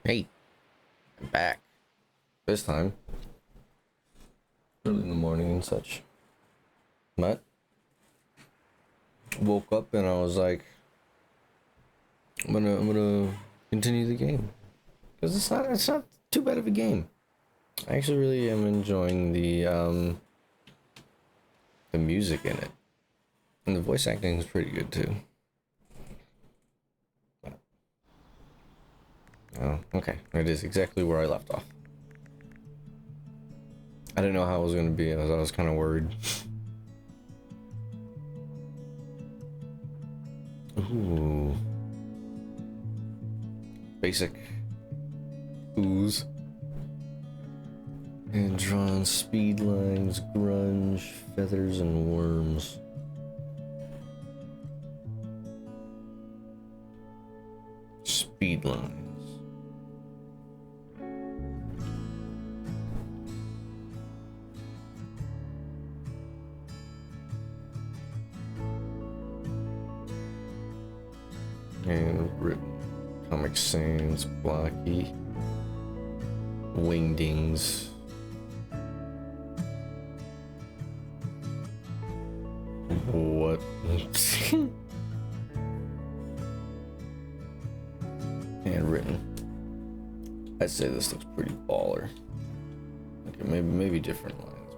Hey, I'm back. This time, early in the morning and such. But woke up and I was like, I'm gonna continue the game because it's not too bad of a game. I actually really am enjoying the music in it, and the voice acting is pretty good too. Oh, okay. It is exactly where I left off. I didn't know how it was gonna be. I was kind of worried. Ooh. Basic. Ooze. And drawn speed lines, grunge, feathers, and worms. Speed lines. And written. Comic Sans, blocky. Wingdings. What? Handwritten. I'd say this looks pretty baller. Okay, maybe different lines,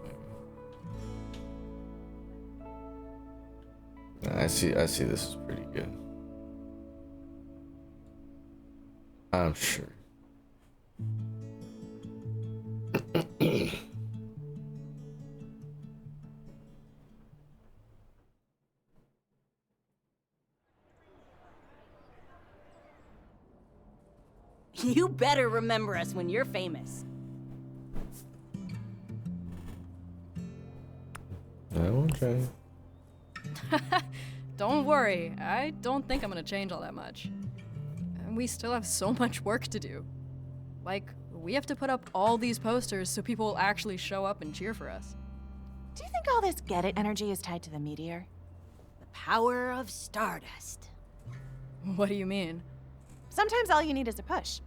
maybe. Nah, I see this is pretty good. I'm sure. You better remember us when you're famous. I won't try. Don't worry, I don't think I'm gonna change all that much. And we still have so much work to do. Like, we have to put up all these posters so people will actually show up and cheer for us. Do you think all this get it energy is tied to the meteor? The power of Stardust. What do you mean? Sometimes all you need is a push.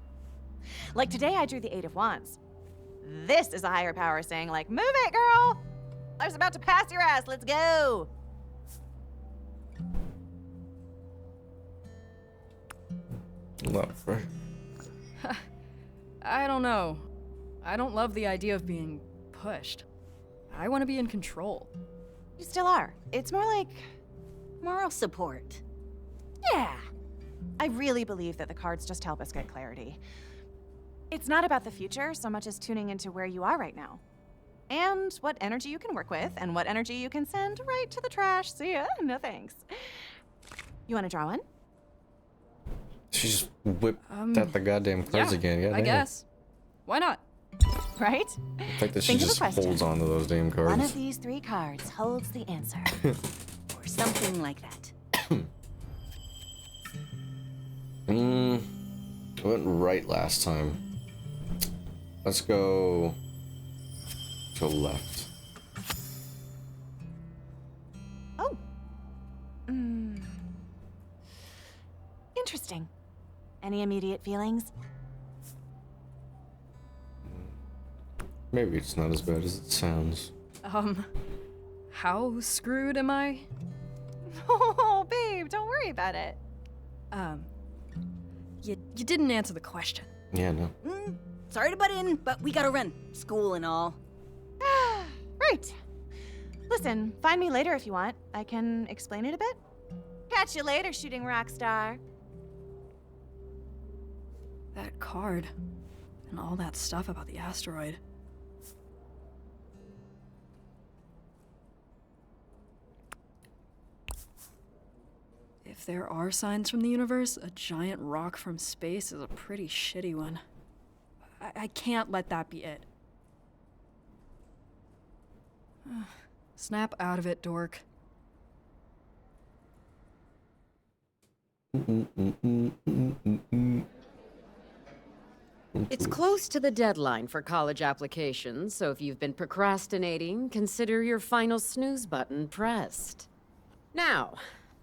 Like today I drew the Eight of Wands. This is a higher power saying like, move it, girl! I was about to pass your ass, let's go! Love her. I don't know. I don't love the idea of being pushed. I want to be in control. You still are. It's more like, Moral support. yeah. I really believe that the cards just help us get clarity. It's not about the future so much as tuning into where you are right now. And what energy you can work with, and what energy you can send right to the trash. See ya, no thanks. You want to draw one? She just whipped at the goddamn cards again. I guess. Why not? Right? The fact that she Think of a just question. holds on to those damn cards. One of these three cards holds the answer. Or something like that. I went right last time. Let's go to left. Oh. Interesting. Any immediate feelings? Maybe it's not as bad as it sounds. How screwed am I? Oh, babe, don't worry about it. You didn't answer the question. Yeah, no. Sorry to butt in, but we gotta run. School and all. Right. Listen, find me later if you want. I can explain it a bit. Catch you later, shooting rock star. That card. And all that stuff about the asteroid. If there are signs from the universe, a giant rock from space is a pretty shitty one. I can't let that be it. Snap out of it, dork. It's close to the deadline for college applications, so if you've been procrastinating, consider your final snooze button pressed. Now,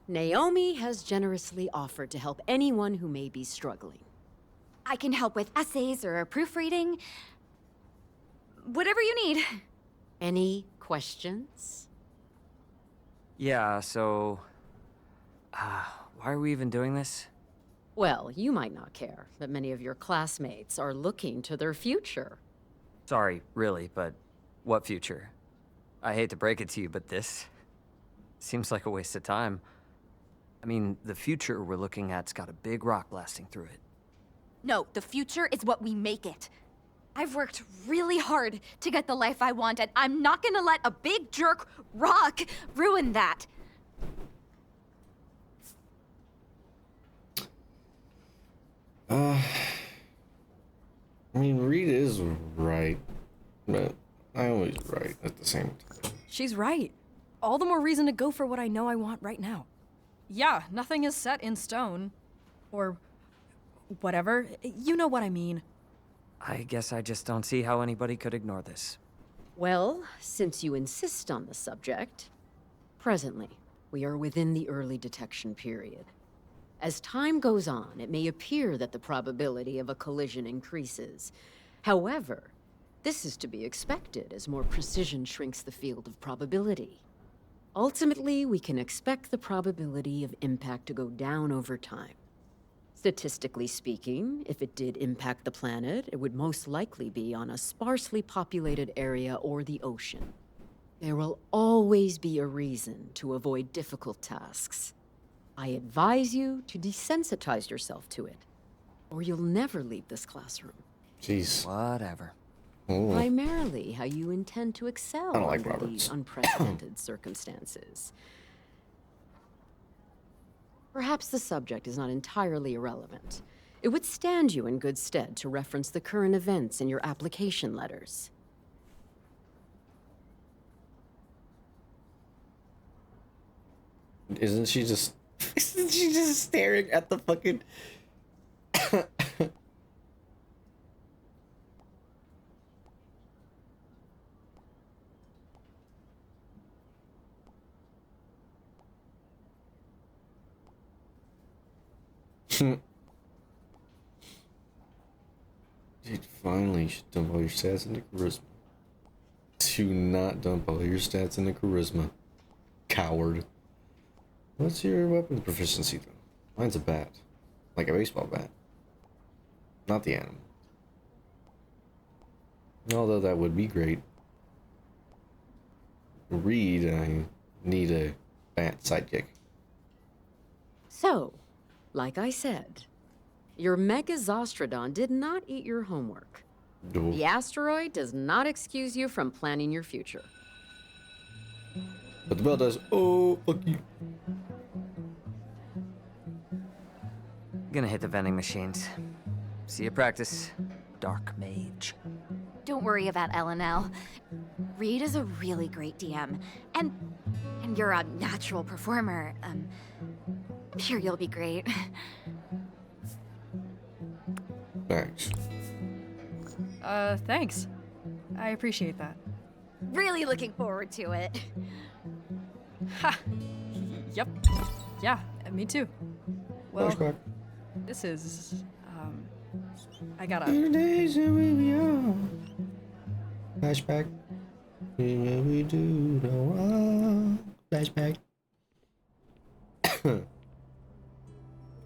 Naomi has generously offered to help anyone who may be struggling. I can help with essays or proofreading. Whatever you need. Any questions? Yeah, so... why are we even doing this? Well, you might not care, but many of your classmates are looking to their future. Sorry, really, but what future? I hate to break it to you, but this seems like a waste of time. I mean, the future we're looking at's got a big rock blasting through it. No, the future is what we make it. I've worked really hard to get the life I want, and I'm not gonna let a big jerk rock ruin that. I mean, Reed is right, but I always right at the same time. She's right. All the more reason to go for what I know I want right now. Yeah, nothing is set in stone. Or whatever. You know what I mean. I guess I just don't see how anybody could ignore this. Well, since you insist on the subject, presently, we are within the early detection period. As time goes on, it may appear that the probability of a collision increases. However, this is to be expected as more precision shrinks the field of probability. Ultimately, we can expect the probability of impact to go down over time. Statistically speaking, if it did impact the planet, it would most likely be on a sparsely populated area or the ocean. There will always be a reason to avoid difficult tasks. I advise you to desensitize yourself to it, or you'll never leave this classroom. Jeez. Whatever. Oh. Primarily how you intend to excel I don't like under Roberts. these unprecedented circumstances. Perhaps the subject is not entirely irrelevant. It would stand you in good stead to reference the current events in your application letters. Isn't she just staring at the fucking Dude, finally you should dump all your stats into charisma. Do not dump all your stats into charisma. Coward. What's your weapon proficiency though? Mine's a bat. Like a baseball bat. Not the animal. Although that would be great. Reed, I need a bat sidekick. So, like I said, your Megazostrodon did not eat your homework. Oh. The asteroid does not excuse you from planning your future. But the bell does. Oh, fuck you. Gonna hit the vending machines. See you practice, Dark Mage. Don't worry about LNL. Reed is a really great DM, and you're a natural performer. Sure you'll be great. Thanks. Thanks. I appreciate that. Really looking forward to it. Ha! Yep. Yeah, me too. Well, Flashback. this is, I gotta... The days that we were young. Flashback. When we do no wrong. Flashback.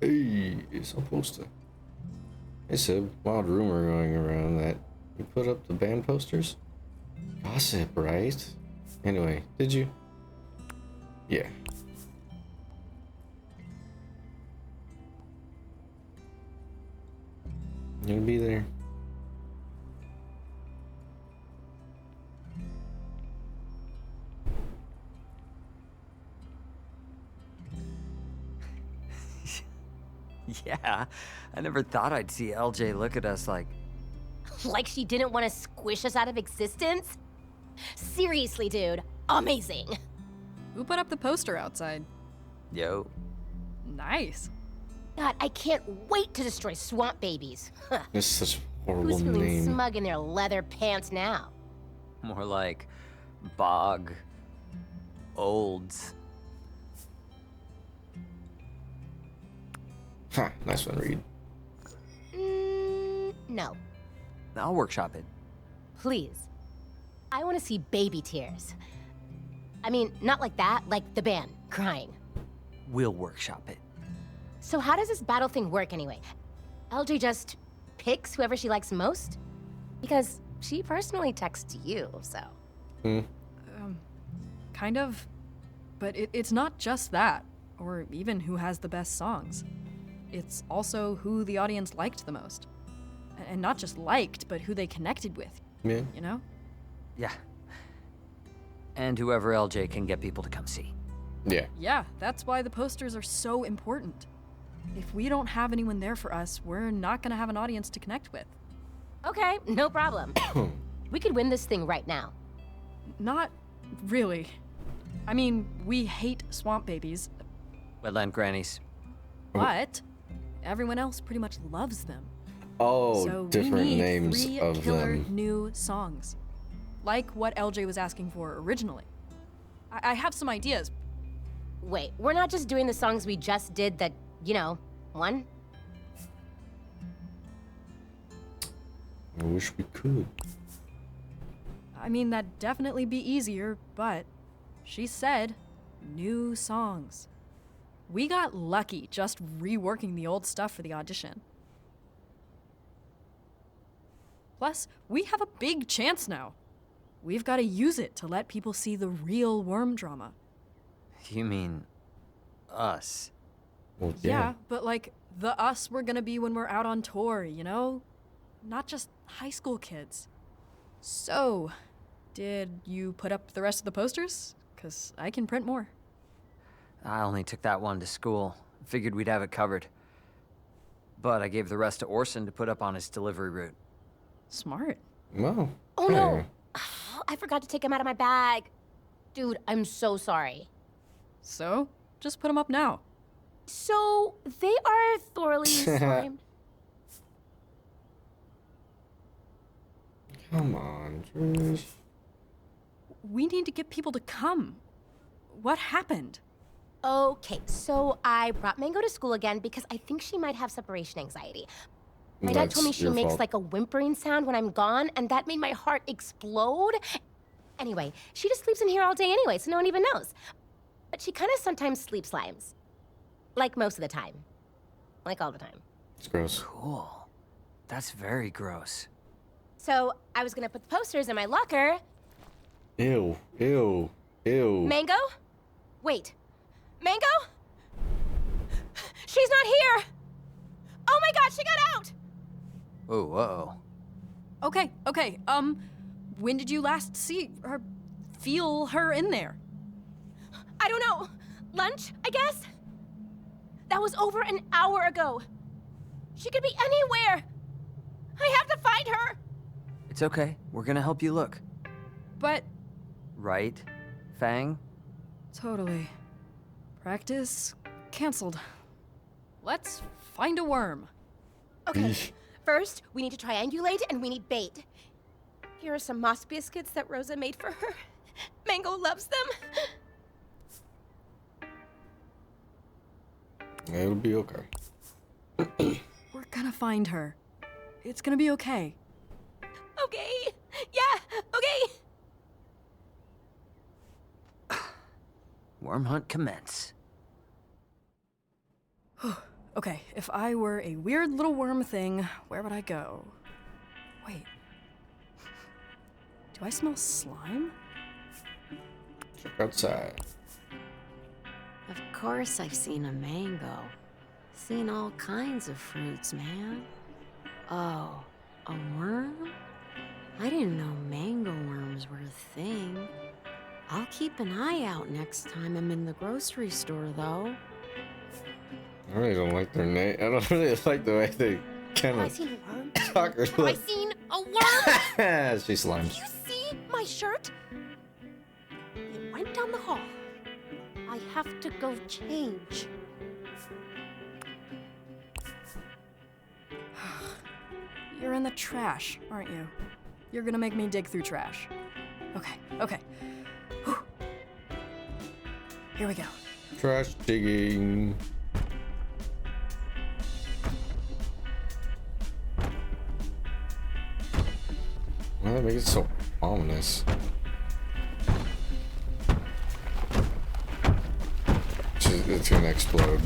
Hey, it's a poster. It's a wild rumor going around that you put up the band posters. Gossip, right? Anyway, did you? Yeah. You'll be there. Yeah, I never thought I'd see LJ look at us like... Like she didn't want to squish us out of existence? Seriously, dude. Amazing. Who put up the poster outside? Yo. Nice. God, I can't wait to destroy swamp babies. This is such a horrible Who's feeling name. smug in their leather pants now? More like... Bog... Olds. Ha, nice one, Reed. No, I'll workshop it. please. I want to see baby tears. I mean, not like that, like the band, crying. We'll workshop it. So how does this battle thing work anyway? LJ just picks whoever she likes most? Because she personally texts you, so... Kind of. But it's not just that, or even who has the best songs. It's also who the audience liked the most. And not just liked, but who they connected with, Yeah. you know? Yeah. And whoever LJ can get people to come see. Yeah. Yeah, that's why the posters are so important. If we don't have anyone there for us, we're not gonna have an audience to connect with. Okay, no problem. We could win this thing right now. Not really. I mean, we hate swamp babies, Wetland grannies. but everyone else pretty much loves them. Oh, So different we need names 3 of killer them. new songs. Like what LJ was asking for originally. I have some ideas. Wait, we're not just doing the songs we just did that, you know, won? I wish we could. I mean, that'd definitely be easier, but she said new songs. We got lucky just reworking the old stuff for the audition. Plus, we have a big chance now. We've got to use it to let people see the real worm drama. You mean us? Well, Yeah, but like the us we're gonna be when we're out on tour, you know? Not just high school kids. So, did you put up the rest of the posters? 'Cause I can print more. I only took that one to school. Figured we'd have it covered. But I gave the rest to Orson to put up on his delivery route. Smart. Well. Oh no! hey. I forgot to take them out of my bag. Dude, I'm so sorry. So, just put them up now. So, they are thoroughly slimed. Come on, Trish. We need to get people to come. What happened? Okay, so I brought Mango to school again because I think she might have separation anxiety. My dad told me That's she your makes fault. like a whimpering sound when I'm gone, and that made my heart explode. Anyway, she just sleeps in here all day anyway, so no one even knows. But she kind of sometimes sleep slimes. Like most of the time. Like all the time. It's gross. Cool. That's very gross. So I was gonna put the posters in my locker. Ew. Ew. Ew. Mango? Wait. Mango? She's not here! Oh my god, she got out! Oh, uh-oh. Okay, when did you last see her, feel her in there? I don't know. Lunch, I guess? That was over an hour ago. She could be anywhere. I have to find her. It's okay. We're gonna help you look. But, Right, Fang? totally. Practice canceled. Let's find a worm. Okay, Yeesh. first, we need to triangulate and we need bait. Here are some moss biscuits that Rosa made for her. Mango loves them. It'll be okay. We're gonna find her. It's gonna be okay. Okay. Yeah, okay. Worm hunt commence. Okay, if I were a weird little worm thing, where would I go? Wait. Do I smell slime? Check outside. Of course I've seen a mango. Seen all kinds of fruits, man. Oh, a worm? I didn't know mango worms were a thing. I'll keep an eye out next time I'm in the grocery store, though. I really don't like their name. I don't really like the way they kind Have I of seen a worm? talk or Have I look. seen a worm? She slimes. You see my shirt? It went down the hall. I have to go change. You're in the trash, aren't you? You're gonna make me dig through trash. Okay. Whew. Here we go. Trash digging. Why did they make it so ominous? It's gonna explode.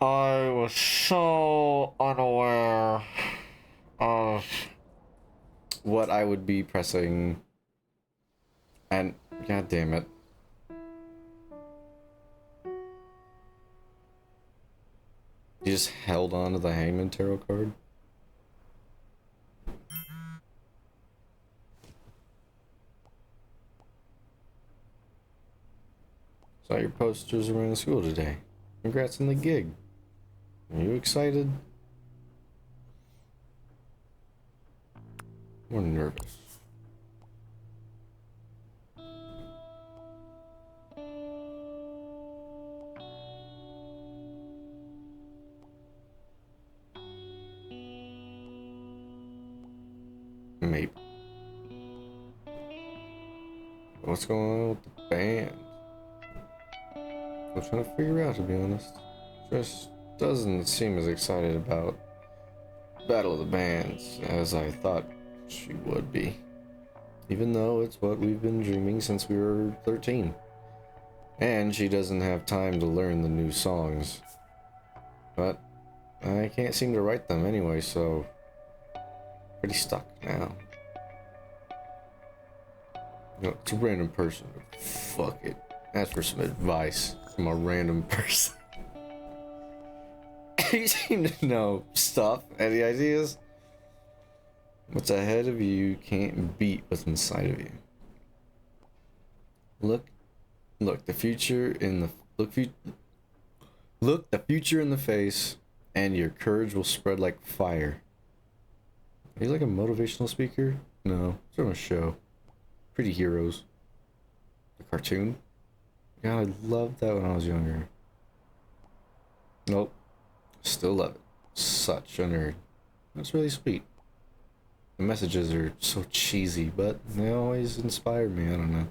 I was so unaware of what I would be pressing, and god damn it. You just held on to the Hangman Tarot card? Saw your posters around school today. Congrats on the gig. Are you excited? Or nervous? Maybe. What's going on with the band? I'm trying to figure out, to be honest. Just doesn't seem as excited about Battle of the Bands as I thought she would be. Even though it's what we've been dreaming since we were 13. And she doesn't have time to learn the new songs. But I can't seem to write them anyway, so pretty stuck now. You know, it's a random person. Fuck it. Ask for some advice from a random person. You seem to know stuff. Any ideas? What's ahead of you can't beat what's inside of you. Look the future in the look the future in the face, and your courage will spread like fire. Are you like a motivational speaker? No, it's from a show. Pretty Heroes. The cartoon. God, I loved that when I was younger. Nope. Still love it. Such a nerd. That's really sweet. The messages are so cheesy, but they always inspire me. I don't know.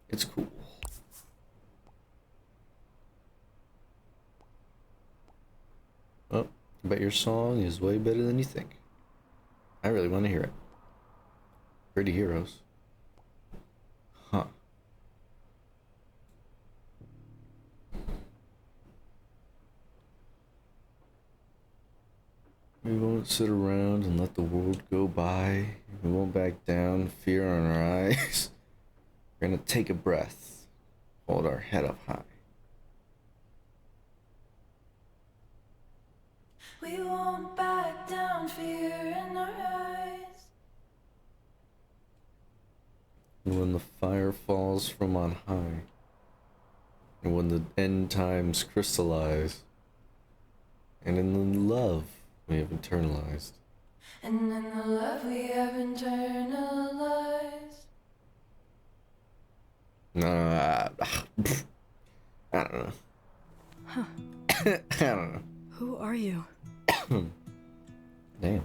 It's cool. Oh, I bet your song is way better than you think. I really want to hear it. Pretty Heroes. Huh. We won't sit around and let the world go by. We won't back down, fear in our eyes. We're gonna take a breath, hold our head up high. We won't back down, fear in our eyes. And when the fire falls from on high, and when the end times crystallize, and in the love we have internalized. And in the love we have internalized. I don't know. Huh. I don't know. Who are you? Damn.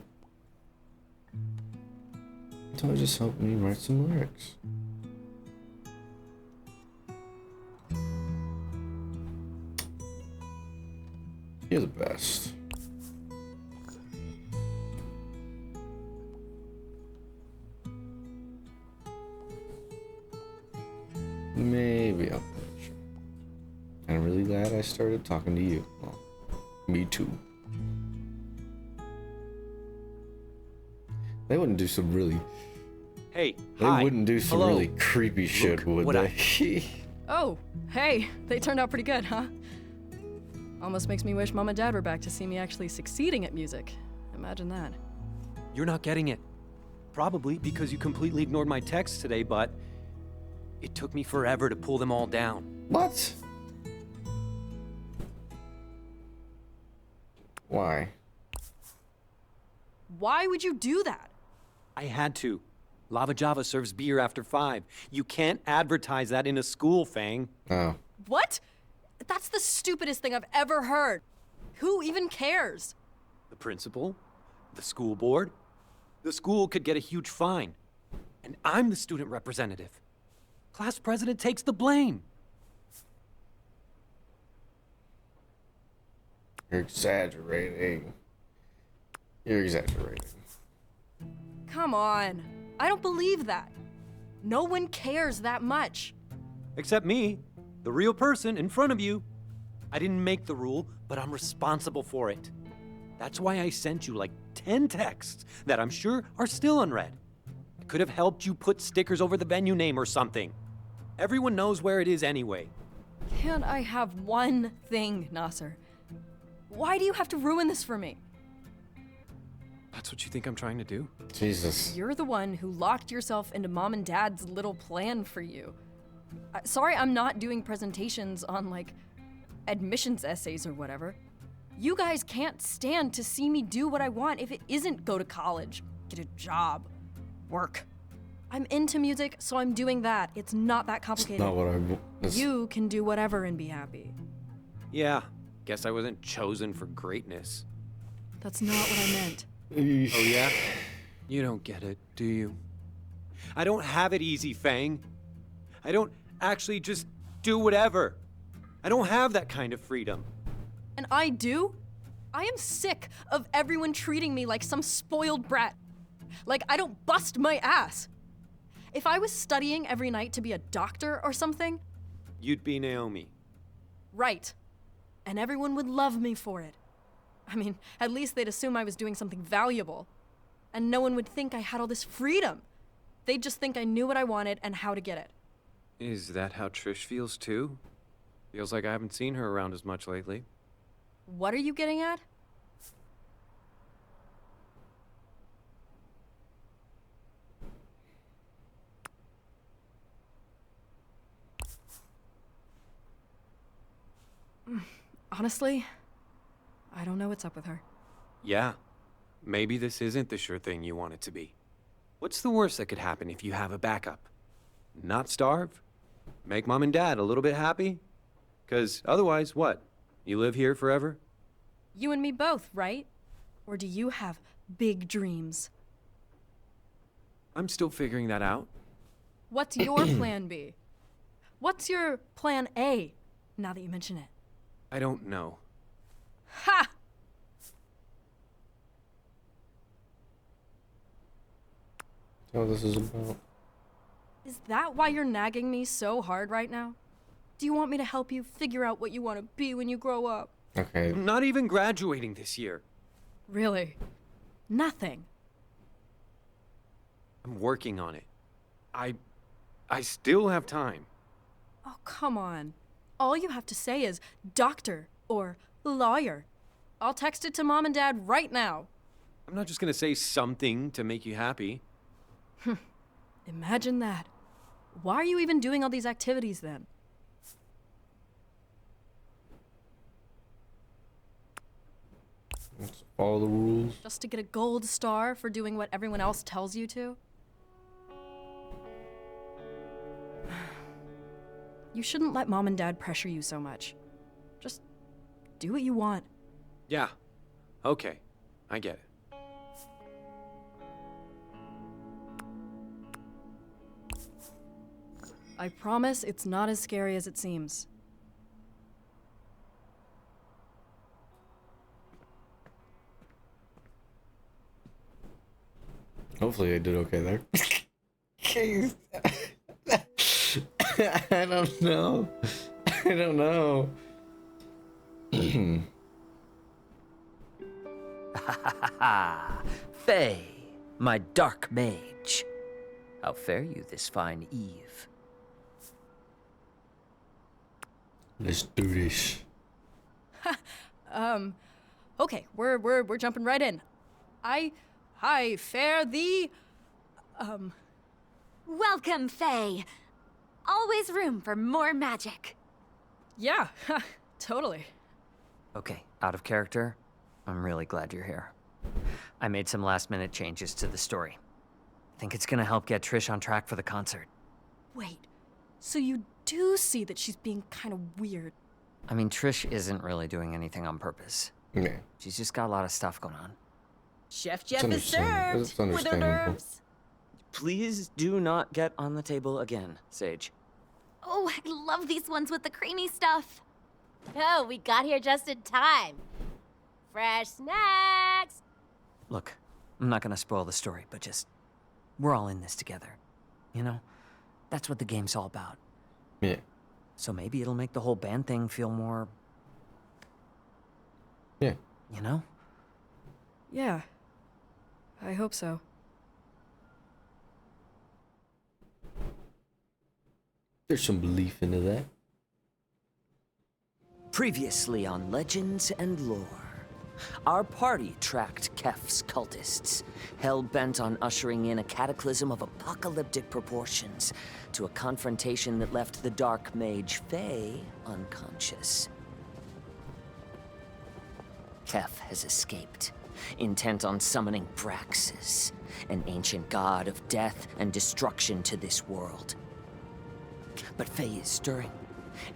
So just help me write some lyrics. You're the best. Maybe I'll finish it. And I'm really glad I started talking to you. Well, me too. They wouldn't do some really... Hey, They hi. wouldn't do some Hello. really creepy shit, would what they? Oh, hey, they turned out pretty good, huh? Almost makes me wish Mom and Dad were back to see me actually succeeding at music. Imagine that. You're not getting it. Probably because you completely ignored my texts today, but it took me forever to pull them all down. What? Why? Why would you do that? I had to. Lava Java serves beer after 5. You can't advertise that in a school, Fang. Oh. What? That's the stupidest thing I've ever heard. Who even cares? The principal? The school board? The school could get a huge fine. And I'm the student representative. Class president takes the blame. You're exaggerating. You're exaggerating. Come on. I don't believe that. No one cares that much. Except me, the real person in front of you. I didn't make the rule, but I'm responsible for it. That's why I sent you like 10 texts that I'm sure are still unread. I could have helped you put stickers over the venue name or something. Everyone knows where it is anyway. Can't I have one thing, Nasser? Why do you have to ruin this for me? That's what you think I'm trying to do? Jesus. You're the one who locked yourself into Mom and Dad's little plan for you. Sorry I'm not doing presentations on, like, admissions essays or whatever. You guys can't stand to see me do what I want if it isn't go to college, get a job, work. I'm into music, so I'm doing that. It's not that complicated. Not what I want. You can do whatever and be happy. Yeah, guess I wasn't chosen for greatness. That's not what I meant. Oh yeah? You don't get it, do you? I don't have it easy, Fang. I don't actually just do whatever. I don't have that kind of freedom. And I do? I am sick of everyone treating me like some spoiled brat. Like I don't bust my ass. If I was studying every night to be a doctor or something, You'd be Naomi. right. And everyone would love me for it. I mean, at least they'd assume I was doing something valuable. And no one would think I had all this freedom. They'd just think I knew what I wanted and how to get it. Is that how Trish feels too? Feels like I haven't seen her around as much lately. What are you getting at? Honestly, I don't know what's up with her. Yeah, maybe this isn't the sure thing you want it to be. What's the worst that could happen if you have a backup? Not starve? Make Mom and Dad a little bit happy? 'Cause otherwise, what? You live here forever? You and me both, right? Or do you have big dreams? I'm still figuring that out. What's your plan B? What's your plan A, now that you mention it? I don't know. Ha! That's what this is about. Is that why you're nagging me so hard right now? Do you want me to help you figure out what you want to be when you grow up? Okay. I'm not even graduating this year. Really? Nothing. I'm working on it. I still have time. Oh, come on. All you have to say is doctor or lawyer. I'll text it to Mom and Dad right now. I'm not just gonna say something to make you happy. Imagine that. Why are you even doing all these activities then? Let's follow the rules. Just to get a gold star for doing what everyone else tells you to? You shouldn't let Mom and Dad pressure you so much. Just do what you want. Yeah. Okay. I get it. I promise it's not as scary as it seems. Hopefully I did okay there. I don't know. I don't know. Faye, my dark mage. How fare you this fine eve? Let's do this. Okay, we're jumping right in. I fare thee. Welcome, Faye. Always room for more magic. Yeah, totally. Okay, out of character. I'm really glad you're here. I made some last-minute changes to the story. Think it's gonna help get Trish on track for the concert. Wait, so you do see that she's being kind of weird? I mean, Trish isn't really doing anything on purpose. Yeah. She's just got a lot of stuff going on. Chef It's Jeff is understandable. served It's with hors understandable. d'oeuvres. Please do not get on the table again, Sage. Oh, I love these ones with the creamy stuff. Oh, we got here just in time. Fresh snacks. Look, I'm not gonna spoil the story, but just... we're all in this together. You know? That's what the game's all about. Yeah. So maybe it'll make the whole band thing feel more... Yeah. you know? Yeah. I hope so. There's some belief into that. Previously on Legends and Lore, our party tracked Kef's cultists, hell-bent on ushering in a cataclysm of apocalyptic proportions to a confrontation that left the Dark Mage Faye unconscious. Kef has escaped, intent on summoning Praxis, an ancient god of death and destruction to this world. But Faye is stirring,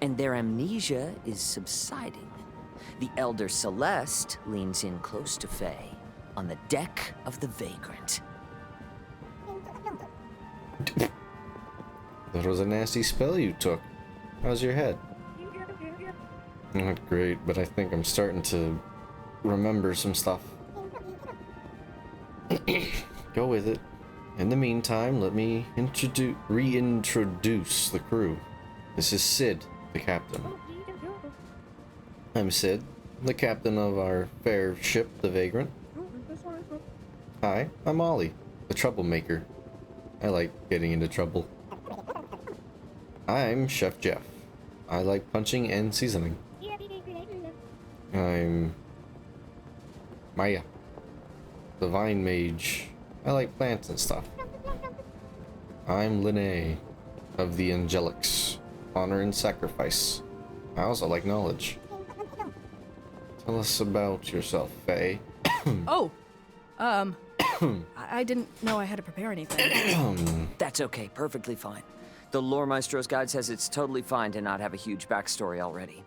and their amnesia is subsiding. The Elder Celeste leans in close to Faye on the deck of the Vagrant. That was a nasty spell you took. How's your head? Not great, but I think I'm starting to remember some stuff. Go with it. In the meantime, let me reintroduce the crew. This is Sid, the captain. I'm Sid, the captain of our fair ship, the Vagrant. Hi, I'm Ollie, the troublemaker. I like getting into trouble. I'm Chef Jeff. I like punching and seasoning. I'm Maya, the vine mage. I like plants and stuff. I'm Linnae, of the Angelics. Honor and sacrifice. I also like knowledge. Tell us about yourself, Faye. Oh, I didn't know I had to prepare anything. That's okay, perfectly fine. The Lore Maestro's guide says it's totally fine to not have a huge backstory already.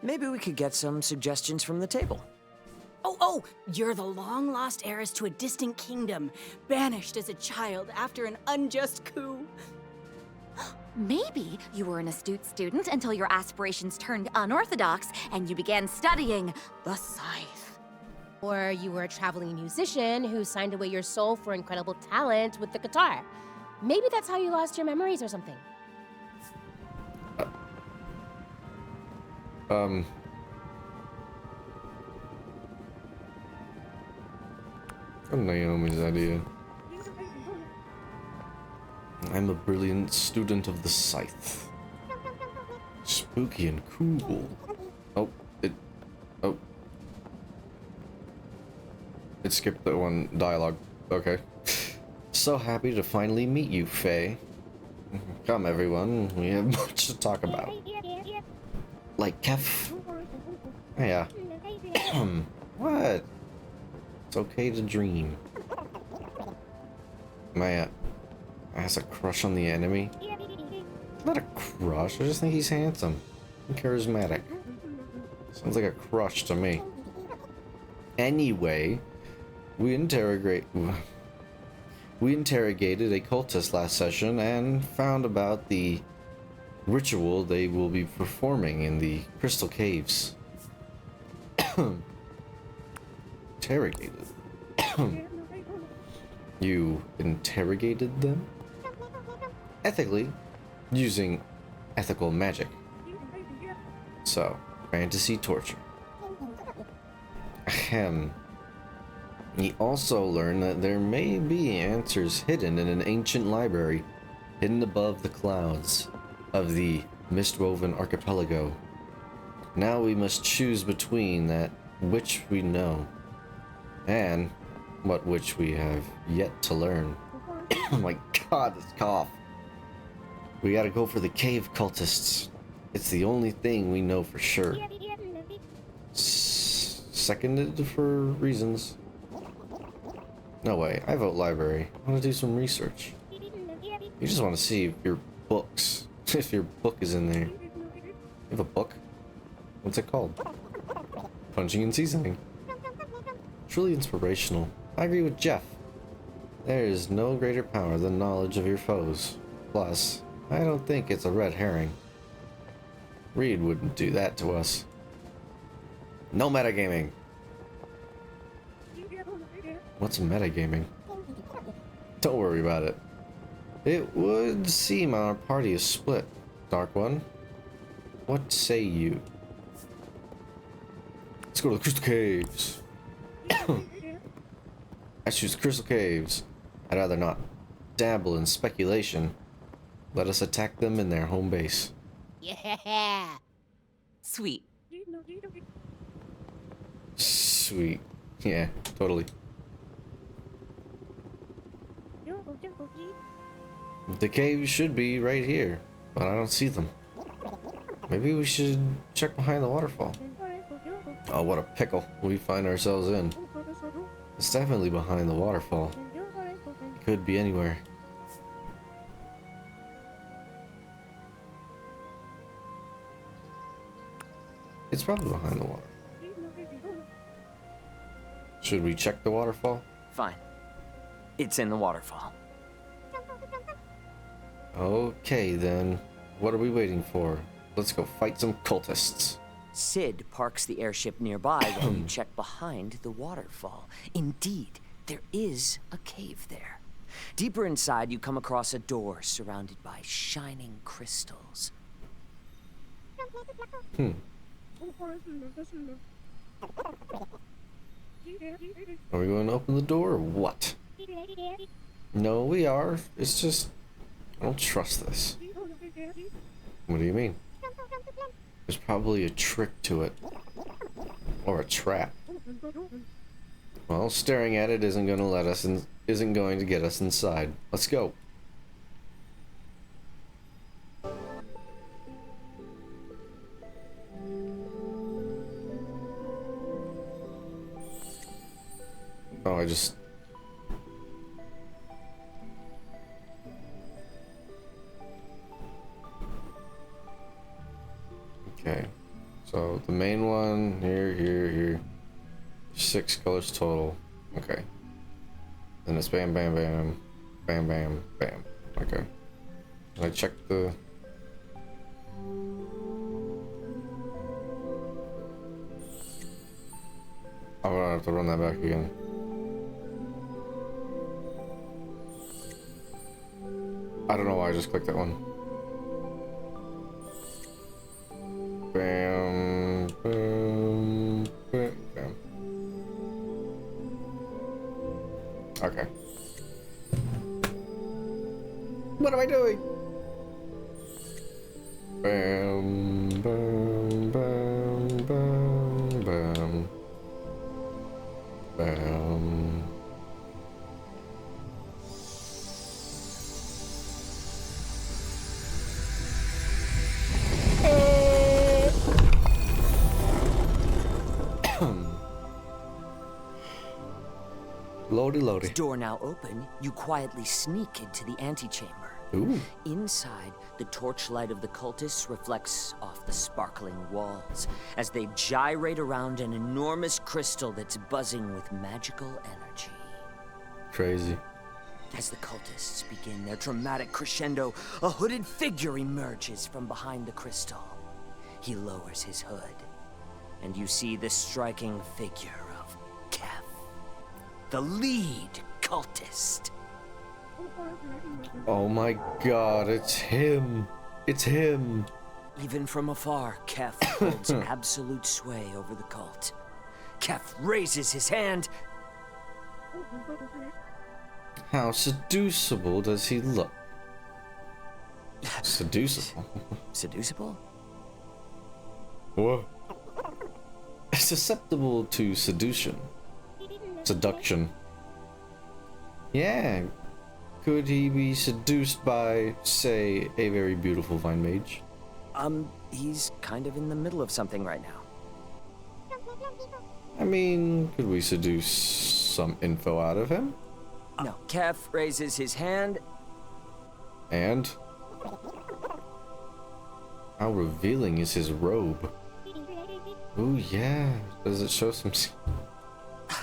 Maybe we could get some suggestions from the table. Oh, you're the long-lost heiress to a distant kingdom, banished as a child after an unjust coup. Maybe you were an astute student until your aspirations turned unorthodox and you began studying the scythe. Or you were a traveling musician who signed away your soul for incredible talent with the guitar. Maybe that's how you lost your memories or something. Naomi's idea. I'm a brilliant student of the scythe. Spooky and cool. It skipped that one dialogue. Okay. So happy to finally meet you, Faye. Come, everyone. We have much to talk about. Like Kef. Yeah. What? It's okay to dream. Maya has a crush on the enemy. Not a crush. I just think he's handsome and charismatic. Sounds like a crush to me. Anyway, we interrogated a cultist last session and found about the ritual they will be performing in the Crystal Caves. Interrogated. You interrogated them? Ethically, using ethical magic. So, fantasy torture. Ahem. He also learned that there may be answers hidden in an ancient library, hidden above the clouds of the mist-woven archipelago. Now we must choose between that which we know, and what which we have yet to learn. Oh my god, this cough. We gotta go for the cave cultists. It's the only thing we know for sure. Seconded for reasons. No way, I vote library. I want to do some research. You just want to see if your books, if your book is in there. You have a book? What's it called? Punching and seasoning. Truly inspirational. I agree with Jeff. There is no greater power than knowledge of your foes. Plus, I don't think it's a red herring. Reed wouldn't do that to us. No metagaming. What's metagaming? Don't worry about it. It would seem our party is split, Dark One. What say you? Let's go to the Crystal Caves. I choose Crystal Caves. I'd rather not dabble in speculation. Let us attack them in their home base. Yeah. Sweet. Sweet. Yeah, totally. The caves should be right here, but I don't see them. Maybe we should check behind the waterfall. Oh, what a pickle we find ourselves in. It's definitely behind the waterfall. It could be anywhere. It's probably behind the water. Should we check the waterfall? Fine. It's in the waterfall. Okay, then. What are we waiting for? Let's go fight some cultists. Sid parks the airship nearby while you check behind the waterfall. Indeed, there is a cave there. Deeper inside, you come across a door surrounded by shining crystals. Are we going to open the door or what? No, we are. It's just... I don't trust this. What do you mean? There's probably a trick to it. Or a trap. Well, staring at it isn't going to let us in, isn't going to get us inside. Let's go. Oh, I just... Okay. So, the main one, here. 6 colors total. Okay. Then it's bam, bam, bam. Bam, bam, bam. Okay. Can I check the... I'm gonna have to run that back again. I don't know why I just clicked that one. Bam, bam, bam, bam. Okay. What am I doing? Bam, bam, bam, bam, bam. Bam. Lordy. Door now open, you quietly sneak into the antechamber. Ooh. Inside, the torchlight of the cultists reflects off the sparkling walls as they gyrate around an enormous crystal that's buzzing with magical energy. Crazy. As the cultists begin their dramatic crescendo, a hooded figure emerges from behind the crystal. He lowers his hood, and you see the striking figure of Kef, the lead cultist. Oh my god, it's him. It's him. Even from afar, Kef holds absolute sway over the cult. Kef raises his hand. How seducible does he look? Seducible? Seducible? What? Susceptible to seduction. Seduction. Yeah. Could he be seduced by, say, a very beautiful vine mage? He's kind of in the middle of something right now. I mean, could we seduce some info out of him? No. Kef raises his hand. And? How revealing is his robe? Oh yeah. Does it show some?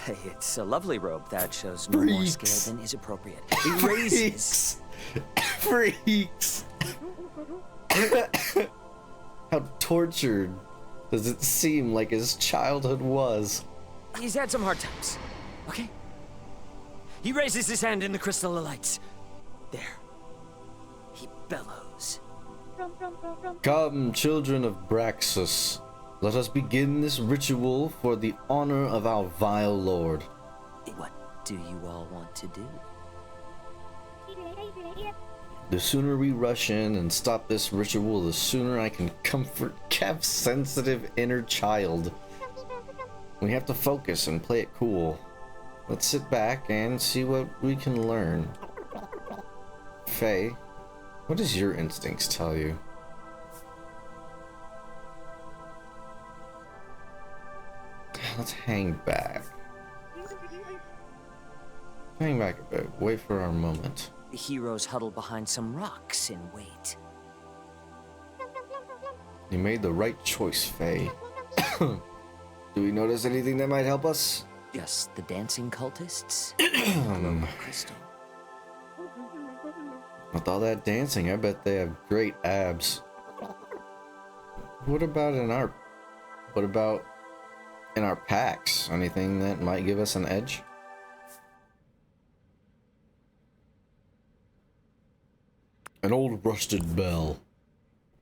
It's a lovely robe that shows no more scale than is appropriate. It raises. Freaks. How tortured does it seem like his childhood was? He's had some hard times. Okay. He raises his hand in the crystal lights. There. He bellows. Come, children of Braxus, let us begin this ritual for the honor of our vile lord. What do you all want to do? The sooner we rush in and stop this ritual, the sooner I can comfort Kev's sensitive inner child. We have to focus and play it cool. Let's sit back and see what we can learn. Faye, what does your instincts tell you? Let's hang back. Hang back a bit. Wait for our moment. The heroes huddle behind some rocks and wait. You made the right choice, Faye. Do we notice anything that might help us? Just the dancing cultists? Crystal. With all that dancing, I bet they have great abs. What about in our packs? Anything that might give us an edge? An old rusted bell.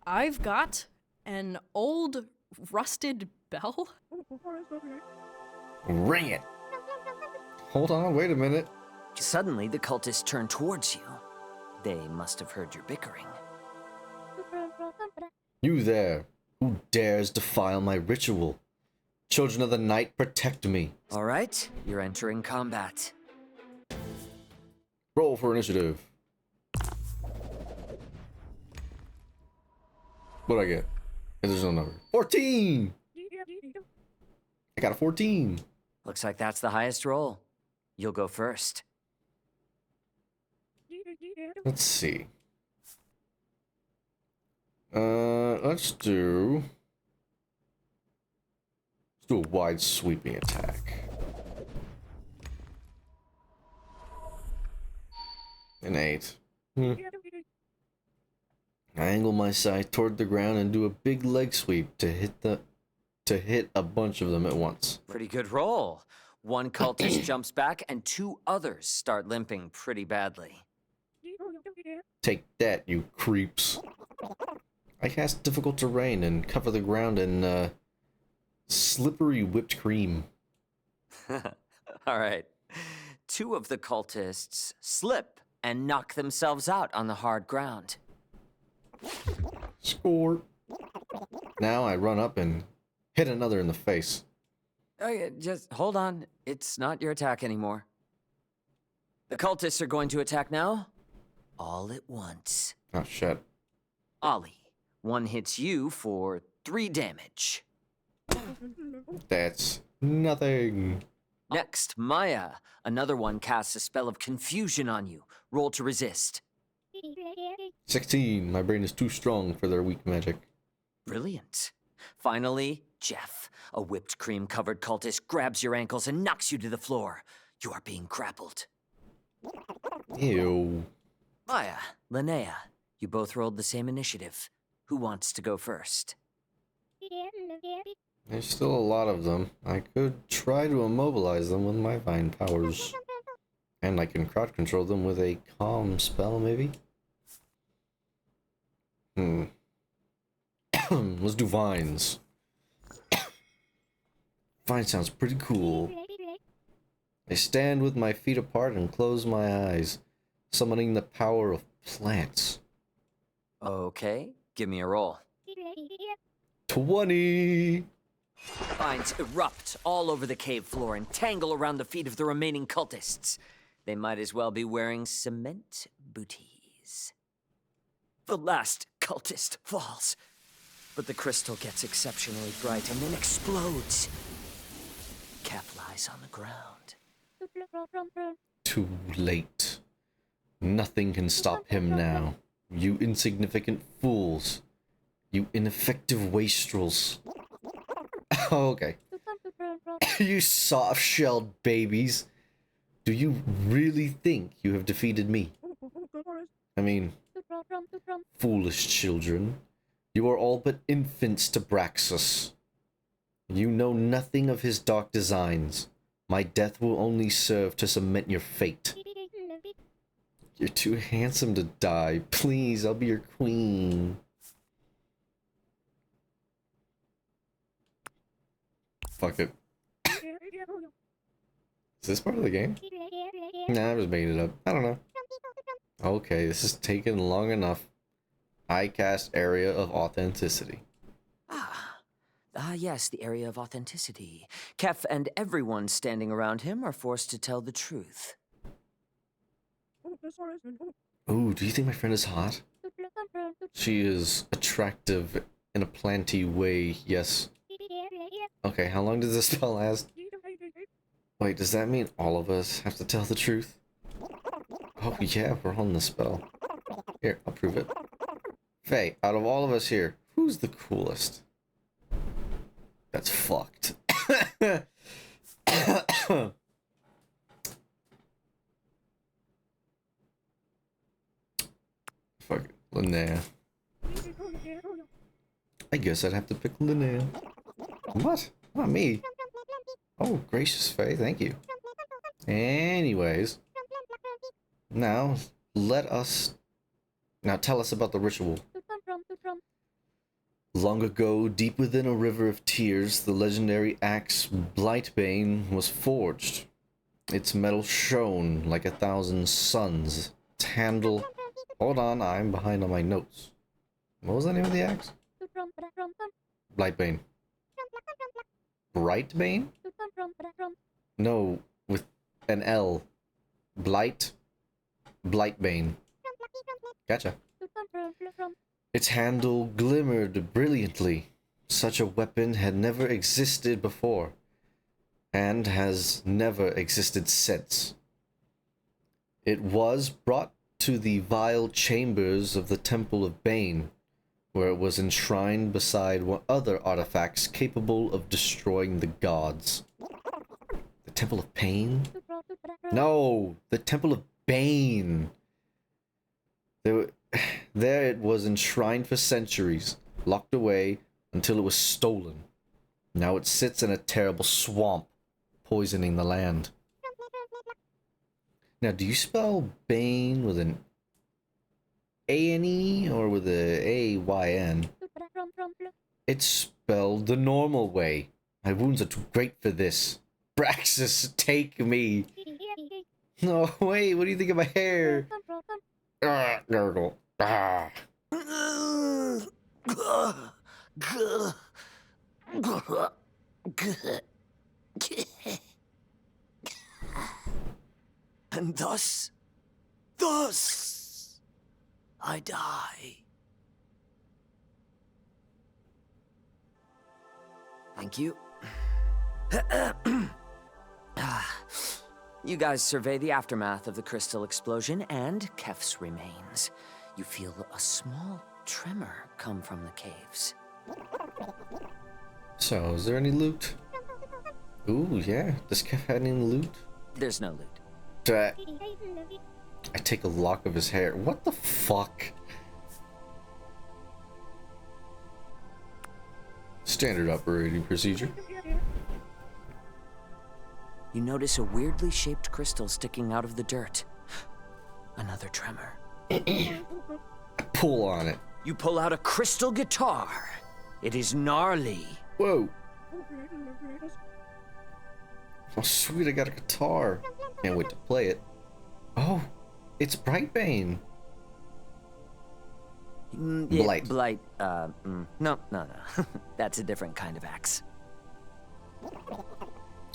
I've got an old rusted bell? Ring it! Hold on, wait a minute. Suddenly, the cultists turn towards you. They must have heard your bickering. You there, who dares defile my ritual? Children of the night, protect me. All right, you're entering combat. Roll for initiative. What'd I get? There's no number. 14! I got a 14. Looks like that's the highest roll. You'll go first. Let's see. Let's do a wide sweeping attack. An 8. I angle my scythe toward the ground and do a big leg sweep to hit a bunch of them at once. Pretty good roll. One cultist jumps back and two others start limping pretty badly. Take that, you creeps. I cast difficult terrain and cover the ground in slippery whipped cream. All right. Two of the cultists slip and knock themselves out on the hard ground. Score. Now I run up and hit another in the face. Okay, just hold on. It's not your attack anymore. The cultists are going to attack now. All at once. Oh, shit. Ollie, one hits you for 3 damage. That's nothing. Next, Maya. Another one casts a spell of confusion on you. Roll to resist. 16. My brain is too strong for their weak magic. Brilliant. Finally, Jeff, a whipped cream-covered cultist, grabs your ankles and knocks you to the floor. You are being grappled. Ew. Maya, Linnea, you both rolled the same initiative. Who wants to go first? There's still a lot of them. I could try to immobilize them with my vine powers. And I can crowd control them with a calm spell, maybe? Let's do vines. Vine sounds pretty cool. I stand with my feet apart and close my eyes, summoning the power of plants. Okay, give me a roll. 20! Vines erupt all over the cave floor and tangle around the feet of the remaining cultists. They might as well be wearing cement booties. The last cultist falls, but the crystal gets exceptionally bright and then explodes. Cap lies on the ground. Too late. Nothing can stop him now. You insignificant fools. You ineffective wastrels. Oh, okay. You soft-shelled babies. Do you really think you have defeated me? I mean, foolish children. You are all but infants to Braxus. You know nothing of his dark designs. My death will only serve to cement your fate. You're too handsome to die. Please, I'll be your queen. Fuck it. Is this part of the game? Nah, I'm just making it up. I don't know. Okay, this is taking long enough. I cast Area of Authenticity. Yes, the area of authenticity. Kef and everyone standing around him are forced to tell the truth. Ooh, do you think my friend is hot? She is attractive in a planty way, yes. Okay, how long does this spell last? Wait, does that mean all of us have to tell the truth? Oh yeah, we're on the spell. Here, I'll prove it. Faye, out of all of us here, who's the coolest? That's fucked. Fuck it, Linnea. I guess I'd have to pick Linnea. What? Not me. Oh, gracious Faye, thank you. Anyways. Now tell us about the ritual. Long ago, deep within a river of tears, the legendary axe Blightbane was forged. Its metal shone like 1,000 suns. Its handle... Hold on, I'm behind on my notes. What was the name of the axe? Blightbane. Brightbane? No, with an L. Blightbane. Gotcha. Its handle glimmered brilliantly. Such a weapon had never existed before, and has never existed since. It was brought to the vile chambers of the Temple of Bane, where it was enshrined beside other artifacts capable of destroying the gods. The Temple of Pain? No, the Temple of Bane. There it was enshrined for centuries, locked away until it was stolen. Now it sits in a terrible swamp, poisoning the land. Now, do you spell Bane with an A-N-E or with a A-Y-N? It's spelled the normal way. My wounds are too great for this. Braxus, take me. No, wait, what do you think of my hair? Gurgle. Ah. And thus, I die. Thank you. You guys survey the aftermath of the crystal explosion and Kef's remains. You feel a small tremor come from the caves. So, is there any loot? Ooh, yeah. Does Kef have any loot? There's no loot. I take a lock of his hair. What the fuck? Standard operating procedure. You notice a weirdly shaped crystal sticking out of the dirt. Another tremor. Pull on it. You pull out a crystal guitar. It is gnarly. Whoa. Oh, sweet, I got a guitar. Can't wait to play it. Oh, it's Brightbane. Blight. Blight, no. That's a different kind of axe.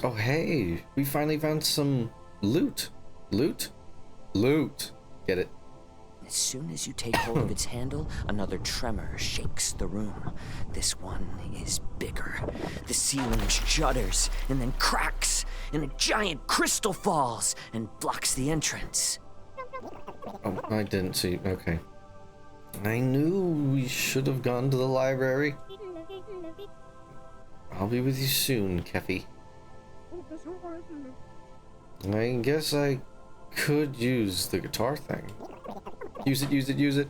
Oh, hey, we finally found some loot. Loot? Loot. Get it? As soon as you take hold of its handle, another tremor shakes the room. This one is bigger. The ceiling shudders and then cracks, and a giant crystal falls and blocks the entrance. Oh, I didn't see. Okay. I knew we should have gone to the library. I'll be with you soon, Keffy. I guess I could use the guitar thing. Use it, use it, use it.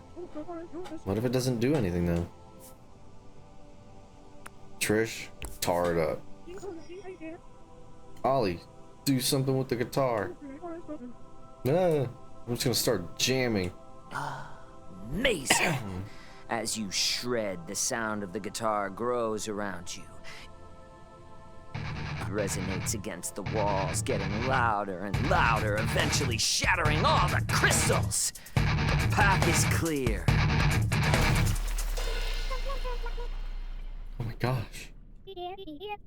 What if it doesn't do anything, though? Trish, tar it up. Ollie, do something with the guitar. I'm just gonna start jamming. Amazing! As you shred, the sound of the guitar grows around you. It resonates against the walls, getting louder and louder, eventually shattering all the crystals. The path is clear. Oh my gosh.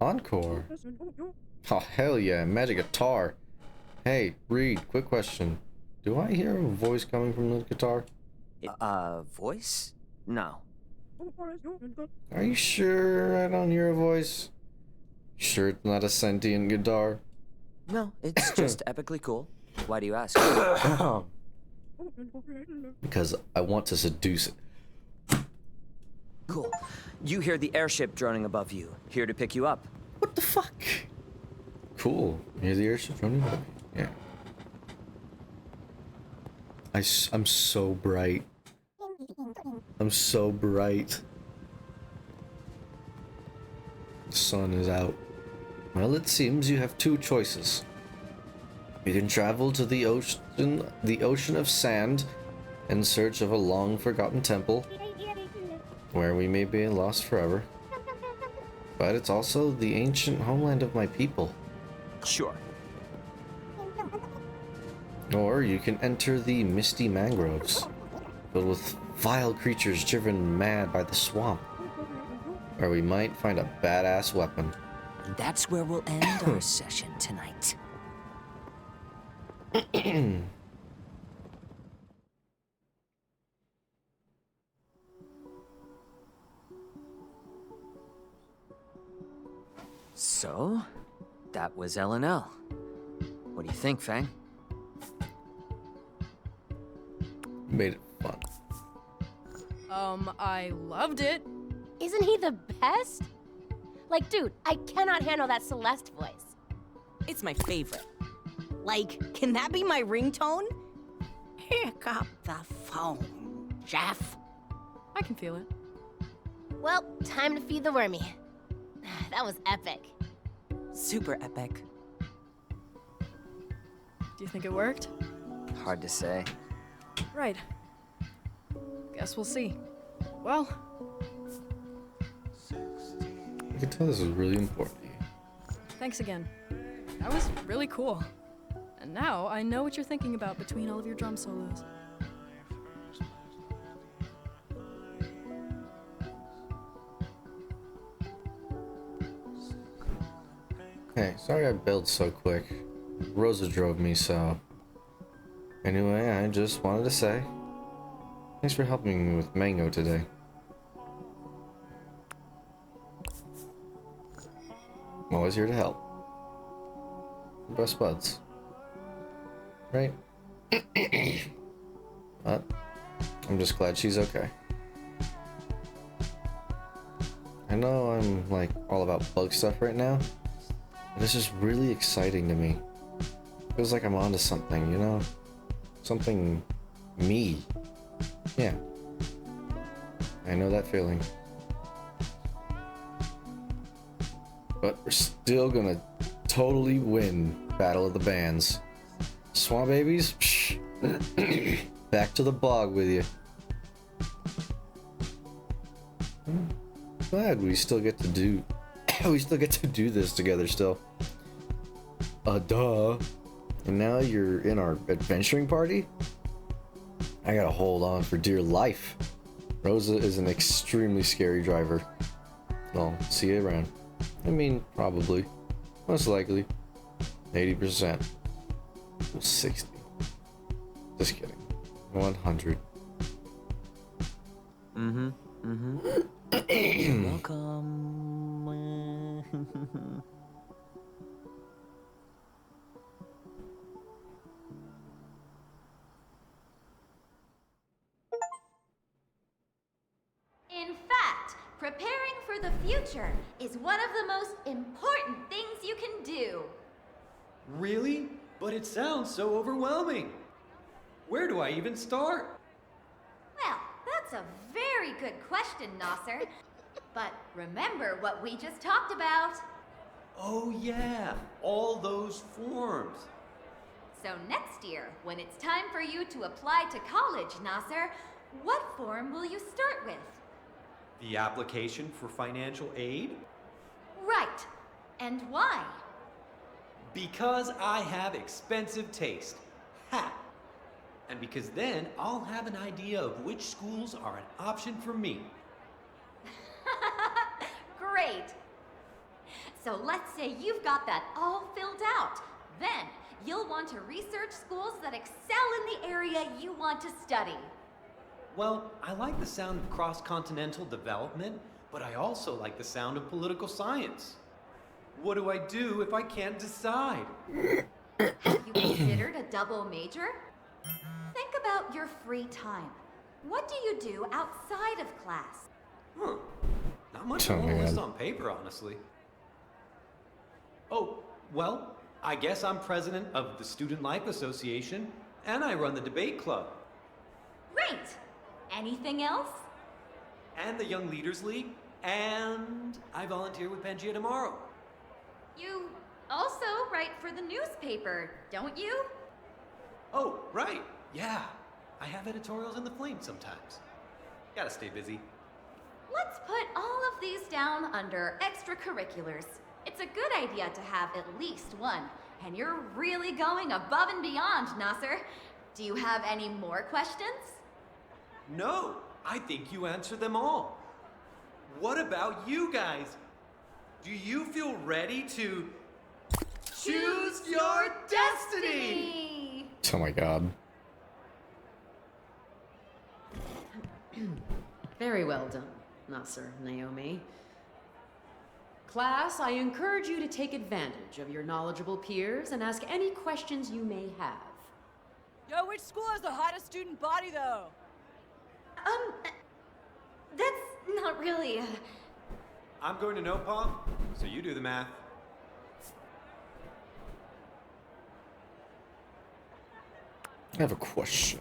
Encore. Oh, hell yeah, magic guitar. Hey, Reed, quick question. Do I hear a voice coming from the guitar? Voice? No. Are you sure I don't hear a voice? Sure it's not a sentient guitar? No, it's just epically cool. Why do you ask? Because I want to seduce it. Cool. You hear the airship droning above you, here to pick you up. What the fuck? Cool. Here's the airship running above me. Yeah. I'm so bright. I'm so bright. The sun is out. Well, it seems you have two choices. You can travel to the ocean of sand in search of a long-forgotten temple, where we may be lost forever. But it's also the ancient homeland of my people. Sure. Or you can enter the misty mangroves, filled with vile creatures driven mad by the swamp, where we might find a badass weapon. And that's where we'll end our session tonight. So, that was L&L. What do you think, Fang? Made it fun. I loved it. Isn't he the best? Like, dude, I cannot handle that Celeste voice. It's my favorite. Like, can that be my ringtone? Pick up the phone, Jeff. I can feel it. Well, time to feed the wormy. That was epic. Super epic. Do you think it worked? Hard to say. Right. Guess we'll see. Well, I can tell this is really important to you. thanks again. That was really cool. And now I know what you're thinking about between all of your drum solos. Hey, sorry I bailed so quick. Rosa drove me, so... Anyway, I just wanted to say... Thanks for helping me with Mango today. I'm always here to help. Best buds. Right? But I'm just glad she's okay. I know I'm like all about bug stuff right now, but this is really exciting to me. Feels like I'm onto something, you know? Something me. Yeah. I know that feeling. But we're still gonna totally win Battle of the Bands. Swamp Babies? Psh. Back to the bog with you. I'm glad we still get to do this together still. Duh. And now you're in our adventuring party? I gotta hold on for dear life. Rosa is an extremely scary driver. I'll see you around. I mean, probably. Most likely. 80%. 60. Just kidding. 100. Welcome. In fact, preparing for the future is one of the most Really? But it sounds so overwhelming. Where do I even start? Well, that's a very good question, Nasser. But remember what we just talked about. Oh yeah, all those forms. So next year, when it's time for you to apply to college, Nasser, what form will you start with? The application for financial aid? Right. And why? Because I have expensive taste. Ha! And because then I'll have an idea of which schools are an option for me. Great. So let's say you've got that all filled out. Then you'll want to research schools that excel in the area you want to study. Well, I like the sound of cross-continental development, but I also like the sound of political science. What do I do if I can't decide? Have you considered a double major? Think about your free time. What do you do outside of class? Huh. Not much Oh, on the list man. on paper, honestly. Oh, well, I guess I'm president of the Student Life Association, and I run the debate club, Great. Anything else? and the Young Leaders League, and I volunteer with Pangea tomorrow. You also write for the newspaper, don't you? Oh, right, yeah. I have editorials in the Flame sometimes. Gotta stay busy. Let's put all of these down under extracurriculars. It's a good idea to have at least one, and you're really going above and beyond, Nasser. Do you have any more questions? No, I think you answered them all. What about you guys? Do you feel ready to choose your destiny? Oh my god. Very well done, Nasser, Naomi. Class, I encourage you to take advantage of your knowledgeable peers and ask any questions you may have. Yo, which school has the hottest student body, though? That's not really I'm going to no palm, so you do the math. I have a question.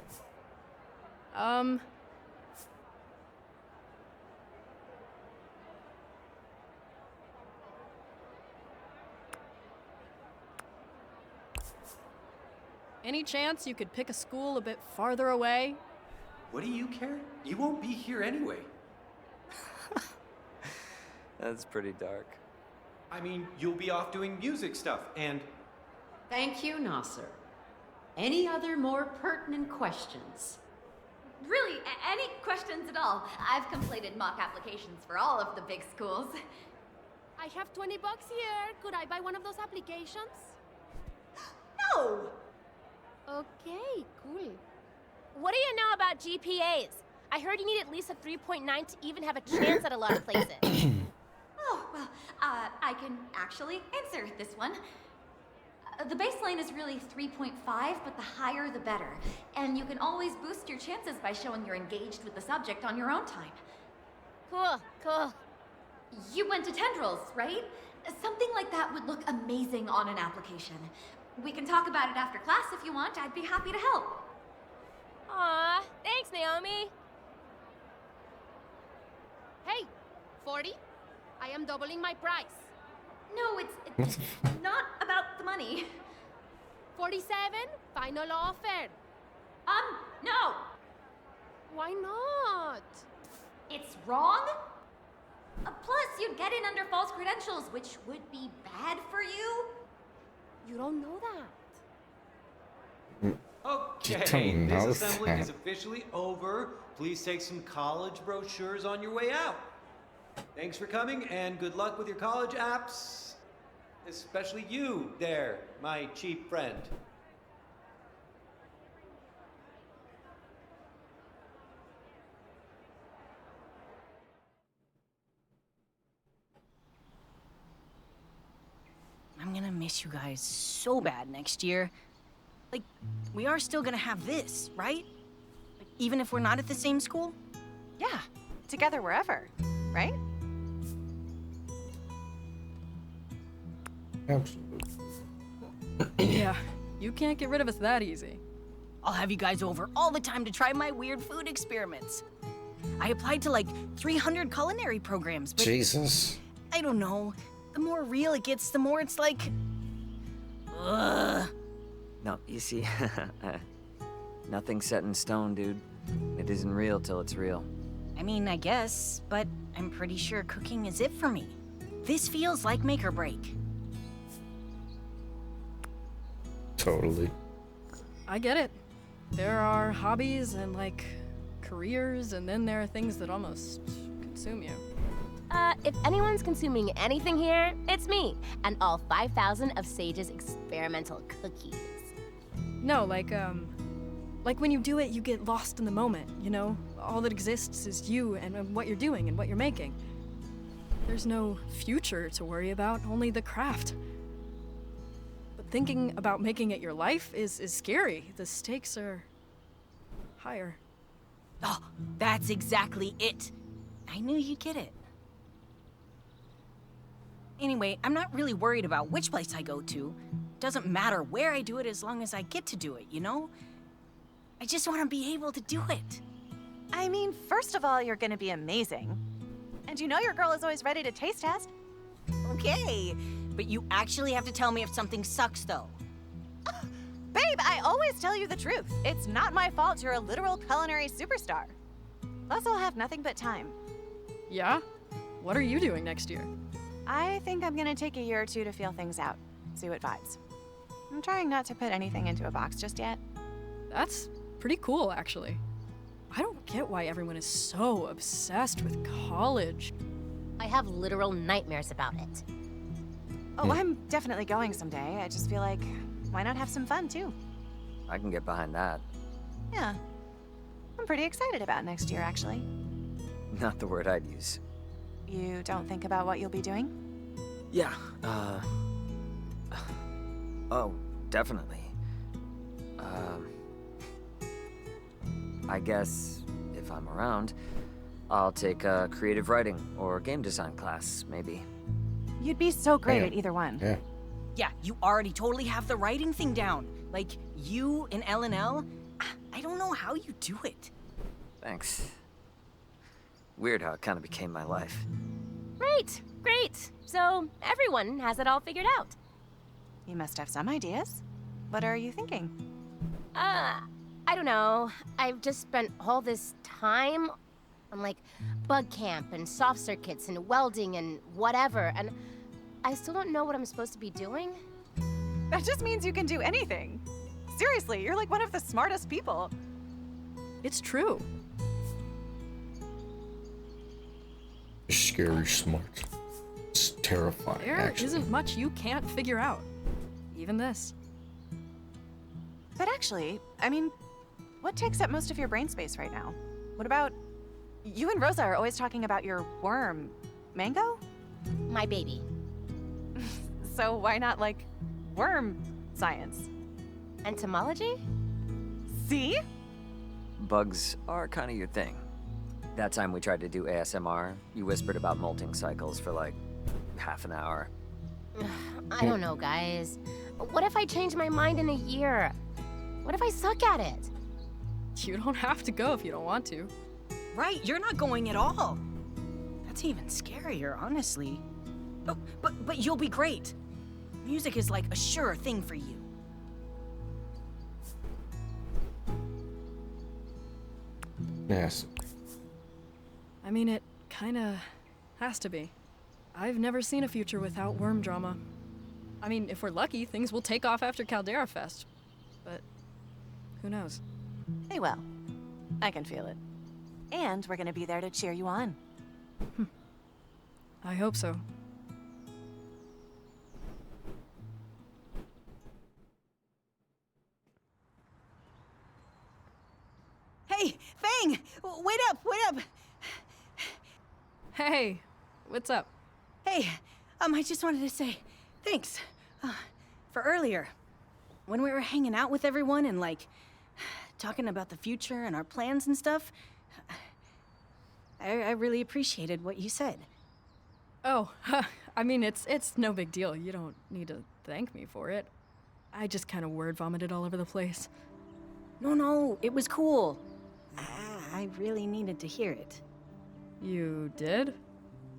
Any chance you could pick a school a bit farther away? What do you care? You won't be here anyway. That's pretty dark. I mean, you'll be off doing music stuff, and Thank you, Nasser. Any other more pertinent questions? really any questions at all. I've completed mock applications for all of the big schools. I have 20 bucks here. Could I buy one of those applications? No! Okay, cool. What do you know about GPAs? I heard you need at least a 3.9 to even have a chance at a lot of places. Oh, well, I can actually answer this one. The baseline is really 3.5, but the higher the better. And you can always boost your chances by showing you're engaged with the subject on your own time. Cool, cool. You went to Tendrils, right? Something like that would look amazing on an application. We can talk about it after class if you want. I'd be happy to help. Aw, thanks, Naomi. Hey, 40? I am doubling my price. No, it's not about the money. 47? Final offer. No! Why not? It's wrong? Plus, you'd get in under false credentials, which would be bad for you. You don't know that. okay, don't know this assembly that. is officially over. Please take some college brochures on your way out. Thanks for coming, and good luck with your college apps. Especially you there, my cheap friend. I'm gonna miss you guys so bad next year. Like, we are still gonna have this, right? Like, even if we're not at the same school? Yeah, together wherever, right? Absolutely. Yeah, you can't get rid of us that easy. I'll have you guys over all the time to try my weird food experiments. I applied to like 300 culinary programs, but Jesus. I don't know. The more real it gets, the more it's like... Ugh. No, you see, nothing's set in stone, dude. It isn't real till it's real. I mean, I guess, but I'm pretty sure cooking is it for me. This feels like make or break. Totally. I get it. There are hobbies and, like, careers, and then there are things that almost consume you. If anyone's consuming anything here, it's me and all 5,000 of Sage's experimental cookies. No, like when you do it, you get lost in the moment, you know? All that exists is you and what you're doing and what you're making. There's no future to worry about, only the craft. But thinking about making it your life is scary. The stakes are higher. Oh, that's exactly it. I knew you'd get it. Anyway, I'm not really worried about which place I go to. Doesn't matter where I do it as long as I get to do it, you know? I just want to be able to do it. I mean, first of all, you're gonna be amazing. And you know your girl is always ready to taste test. Okay, but you actually have to tell me if something sucks, though. Babe, I always tell you the truth. It's not my fault you're a literal culinary superstar. Plus, I'll have nothing but time. Yeah? What are you doing next year? I think I'm gonna take a year or two to feel things out, see what vibes. I'm trying not to put anything into a box just yet. That's pretty cool, actually. I don't get why everyone is so obsessed with college. I have literal nightmares about it. Oh, I'm definitely going someday. I just feel like, why not have some fun, too? I can get behind that. Yeah. I'm pretty excited about next year, actually. Not the word I'd use. You don't think about what you'll be doing? Yeah, oh, definitely. I guess if I'm around, I'll take a creative writing or game design class, maybe. You'd be so great Yeah. at either one. Yeah. Yeah, you already totally have the writing thing down. Like, you and L&L, I don't know how you do it. Thanks. Weird how it kind of became my life. Great, great. So everyone has it all figured out. You must have some ideas. What are you thinking? I don't know. I've just spent all this time on like bug camp and soft circuits and welding and whatever, and I still don't know what I'm supposed to be doing. That just means you can do anything. Seriously, you're like one of the smartest people. It's true. You're scary smart. It's terrifying, There actually. isn't much you can't figure out. Even this. But actually, I mean, what takes up most of your brain space right now? What about... You and Rosa are always talking about your worm. Mango? My baby. So why not, like, worm science? Entomology? See? Bugs are kind of your thing. That time we tried to do ASMR, you whispered about molting cycles for like half an hour. I don't know, guys. What if I change my mind in a year? What if I suck at it? You don't have to go if you don't want to. Right, you're not going at all. That's even scarier, honestly. Oh, but you'll be great. Music is like a sure thing for you. Yes. I mean, it kinda has to be. I've never seen a future without worm drama. I mean, if we're lucky, things will take off after Caldera Fest. But who knows? They will. I can feel it. And we're gonna be there to cheer you on. I hope so. Hey, Fang! Wait up, wait up! Hey, what's up? Hey, I just wanted to say thanks for earlier. When we were hanging out with everyone and, like, talking about the future and our plans and stuff, I really appreciated what you said. Oh, I mean, it's no big deal. You don't need to thank me for it. I just kind of word vomited all over the place. No, it was cool. I really needed to hear it. You did?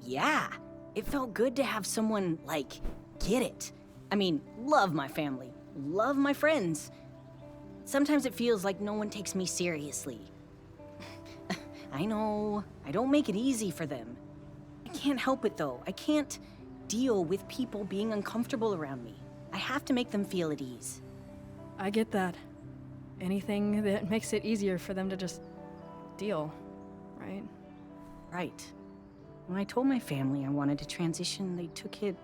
Yeah, it felt good to have someone, like, get it. I mean, love my family, love my friends. Sometimes it feels like no one takes me seriously. I know, I don't make it easy for them. I can't help it though. I can't deal with people being uncomfortable around me. I have to make them feel at ease. I get that. Anything that makes it easier for them to just deal, right? Right. When I told my family I wanted to transition, they took it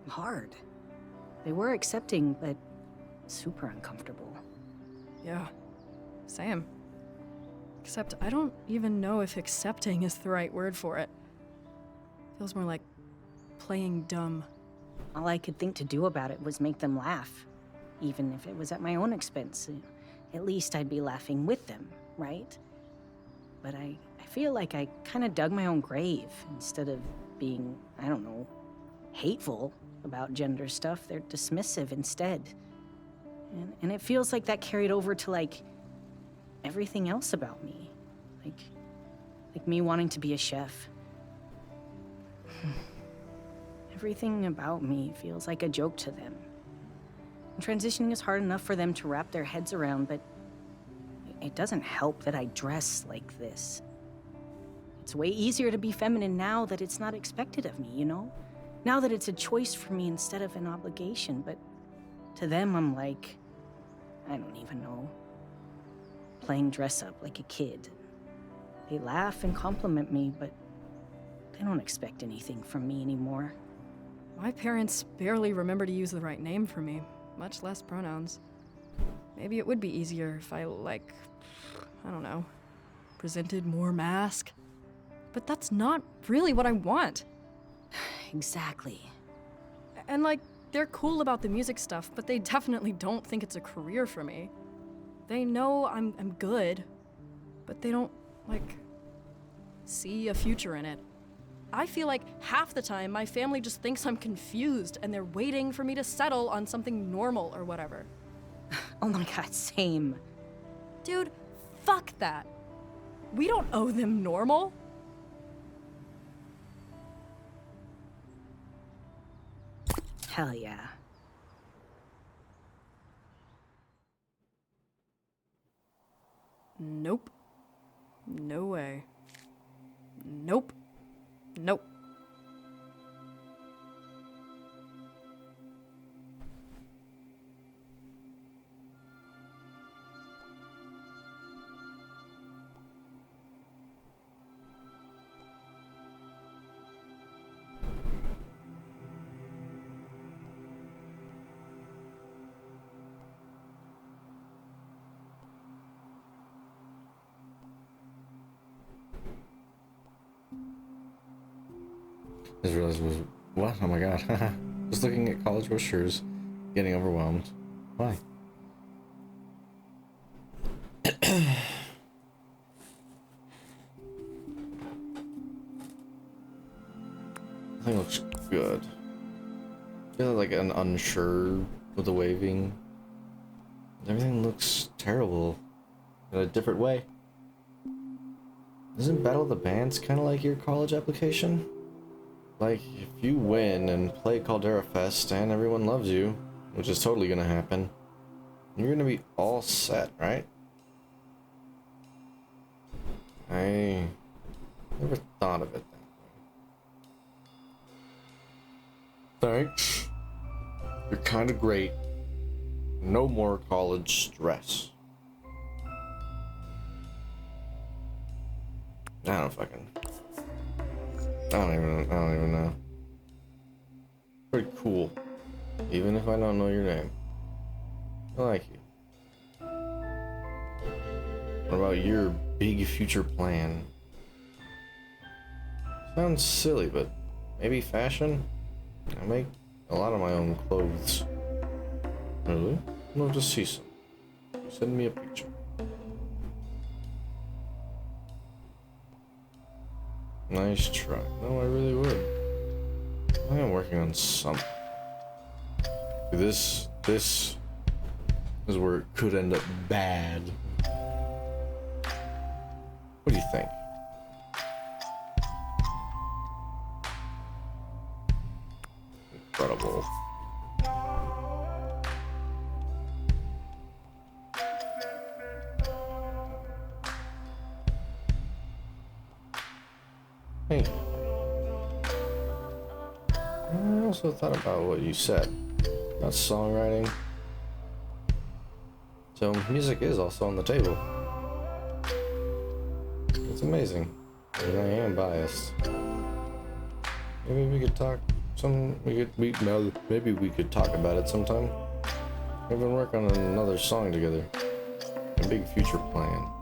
hard. They were accepting, but super uncomfortable. Yeah, same. Except I don't even know if accepting is the right word for it. Feels more like playing dumb. All I could think to do about it was make them laugh, even if it was at my own expense. At least I'd be laughing with them, right? But I feel like I kind of dug my own grave instead of being, I don't know, hateful about gender stuff. They're dismissive instead. And it feels like that carried over to, like, everything else about me. Like me wanting to be a chef. Everything about me feels like a joke to them. And transitioning is hard enough for them to wrap their heads around, but it doesn't help that I dress like this. It's way easier to be feminine now that it's not expected of me, you know? Now that it's a choice for me instead of an obligation, but to them I'm like, I don't even know, playing dress up like a kid. They laugh and compliment me, but they don't expect anything from me anymore. My parents barely remember to use the right name for me, much less pronouns. Maybe it would be easier if I, like, I don't know, presented more mask. But that's not really what I want. Exactly. And, like, they're cool about the music stuff, but they definitely don't think it's a career for me. They know I'm good, but they don't, like, see a future in it. I feel like half the time my family just thinks I'm confused and they're waiting for me to settle on something normal or whatever. Oh my god, same. Dude, fuck that. We don't owe them normal. Hell yeah. Nope. No way. Nope. Nope. Just realized it was what? Oh my god. Just looking at college brochures, getting overwhelmed. Why? I think it looks good. I feel like an unsure with the waving. Everything looks terrible in a different way. Isn't Battle of the Bands kind of like your college application? Like, if you win and play Caldera Fest and everyone loves you, which is totally gonna happen, you're gonna be all set, right? I never thought of it that way. Thanks. You're kind of great. No more college stress. I don't even know. Pretty cool. Even if I don't know your name. I like you. What about your big future plan? Sounds silly, but maybe fashion? I make a lot of my own clothes. Really? No, just see some. Send me a picture. Nice try. No, I really would. I am working on something. This This is where it could end up bad. What do you think? Incredible. Hey. I also thought about what you said about songwriting. So music is also on the table. It's amazing. And I am biased. Maybe we could talk maybe we could talk about it sometime. Maybe work on another song together. A big future plan.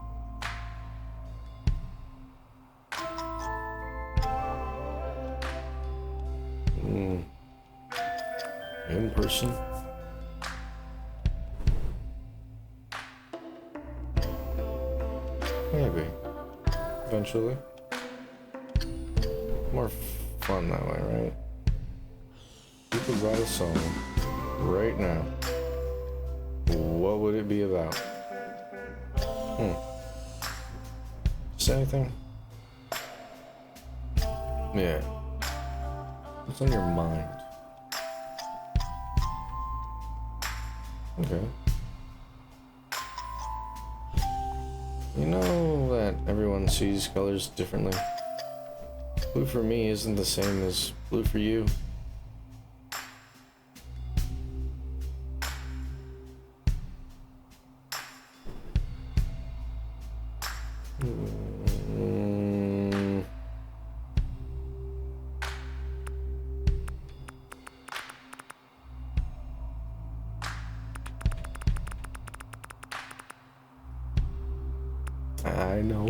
In person. Maybe. Eventually. More fun that way, right? You could write a song right now. What would it be about? Just anything? Yeah. What's on your mind? Okay. You know that everyone sees colors differently? Blue for me isn't the same as blue for you. I know.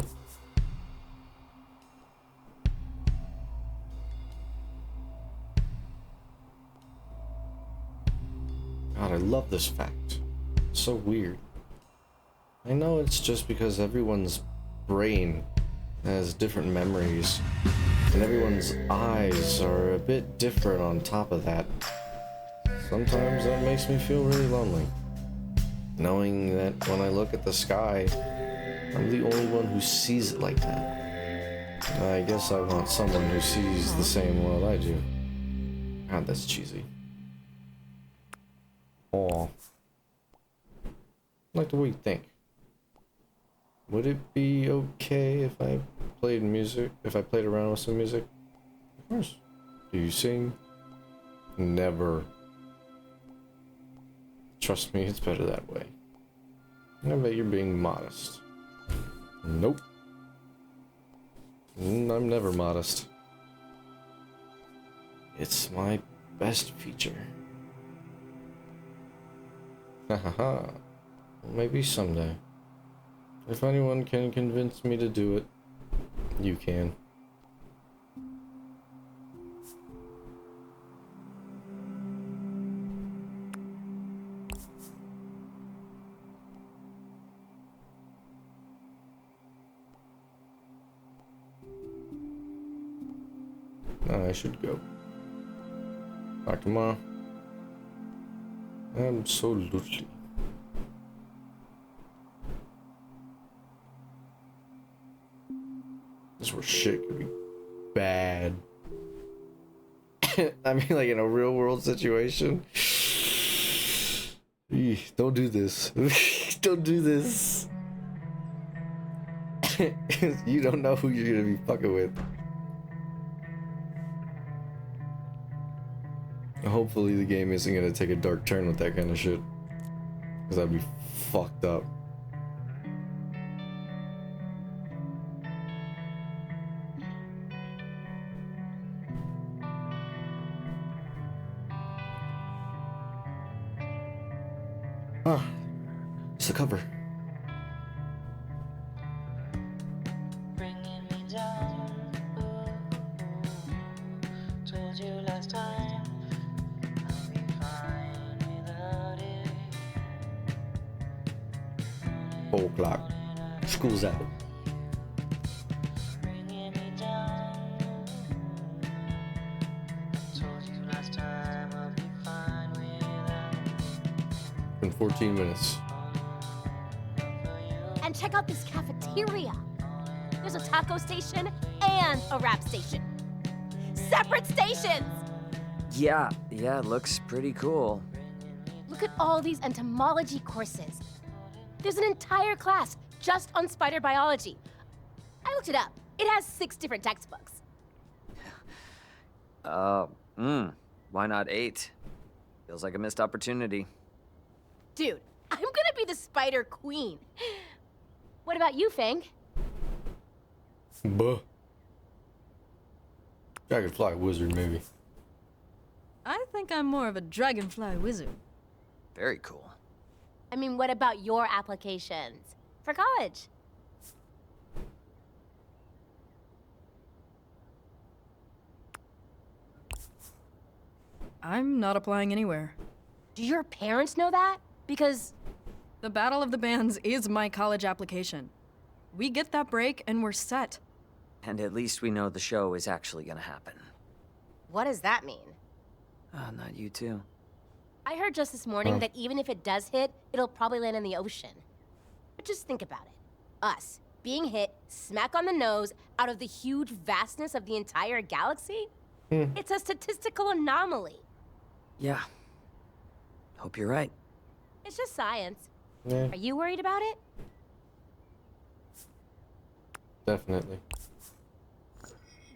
God, I love this fact. It's so weird. I know it's just because everyone's brain has different memories, and everyone's eyes are a bit different on top of that. Sometimes that makes me feel really lonely, knowing that when I look at the sky, I'm the only one who sees it like that. I guess I want someone who sees the same world I do. God, that's cheesy. Aw. I like the way you think. Would it be okay if I played around with some music? Of course. Do you sing? Never. Trust me, it's better that way. I bet you're being modest. Nope. I'm never modest. It's my best feature. Hahaha. Maybe someday. If anyone can convince me to do it, you can. I should go. Back tomorrow. Absolutely. This is where shit could be bad. I mean, like in a real world situation. Don't do this. Don't do this. You don't know who you're gonna be fucking with. Hopefully the game isn't gonna take a dark turn with that kind of shit. Because that'd be fucked up. Ah, it's the cover. O'clock. School's out. in 14 minutes. And check out this cafeteria. There's a taco station and a rap station. Separate stations! Yeah, looks pretty cool. Look at all these entomology courses. There's an entire class just on spider biology. I looked it up. It has 6 different textbooks. Why not 8? Feels like a missed opportunity. Dude, I'm gonna be the spider queen. What about you, Fang? Buh. Dragonfly wizard, maybe. I think I'm more of a dragonfly wizard. Very cool. I mean, what about your applications for college? I'm not applying anywhere. Do your parents know that? Because The Battle of the Bands is my college application. We get that break and we're set. And at least we know the show is actually gonna happen. what does that mean? Not you too. I heard just this morning that even if it does hit, it'll probably land in the ocean. But just think about it. Us, being hit smack on the nose out of the huge vastness of the entire galaxy? It's a statistical anomaly. Yeah. Hope you're right. It's just science. Yeah, Are you worried about it? definitely.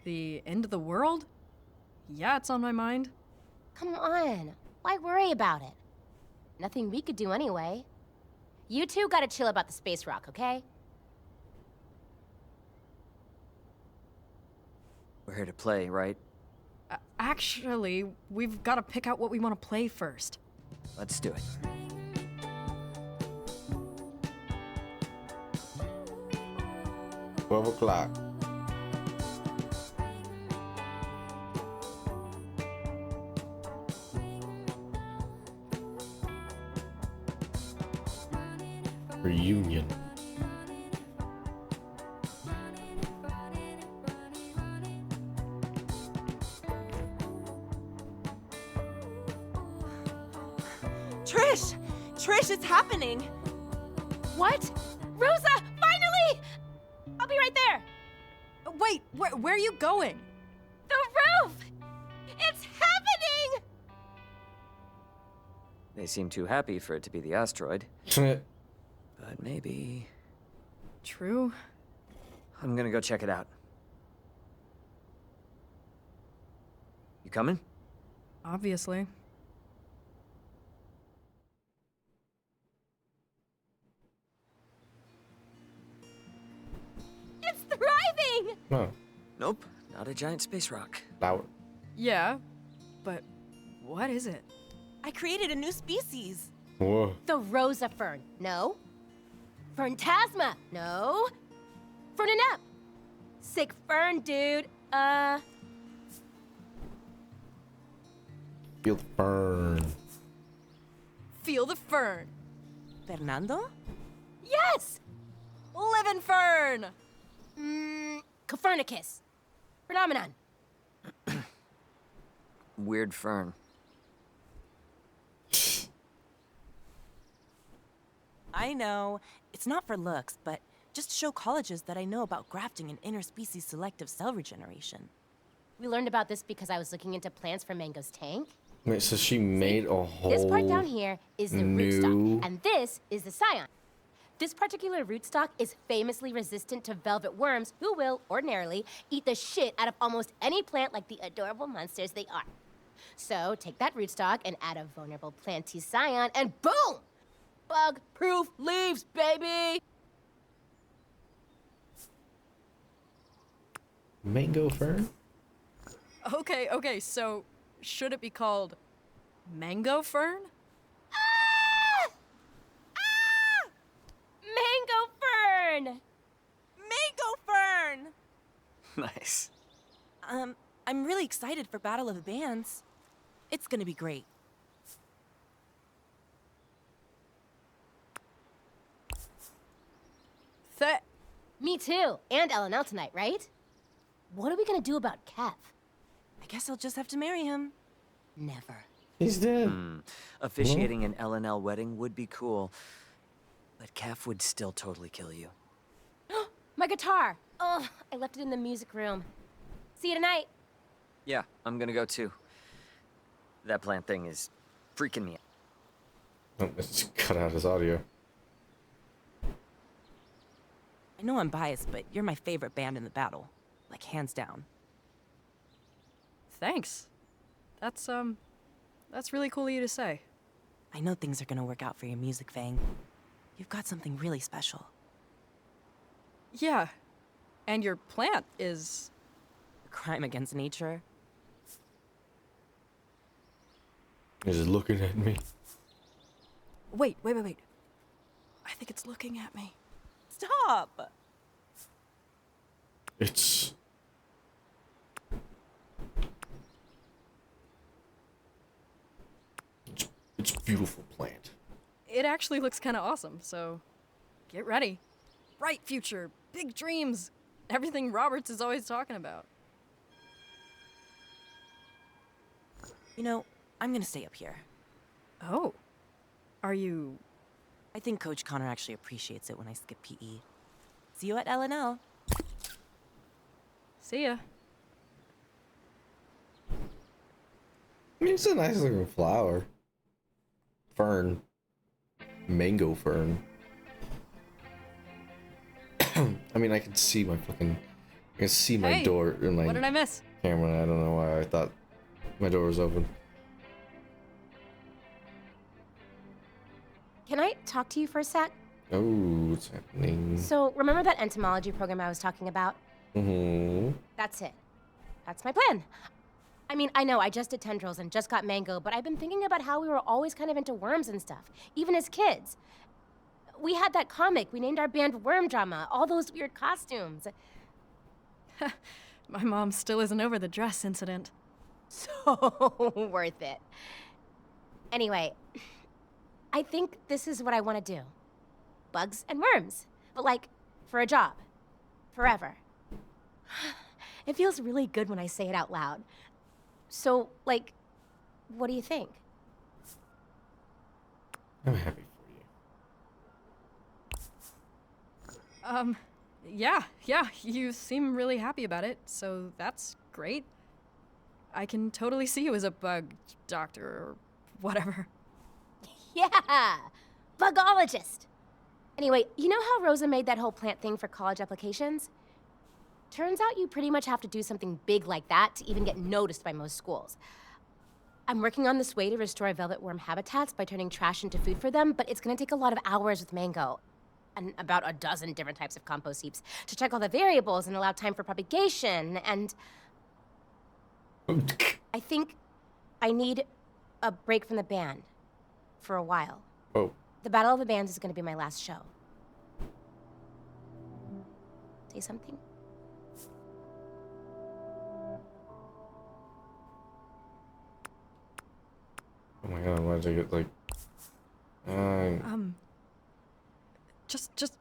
The end of the world? Yeah, it's on my mind. Come on. Why worry about it? Nothing we could do anyway. You two gotta chill about the space rock, okay? We're here to play, right? Actually, we've got to pick out what we want to play first. Let's do it. $12 o'clock. Reunion. Trish, it's happening! What? Rosa, finally! I'll be right there. Wait, where are you going? The roof! It's happening! They seem too happy for it to be the asteroid. What? But maybe... True. I'm gonna go check it out. You coming? Obviously. It's thriving! No. Nope, not a giant space rock. Flower. Yeah, but what is it? I created a new species. Whoa. The Rosa fern. No. Ferntasma. No. Ferninep. Sick fern, dude. Feel the burn. Feel the fern. Fernando? Yes! Livin' fern! Copernicus. Phenomenon. Weird fern. I know. It's not for looks, but just to show colleges that I know about grafting and interspecies selective cell regeneration. We learned about this because I was looking into plants for Mango's tank. Wait, so she made a whole This part down here is the new... rootstock, and this is the scion. This particular rootstock is famously resistant to velvet worms, who will, ordinarily, eat the shit out of almost any plant like the adorable monsters they are. So, take that rootstock and add a vulnerable planty scion, and boom! Bug-proof leaves, baby! Mango fern? Okay, so should it be called mango fern? Ah! Ah! Mango fern! Mango fern! Nice. I'm really excited for Battle of the Bands. It's gonna be great. Me too, and LNL tonight, right? What are we gonna do about Kev? I guess I'll just have to marry him. Never. He's dead. Officiating an L&L wedding would be cool, but Kef would still totally kill you. My guitar! Oh, I left it in the music room. See you tonight. Yeah, I'm gonna go too. That plant thing is freaking me out. Oh, let's cut out his audio. I know I'm biased, but you're my favorite band in the battle. Like, hands down. Thanks. That's really cool of you to say. I know things are gonna work out for your music, Fang. You've got something really special. Yeah. And your plant is... A crime against nature. He's just looking at me. Wait. I think it's looking at me. Stop! It's beautiful plant. It actually looks kind of awesome, so get ready. Bright future, big dreams, everything Roberts is always talking about. You know, I'm gonna stay up here. Oh. Are you... I think Coach Connor actually appreciates it when I skip PE. See you at L&L. See ya. I mean, it's a nice looking flower. Fern. Mango fern. I mean, I can see my fucking... I can see my Hey, door in my what did I miss? camera. I don't know why I thought my door was open. Can I talk to you for a sec? Oh, what's happening? So, remember that entomology program I was talking about? Mm-hmm. That's it. That's my plan. I mean, I know I just did tendrils and just got mango, but I've been thinking about how we were always kind of into worms and stuff, even as kids. We had that comic, we named our band Worm Drama, all those weird costumes. My mom still isn't over the dress incident. So worth it. Anyway, I think this is what I want to do. Bugs and worms, but like, for a job. Forever. It feels really good when I say it out loud. So, like, what do you think? I'm happy for you. Yeah, you seem really happy about it, so that's great. I can totally see you as a bug doctor or whatever. Yeah, bugologist. Anyway, you know how Rosa made that whole plant thing for college applications? Turns out you pretty much have to do something big like that to even get noticed by most schools. I'm working on this way to restore velvet worm habitats by turning trash into food for them, but it's gonna take a lot of hours with mango. And about a dozen different types of compost heaps to check all the variables and allow time for propagation, and... I think I need a break from the band for a while. Oh. The Battle of the Bands is gonna be my last show. Say something? Oh my god, why did I get like... Just...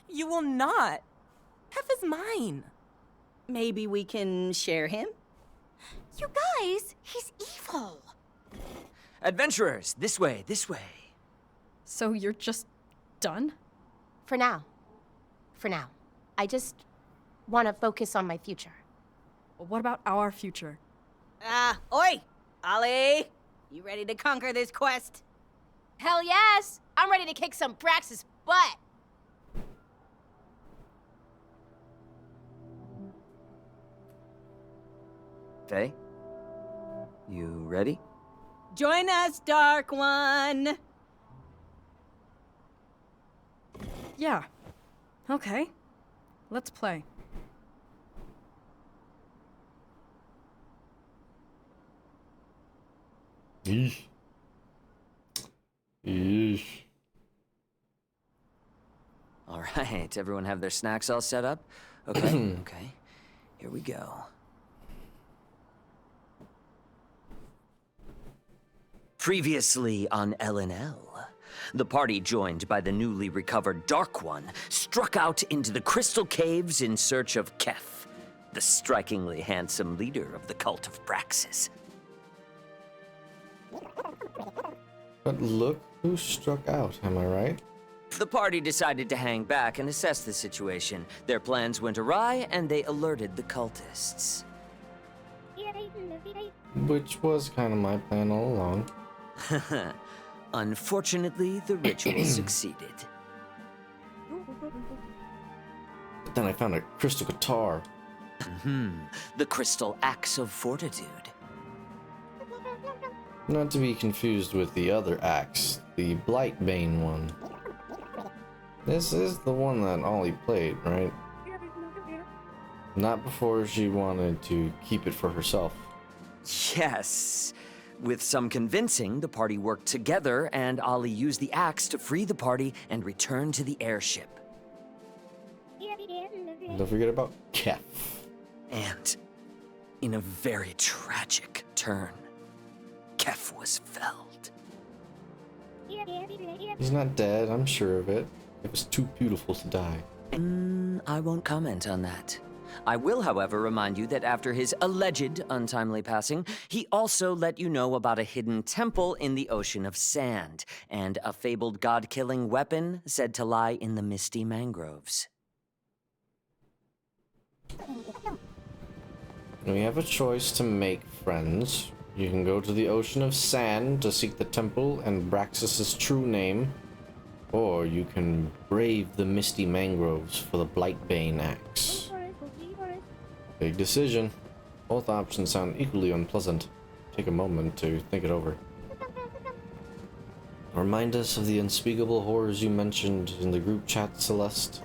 You will not. Hef is mine. Maybe we can share him? You guys, he's evil. Adventurers, this way, this way. So you're just done? For now. For now. I just want to focus on my future. What about our future? Oi! Ollie! You ready to conquer this quest? Hell yes! I'm ready to kick some Brax's butt! Faye? You ready? Join us, Dark One! Yeah. Okay. Let's play. Yeesh. Yeesh. All right, everyone have their snacks all set up? Okay, okay. Here we go. Previously on L&L, the party joined by the newly recovered Dark One struck out into the Crystal Caves in search of Kef, the strikingly handsome leader of the cult of Braxis. But look who struck out, am I right? The party decided to hang back and assess the situation. Their plans went awry, and they alerted the cultists. Which was kind of my plan all along. Unfortunately, the ritual succeeded. But then I found a crystal guitar. The crystal axe of fortitude. Not to be confused with the other axe, the Blightbane one. This is the one that Ollie played, right? Not before she wanted to keep it for herself. Yes. With some convincing, the party worked together, and Ollie used the axe to free the party and return to the airship. Don't forget about Kef. And, in a very tragic turn, Kef was felled. He's not dead, I'm sure of it. It was too beautiful to die. I won't comment on that. I will, however, remind you that after his alleged untimely passing, he also let you know about a hidden temple in the Ocean of Sand, and a fabled god-killing weapon said to lie in the misty mangroves. We have a choice to make friends. You can go to the Ocean of Sand to seek the temple and Braxis's true name, or you can brave the misty mangroves for the Blightbane axe. Big decision. Both options sound equally unpleasant. Take a moment to think it over. Remind us of the unspeakable horrors you mentioned in the group chat, Celeste.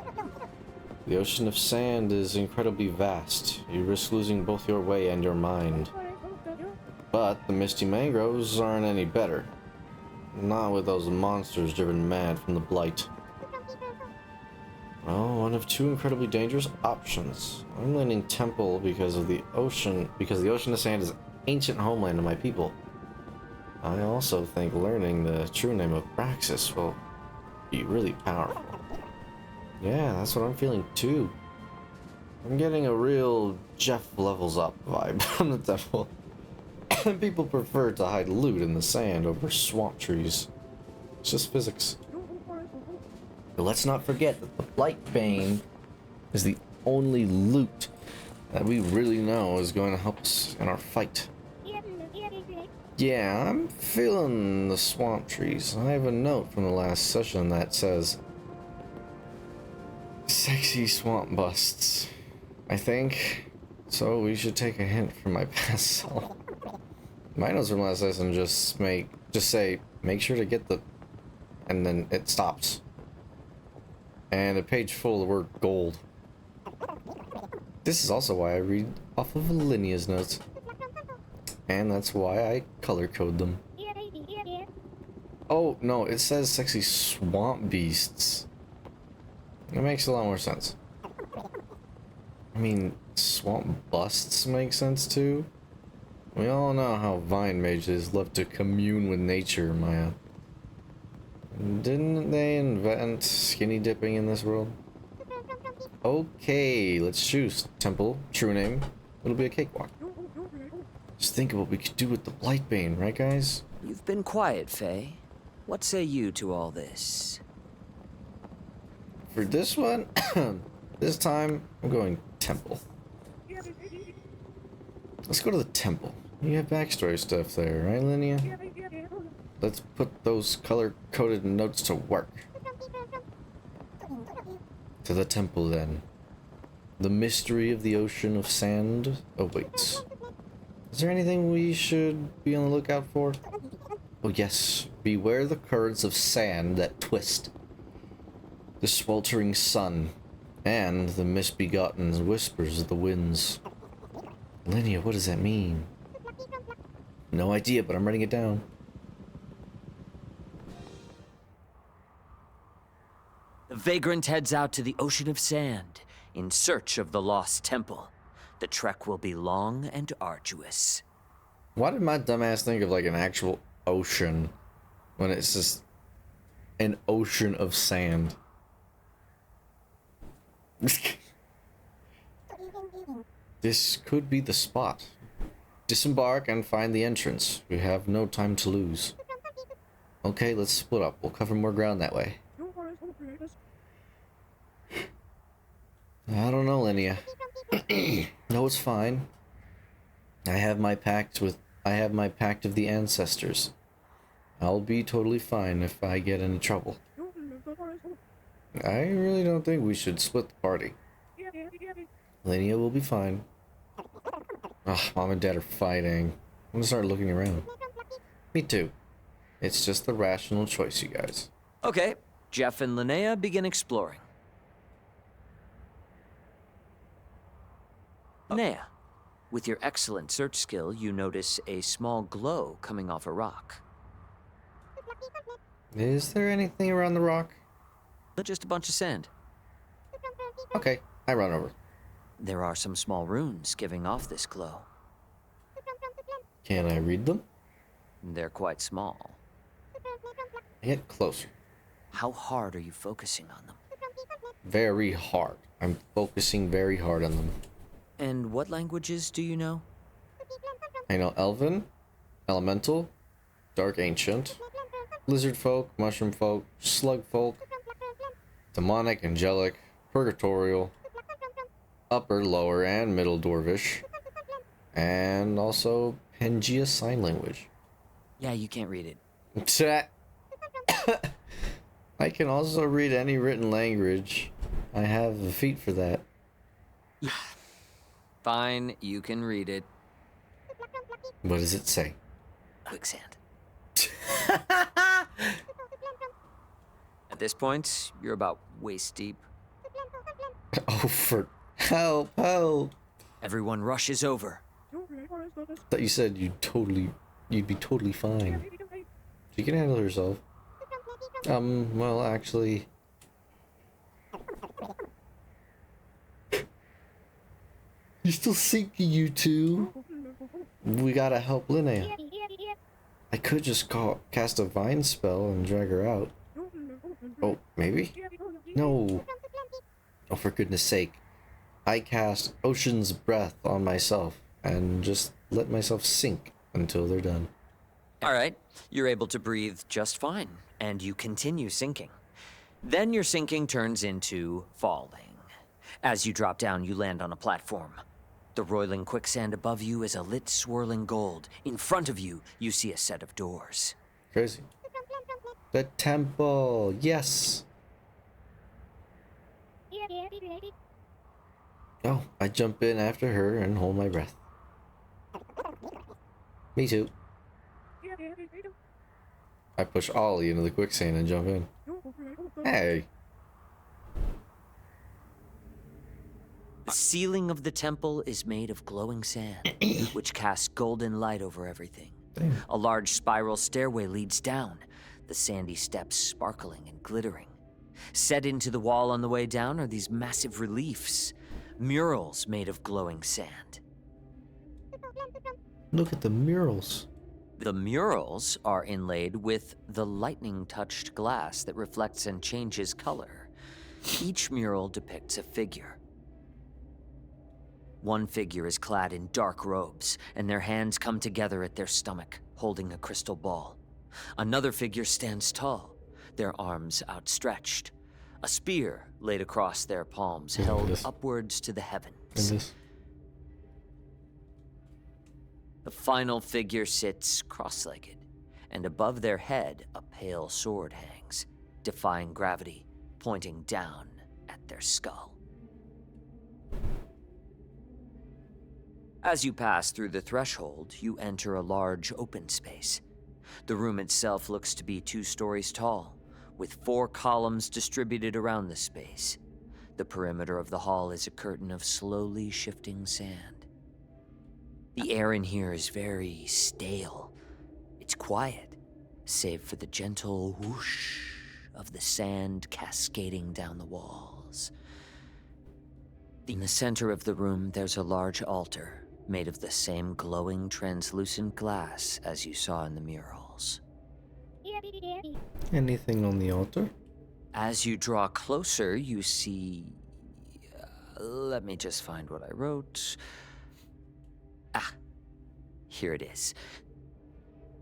The Ocean of Sand is incredibly vast. You risk losing both your way and your mind. But the misty mangroves aren't any better. Not with those monsters driven mad from the blight. Well, one of two incredibly dangerous options. I'm leaning temple because the Ocean of Sand is ancient homeland of my people. I also think learning the true name of Braxis will be really powerful. Yeah, that's what I'm feeling too. I'm getting a real Jeff levels up vibe from the temple. People prefer to hide loot in the sand over swamp trees. It's just physics. But let's not forget that the Blightbane is the only loot that we really know is going to help us in our fight. Yeah, I'm feeling the swamp trees. I have a note from the last session that says, "Sexy swamp busts." I think so. We should take a hint from my past self. My notes from last session just say, make sure to get the, and then it stops. And a page full of the word gold. This is also why I read off of Linea's notes. And that's why I color code them. Oh, no, it says sexy swamp beasts. It makes a lot more sense. I mean, swamp busts make sense too. We all know how vine mages love to commune with nature, Maya. Didn't they invent skinny dipping in this world? Okay, let's choose. Temple, true name. It'll be a cakewalk. Just think of what we could do with the Blightbane, right guys? You've been quiet, Faye. What say you to all this? For this one, this time, I'm going temple. Let's go to the temple. You have backstory stuff there, right, Linnea? Let's put those color-coded notes to work. To the temple, then. The mystery of the Ocean of Sand awaits. Is there anything we should be on the lookout for? Oh yes, beware the currents of sand that twist. The sweltering sun, and the misbegotten whispers of the winds. Linnea, what does that mean? No idea, but I'm writing it down. The vagrant heads out to the Ocean of Sand in search of the lost temple. The trek will be long and arduous. Why did my dumbass think of like an actual ocean when it's just an ocean of sand? This could be the spot. Disembark and find the entrance. We have no time to lose. Okay, let's split up. We'll cover more ground that way. I don't know, Linnea. No, it's fine. I have my pact of the ancestors. I'll be totally fine if I get into trouble. I really don't think we should split the party. Linnea will be fine. Ugh, Mom and Dad are fighting. I'm gonna start looking around. Me too. It's just the rational choice, you guys. Okay, Jeff and Linnea begin exploring. Linnea, with your excellent search skill, you notice a small glow coming off a rock. Is there anything around the rock? Just a bunch of sand. Okay, I run over. There are some small runes giving off this glow. Can I read them? They're quite small. I get closer. How hard are you focusing on them? Very hard. I'm focusing very hard on them. And what languages do you know? I know Elven, Elemental, Dark Ancient, Lizard Folk, Mushroom Folk, Slug Folk, Demonic, Angelic, Purgatorial, Upper, Lower, and Middle Dwarvish, and also Pangea Sign Language. Yeah, you can't read it. I can also read any written language. I have a feat for that. Fine, you can read it. What does it say? Quicksand. At this point, you're about waist deep. Oh, for help, help. Everyone rushes over. Thought you said you'd be totally fine. She can handle herself. Well, actually... You're still sinking, you two. We gotta help Linnea. I could just cast a vine spell and drag her out. Oh, maybe? No. Oh, for goodness sake. I cast Ocean's Breath on myself and just let myself sink until they're done. All right, you're able to breathe just fine, and you continue sinking. Then your sinking turns into falling. As you drop down, you land on a platform. The roiling quicksand above you is a lit, swirling gold. In front of you, you see a set of doors. Crazy. The temple, yes! Oh, I jump in after her and hold my breath. Me too. I push Ollie into the quicksand and jump in. Hey! The ceiling of the temple is made of glowing sand, which casts golden light over everything. Damn. A large spiral stairway leads down, the sandy steps sparkling and glittering. Set into the wall on the way down are these massive reliefs, murals made of glowing sand. Look at the murals. The murals are inlaid with the lightning-touched glass that reflects and changes color. Each mural depicts a figure. One figure is clad in dark robes, and their hands come together at their stomach, holding a crystal ball. Another figure stands tall, their arms outstretched. A spear laid across their palms, held upwards to the heavens. The final figure sits cross-legged, and above their head a pale sword hangs, defying gravity, pointing down at their skull. As you pass through the threshold, you enter a large open space. The room itself looks to be 2 stories tall, with 4 columns distributed around the space. The perimeter of the hall is a curtain of slowly shifting sand. The air in here is very stale. It's quiet, save for the gentle whoosh of the sand cascading down the walls. In the center of the room, there's a large altar, made of the same glowing, translucent glass as you saw in the murals. Anything on the altar? As you draw closer, you see... let me just find what I wrote. Ah, here it is.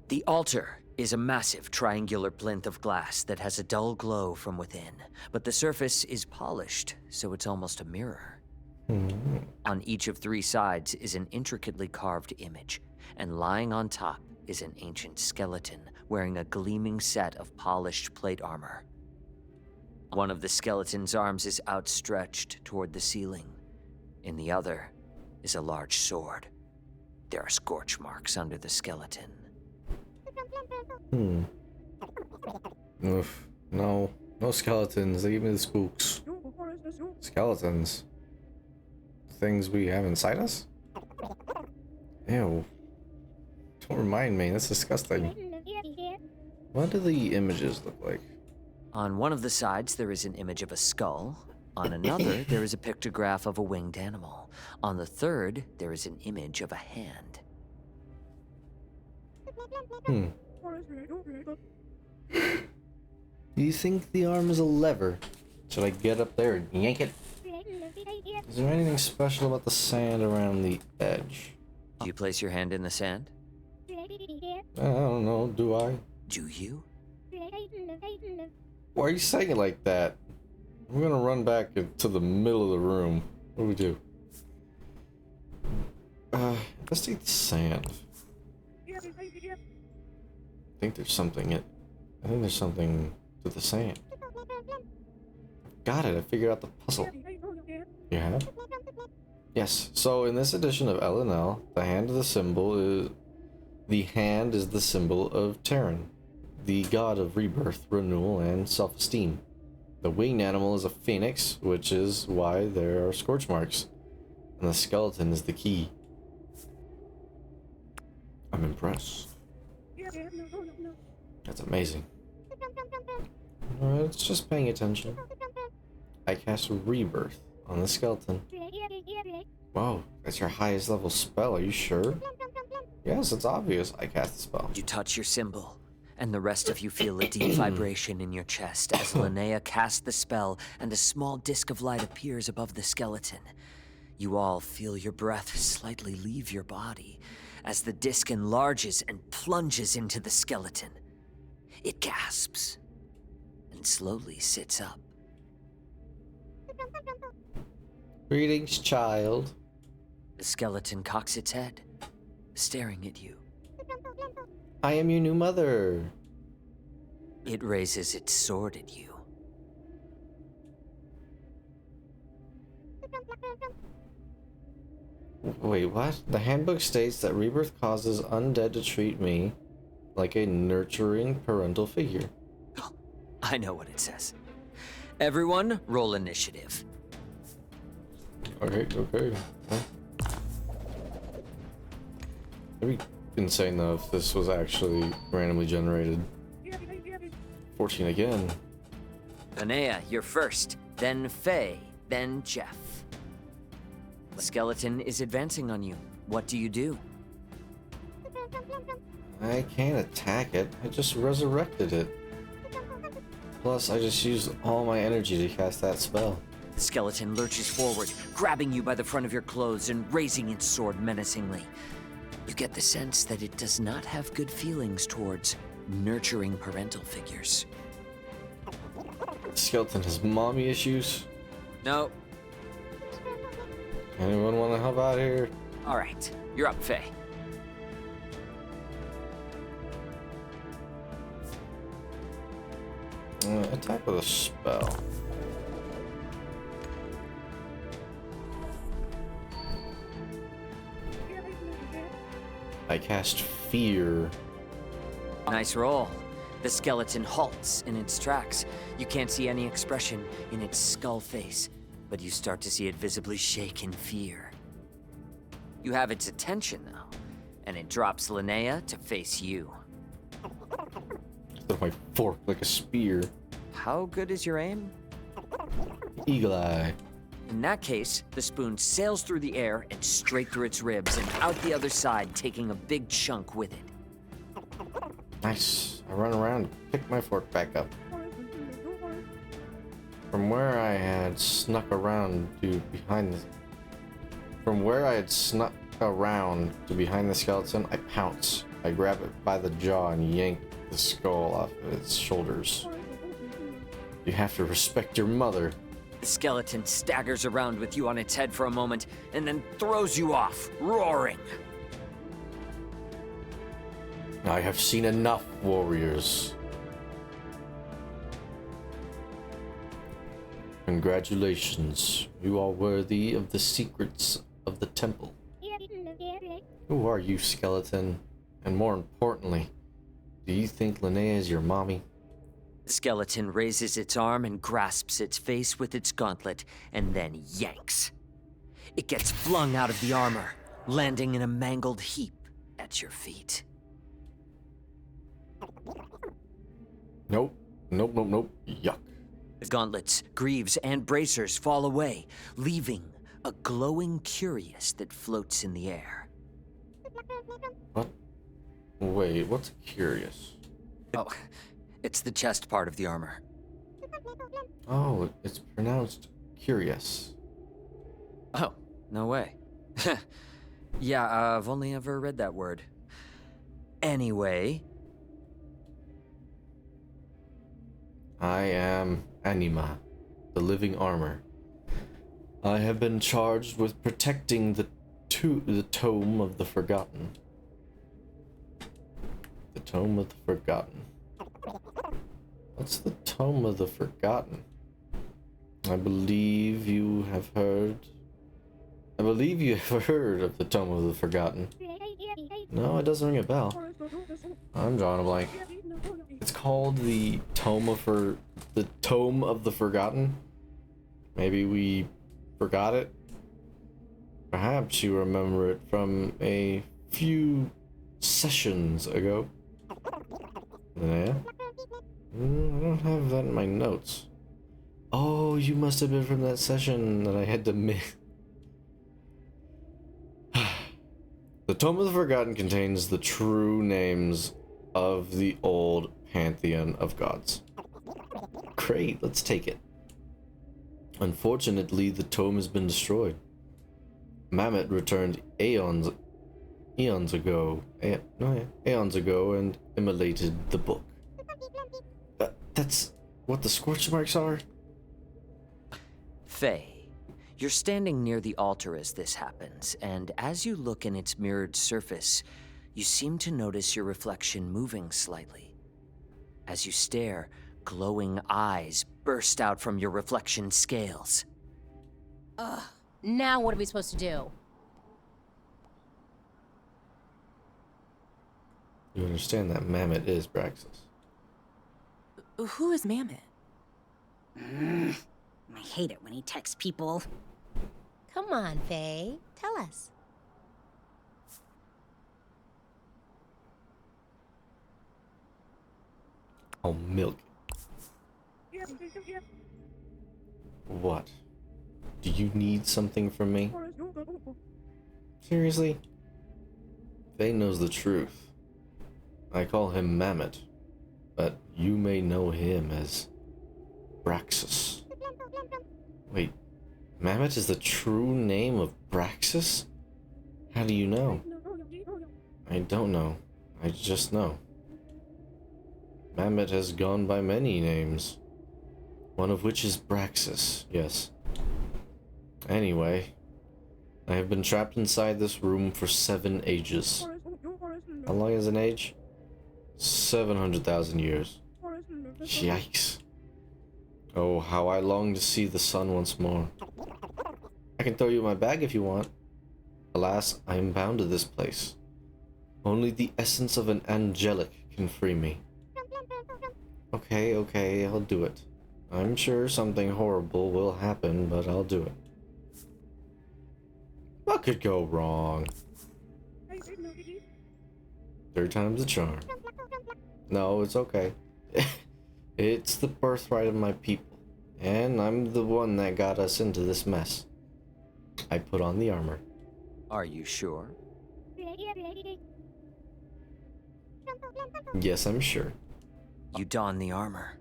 The altar is a massive triangular plinth of glass that has a dull glow from within, but the surface is polished, so it's almost a mirror. On each of 3 sides is an intricately carved image, and lying on top is an ancient skeleton wearing a gleaming set of polished plate armor. One of the skeleton's arms is outstretched toward the ceiling. In the other is a large sword. There are scorch marks under the skeleton. Oof. No. No skeletons. They give me the spooks. Skeletons. Things we have inside us? Ew. Don't remind me. That's disgusting. What do the images look like? On one of the sides, there is an image of a skull. On another, there is a pictograph of a winged animal. On the third, there is an image of a hand. Do you think the arm is a lever? Should I get up there and yank it? Is there anything special about the sand around the edge? Do you place your hand in the sand? I don't know, do I? Do you? Why are you saying it like that? I'm gonna run back to the middle of the room. What do we do? Let's take the sand. I think there's something to the sand. Got it, I figured out the puzzle. You have? Yes, so in this edition of L&L, the hand is the symbol of Terran, the god of rebirth, renewal, and self-esteem. The winged animal is a phoenix, which is why there are scorch marks, and the skeleton is the key. I'm impressed. That's amazing. It's just paying attention. I cast Rebirth on the skeleton. Whoa, that's your highest level spell, are you sure? Yes, it's obvious. I cast the spell. You touch your symbol, and the rest of you feel a deep vibration in your chest as Linnea casts the spell and a small disc of light appears above the skeleton. You all feel your breath slightly leave your body as the disc enlarges and plunges into the skeleton. It gasps and slowly sits up. Greetings, child. The skeleton cocks its head, staring at you. I am your new mother. It raises its sword at you. Wait, what? The handbook states that rebirth causes undead to treat me like a nurturing parental figure. Oh, I know what it says. Everyone, roll initiative. Okay. Huh? It'd be insane though if this was actually randomly generated. 14 again. Linnea, you're first, then Faye, then Jeff. The skeleton is advancing on you. What do you do? I can't attack it. I just resurrected it. Plus, I just used all my energy to cast that spell. The skeleton lurches forward, grabbing you by the front of your clothes and raising its sword menacingly. You get the sense that it does not have good feelings towards nurturing parental figures. Skeleton has mommy issues. No. Anyone want to help out here? All right, you're up, Faye. Attack with a spell. I cast Fear. Nice roll. The skeleton halts in its tracks. You can't see any expression in its skull face, but you start to see it visibly shake in fear. You have its attention now, and it drops Linnea to face you. Throw my fork like a spear. How good is your aim? Eagle eye. In that case, the spoon sails through the air and straight through its ribs and out the other side, taking a big chunk with it. Nice. I run around and pick my fork back up. From where I had snuck around to behind the skeleton, I pounce. I grab it by the jaw and yank the skull off of its shoulders. You have to respect your mother. The skeleton staggers around with you on its head for a moment and then throws you off, roaring. I have seen enough, warriors. Congratulations. You are worthy of the secrets of the temple. Who are you, skeleton? And more importantly, do you think Linnea is your mommy? The skeleton raises its arm and grasps its face with its gauntlet, and then yanks. It gets flung out of the armor, landing in a mangled heap at your feet. Nope. Nope, nope, nope. Yuck. The gauntlets, greaves, and bracers fall away, leaving a glowing curious that floats in the air. What? Wait, what's curious? Oh, it's the chest part of the armor. Oh, it's pronounced curious. Oh, no way. Yeah, I've only ever read that word. Anyway. I am Anima, the living armor. I have been charged with protecting the Tome of the Forgotten. The Tome of the Forgotten. What's the Tome of the Forgotten? I believe you have heard of the Tome of the Forgotten. No, it doesn't ring a bell. I'm drawing a blank. It's called the Tome of the Forgotten. Maybe we forgot it. Perhaps you remember it from a few sessions ago. Yeah? I don't have that in my notes. Oh, you must have been from that session that I had to miss. The Tome of the Forgotten contains the true names of the old pantheon of gods. Great, let's take it. Unfortunately, the tome has been destroyed. Mammoth returned aeons ago and immolated the book. That's what the scorch marks are? Faye, you're standing near the altar as this happens, and as you look in its mirrored surface, you seem to notice your reflection moving slightly. As you stare, glowing eyes burst out from your reflection scales. Ugh. Now what are we supposed to do? You understand that Mammoth is Braxis. Who is Mammoth? I hate it when he texts people. Come on, Faye. Tell us. I'll milk it. What? Do you need something from me? Seriously? Faye knows the truth. I call him Mammoth, but you may know him as Braxis. Wait, Mammoth is the true name of Braxis? How do you know? I don't know. I just know. Mammoth has gone by many names, one of which is Braxis, yes. Anyway, I have been trapped inside this room for 7 ages. How long is an age? 700,000 years. Yikes. Oh, how I long to see the sun once more. I can throw you my bag if you want. Alas, I am bound to this place. Only the essence of an angelic can free me. Okay, I'll do it. I'm sure something horrible will happen, but I'll do it. What could go wrong? 3 times the charm. No, it's okay. It's the birthright of my people, and I'm the one that got us into this mess. I put on the armor. Are you sure? Yes, I'm sure. You don the armor.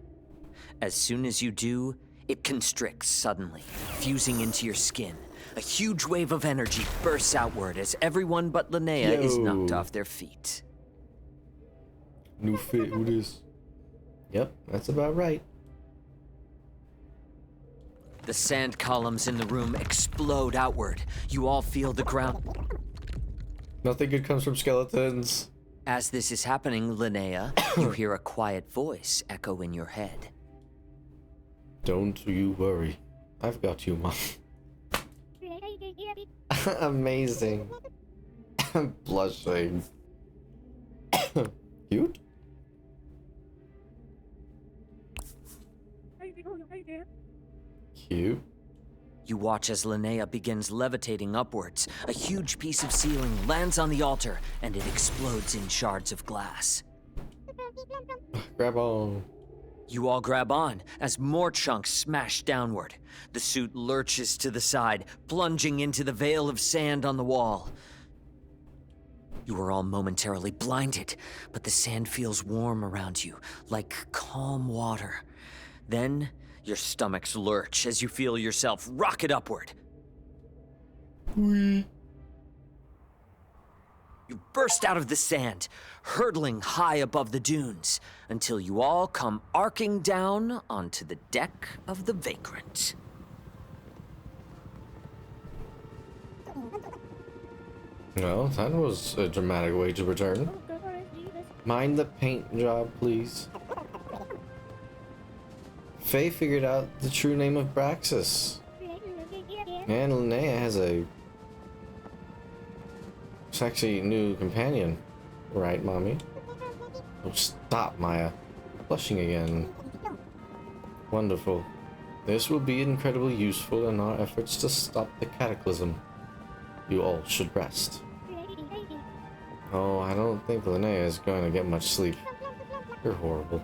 As soon as you do, it constricts suddenly, fusing into your skin. A huge wave of energy bursts outward as everyone but Linnea is knocked off their feet. New fit, who this? Yep, that's about right. The sand columns in the room explode outward. You all feel the ground. Nothing good comes from skeletons. As this is happening, Linnea, you hear a quiet voice echo in your head. Don't you worry. I've got you, Mom. Amazing. I'm blushing. Cute? Cute. You watch as Linnea begins levitating upwards. A huge piece of ceiling lands on the altar, and it explodes in shards of glass. Grab on. You all grab on as more chunks smash downward. The suit lurches to the side, plunging into the veil of sand on the wall. You are all momentarily blinded, but the sand feels warm around you, like calm water. Then, your stomachs lurch as you feel yourself rocket upward. Whee. You burst out of the sand, hurtling high above the dunes, until you all come arcing down onto the deck of the Vagrant. Well, that was a dramatic way to return. Mind the paint job, please. Faye figured out the true name of Braxis. And Linnea has a sexy new companion. Right, Mommy? Oh, stop, Maya. Blushing again. Wonderful. This will be incredibly useful in our efforts to stop the cataclysm. You all should rest. Oh, I don't think Linnea is going to get much sleep. You're horrible.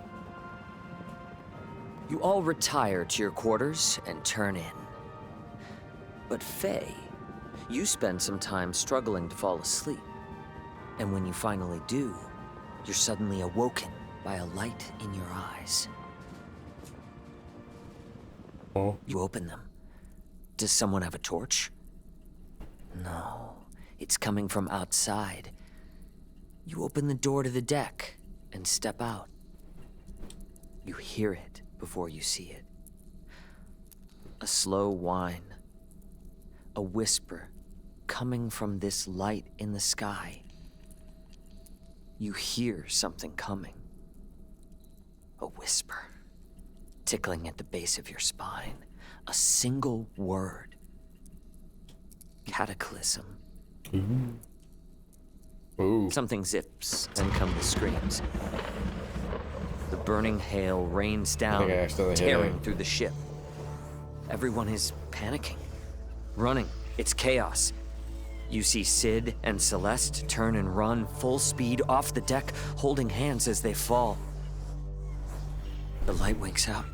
You all retire to your quarters and turn in. But Faye, you spend some time struggling to fall asleep. And when you finally do, you're suddenly awoken by a light in your eyes. Oh. You open them. Does someone have a torch? No, it's coming from outside. You open the door to the deck and step out. You hear it before you see it. A slow whine. A whisper coming from this light in the sky. You hear something coming. A whisper, tickling at the base of your spine. A single word. Cataclysm. Ooh. Something zips, then come the screams. The burning hail rains down, tearing through the ship. Everyone is panicking, running. It's chaos. You see Sid and Celeste turn and run full speed off the deck, holding hands as they fall. The light winks out.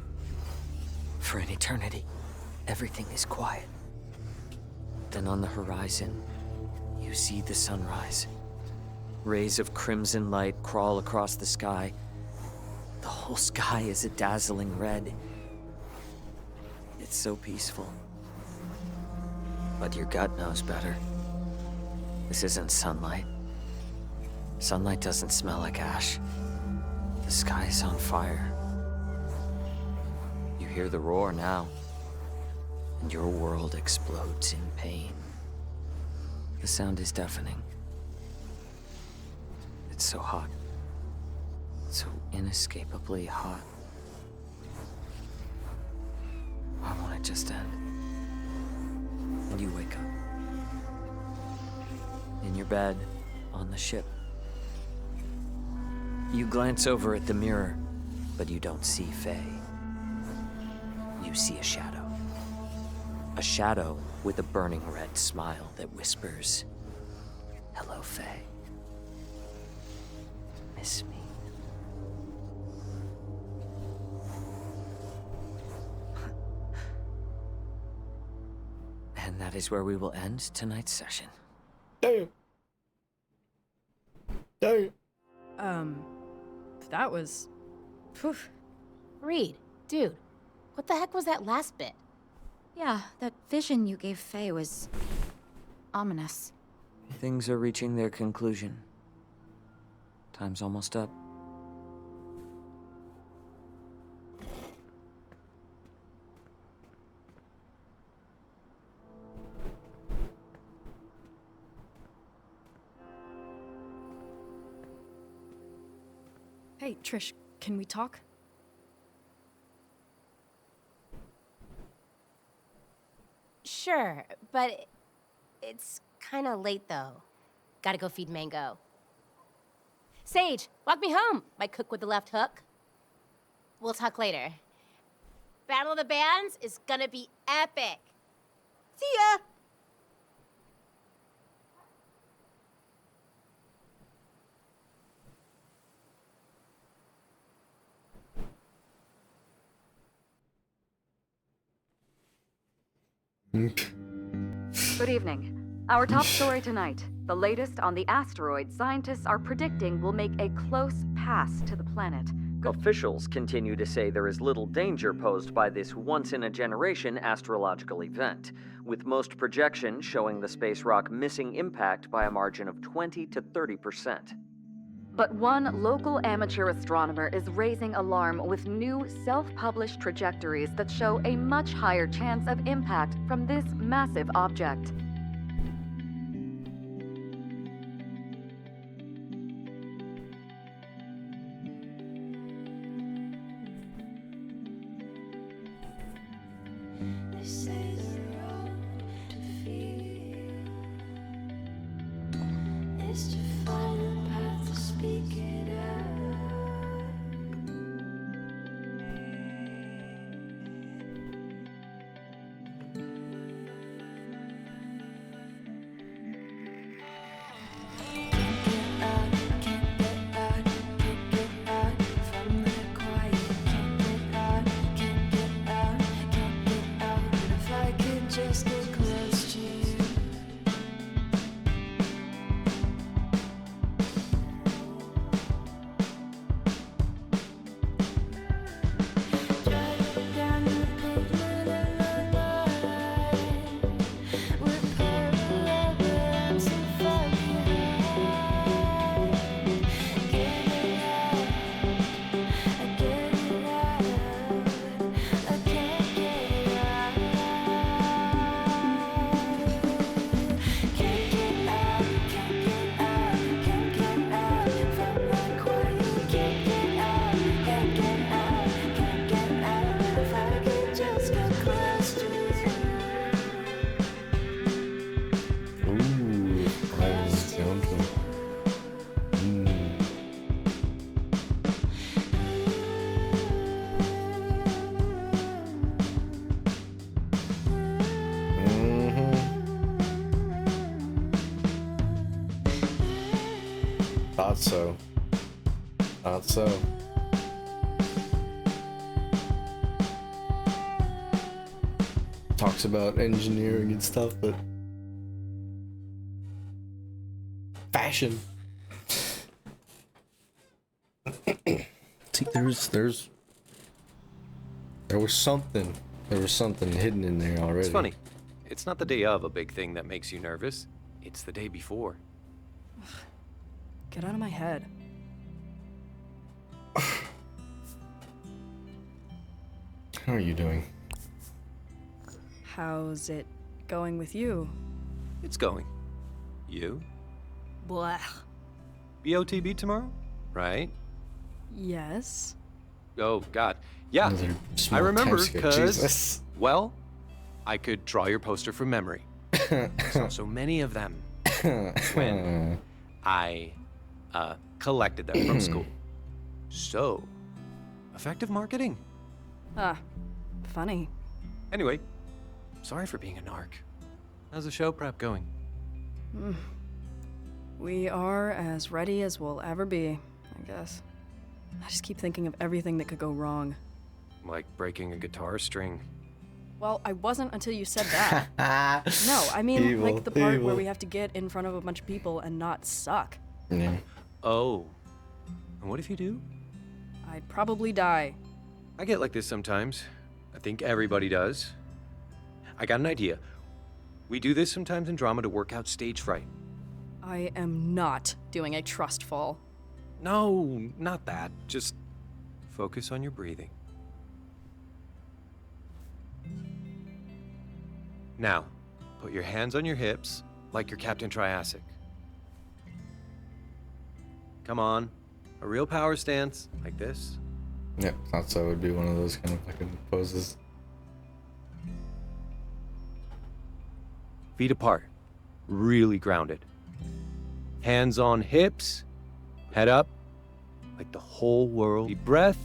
For an eternity, everything is quiet. Then on the horizon, you see the sunrise. Rays of crimson light crawl across the sky. The whole sky is a dazzling red. It's so peaceful. But your gut knows better. This isn't sunlight. Sunlight doesn't smell like ash. The sky is on fire. You hear the roar now, and your world explodes in pain. The sound is deafening. It's so hot. So inescapably hot. I want it just to end. And you wake up. In your bed, on the ship. You glance over at the mirror, but you don't see Faye. You see a shadow. A shadow with a burning red smile that whispers, "Hello, Faye. Miss me?" And that is where we will end tonight's session. Damn. Damn. That was... Phew. Reed, dude, what the heck was that last bit? Yeah, that vision you gave Faye was ominous. Things are reaching their conclusion. Time's almost up. Hey, Trish, can we talk? Sure, but it's kind of late though. Gotta go feed Mango. Sage, walk me home. My cook with the left hook. We'll talk later. Battle of the Bands is gonna be epic. See ya! Good evening. Our top story tonight. The latest on the asteroid scientists are predicting will make a close pass to the planet. Officials continue to say there is little danger posed by this once-in-a-generation astrological event, with most projections showing the space rock missing impact by a margin of 20 to 30%. But one local amateur astronomer is raising alarm with new self-published trajectories that show a much higher chance of impact from this massive object. This is the road to feel. It's to find a path to speak it out. Can't get out, can't get out, can't get out from the quiet. Can't get out, can't get out, can't get out. But if I could just get close to you. Driving down the pavement in the night, we're parallel, but I'm so far behind. Get it out, I get it out, I can't get it out. Can't get out, can't get out, can't get out from the quiet. Can't get out, can't get out, can't get out. If I could just get close to you. Ooh, I was down to. Thought so. Thought so. Talks about engineering and stuff, but fashion. See, there was something hidden in there already. It's funny. It's not the day of a big thing that makes you nervous. It's the day before. Get out of my head. How are you doing? How's it going with you? It's going. You? Blah. BOTB tomorrow? Right? Yes. Oh, God. Yeah, Another I small remember timescale. because, Jesus. well, I could draw your poster from memory. I saw so many of them when I collected them from school. So, effective marketing. Ah, funny. Anyway, sorry for being a narc. How's the show prep going? We are as ready as we'll ever be, I guess. I just keep thinking of everything that could go wrong. Like breaking a guitar string. Well, I wasn't until you said that. No, I mean, Evil, like the part where evil. we have to get in front of a bunch of people and not suck. Yeah. Oh. And what if you do? I'd probably die. I get like this sometimes. I think everybody does. I got an idea. We do this sometimes in drama to work out stage fright. I am not doing a trust fall. No, not that. Just focus on your breathing. Now, put your hands on your hips like you're Captain Triassic. Come on. A real power stance, like this. Yep, thought so. It would be one of those kind of fucking poses. Feet apart. Really grounded. Hands on hips. Head up. Like the whole world. Deep breath.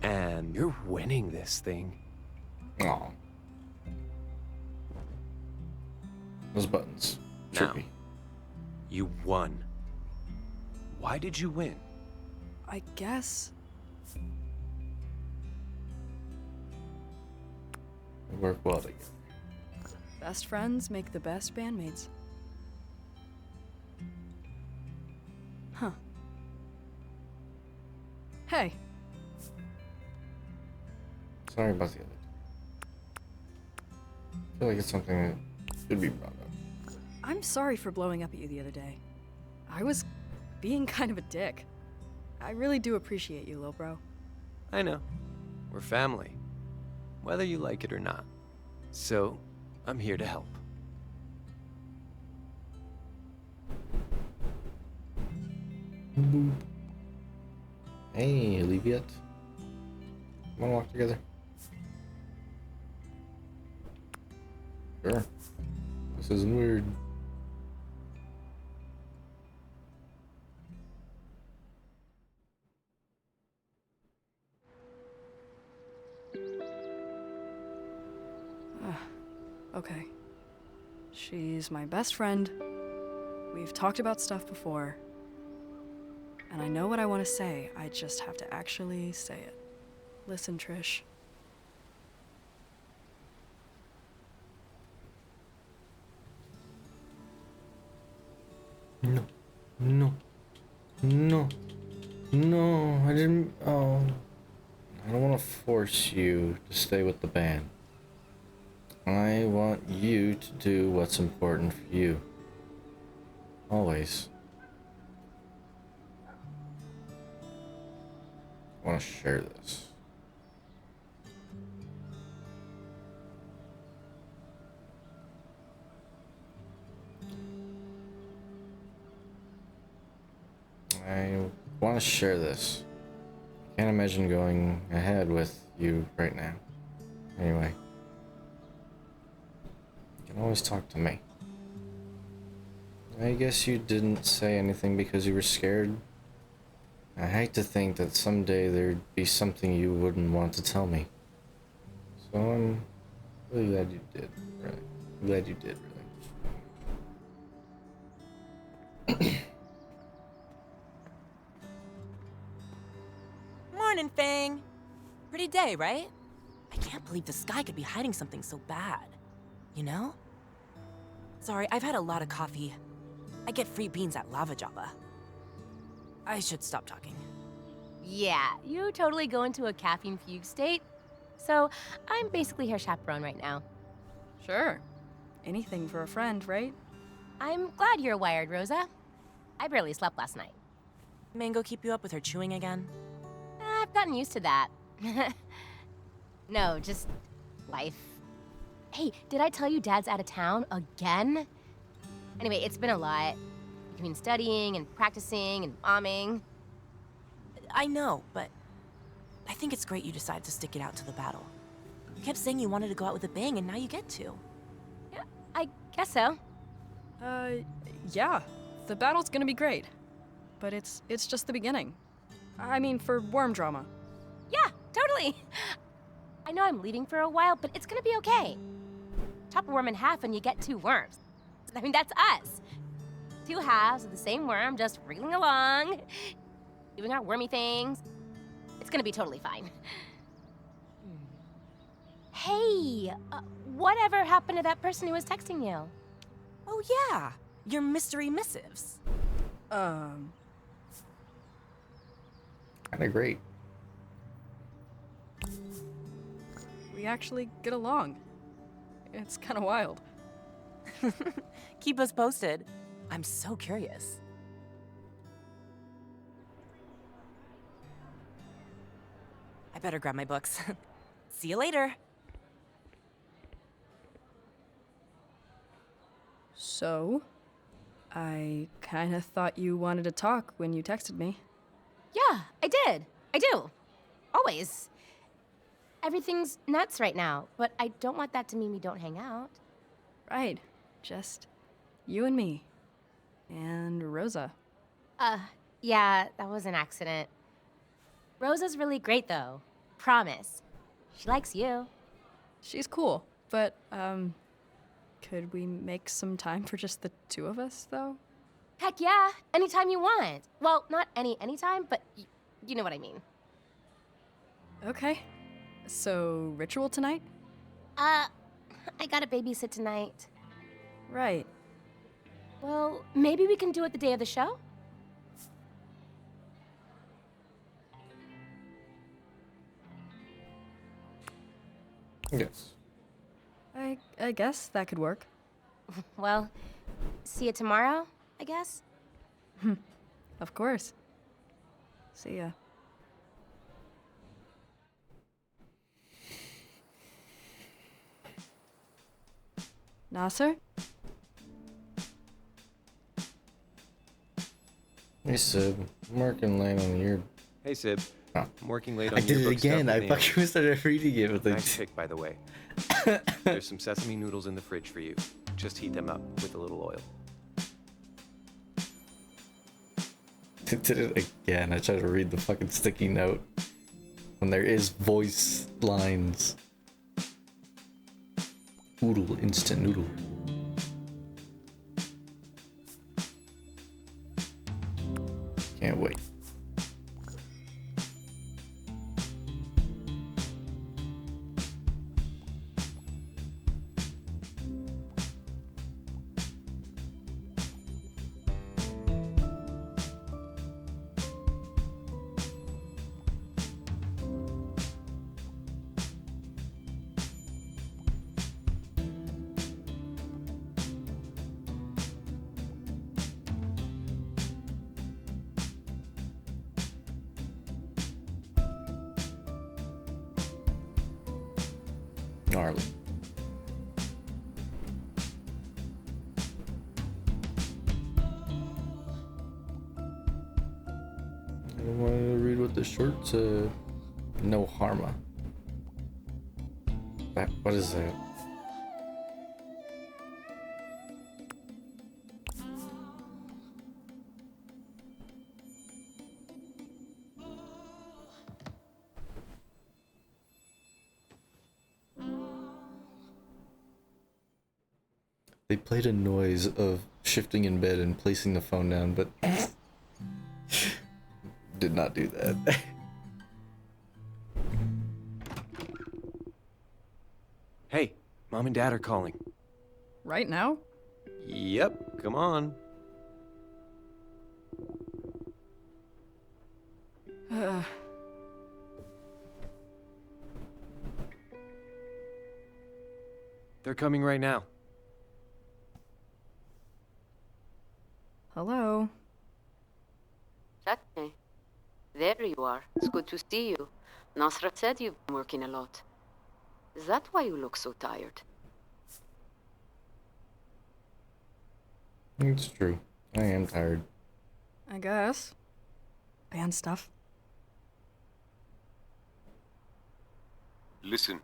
And you're winning this thing. Aw. Those buttons. Now, Trippy. you won. Why did you win? I guess. We work well together. Best friends make the best bandmates. Huh. Hey, Sorry about the other day. I feel like it's something that should be brought up. I'm sorry for blowing up at you the other day. I was being kind of a dick. I really do appreciate you, lil bro. I know. We're family. Whether you like it or not. So, I'm here to help. Boop. Hey, Oliviet. Wanna walk together? Sure. This isn't weird. Okay. She's my best friend. We've talked about stuff before. And I know what I want to say. I just have to actually say it. Listen, Trish. No. No. No. No, I didn't. Oh. I don't want to force you to stay with the band. I want you to do what's important for you. Always. I want to share this. I want to share this. I can't imagine going ahead with you right now. Anyway. You can always talk to me. I guess you didn't say anything because you were scared. I hate to think that someday there'd be something you wouldn't want to tell me. So I'm really glad you did, really. I'm glad you did, really. Morning, Fang. Pretty day, right? I can't believe the sky could be hiding something so bad. You know? Sorry, I've had a lot of coffee. I get free beans at Lava Java. I should stop talking. Yeah, you totally go into a caffeine fugue state. So I'm basically her chaperone right now. Sure. Anything for a friend, right? I'm glad you're wired, Rosa. I barely slept last night. Mango keep you up with her chewing again? I've gotten used to that. No, just life. Hey, did I tell you Dad's out of town again? Anyway, it's been a lot. Between studying and practicing and bombing. I know, but I think it's great you decided to stick it out to the battle. You kept saying you wanted to go out with a bang, and now you get to. Yeah, I guess so. Yeah. The battle's gonna be great. But it's just the beginning. I mean, for worm drama. Yeah, totally. I know I'm leaving for a while, but it's gonna be okay. Chop a worm in half and you get 2 worms. I mean, that's us. 2 halves of the same worm just reeling along, doing our wormy things. It's gonna be totally fine. Hey, whatever happened to that person who was texting you? Oh, yeah. Your mystery missives. Kinda great. We actually get along. It's kind of wild. Keep us posted. I'm so curious. I better grab my books. See you later. So, I kind of thought you wanted to talk when you texted me. Yeah, I did. I do. Always. Everything's nuts right now, but I don't want that to mean we don't hang out. Right. Just you and me. And Rosa. Yeah, that was an accident. Rosa's really great, though. Promise. She likes you. She's cool, but, could we make some time for just the two of us, though? Heck yeah, anytime you want. Well, not anytime, but you know what I mean. Okay. So, ritual tonight? I gotta babysit tonight. Right. Well, maybe we can do it the day of the show? Yes. I guess that could work. Well, see you tomorrow, I guess? Of course. See ya. Nasser? Hey, Sid. I'm working late on your... Hey, Sib. Oh. I'm working late on I did it yearbook stuff again. with I Naomi. fucking started reading it with Nice pick, by the way. There's some sesame noodles in the fridge for you. Just heat them up with a little oil. I did it again. I tried to read the fucking sticky note when there is voice lines. Oodle, instant noodle. Can't wait. Gnarly. I want to read what the shirt said. No harma. What is that? They played a noise of shifting in bed and placing the phone down, but did not do that. Hey, Mom and Dad are calling. Right now? Yep, come on. They're coming right now. Hello? Fatme, there you are. It's good to see you. Nasra said you've been working a lot. Is that why you look so tired? It's true. I am tired. I guess. Band stuff. Listen,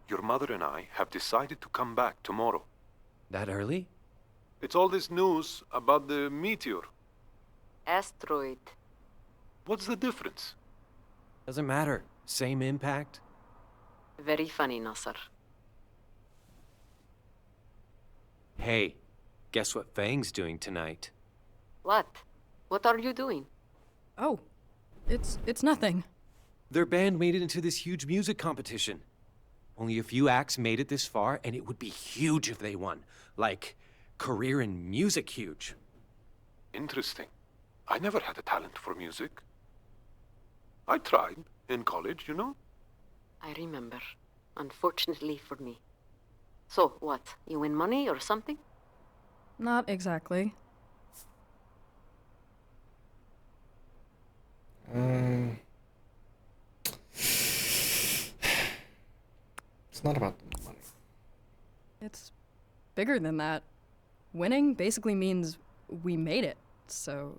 your mother and I have decided to come back tomorrow. That early? It's all this news about the meteor. Asteroid. What's the difference? Doesn't matter. Same impact. Very funny, Nasser. Hey, guess what Fang's doing tonight? What? What are you doing? Oh, it's nothing. Their band made it into this huge music competition. Only a few acts made it this far, and it would be huge if they won. Like, career in music huge. Interesting. I never had a talent for music. I tried in college, you know? I remember. Unfortunately for me. So, what? You win money or something? Not exactly. It's not about the money. It's bigger than that. Winning basically means we made it, so...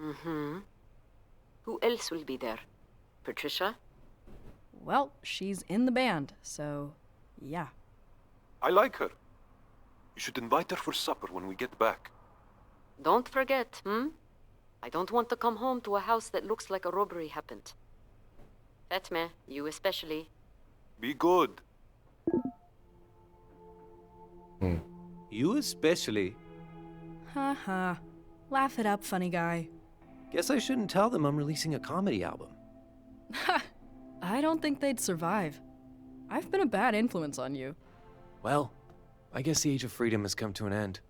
Mm-hmm. Who else will be there? Patricia? Well, she's in the band, so yeah. I like her. You should invite her for supper when we get back. Don't forget, I don't want to come home to a house that looks like a robbery happened. Fatme, you especially. Be good. You especially. Haha. Laugh it up, funny guy. Guess I shouldn't tell them I'm releasing a comedy album. I don't think they'd survive. I've been a bad influence on you. Well, I guess the age of freedom has come to an end.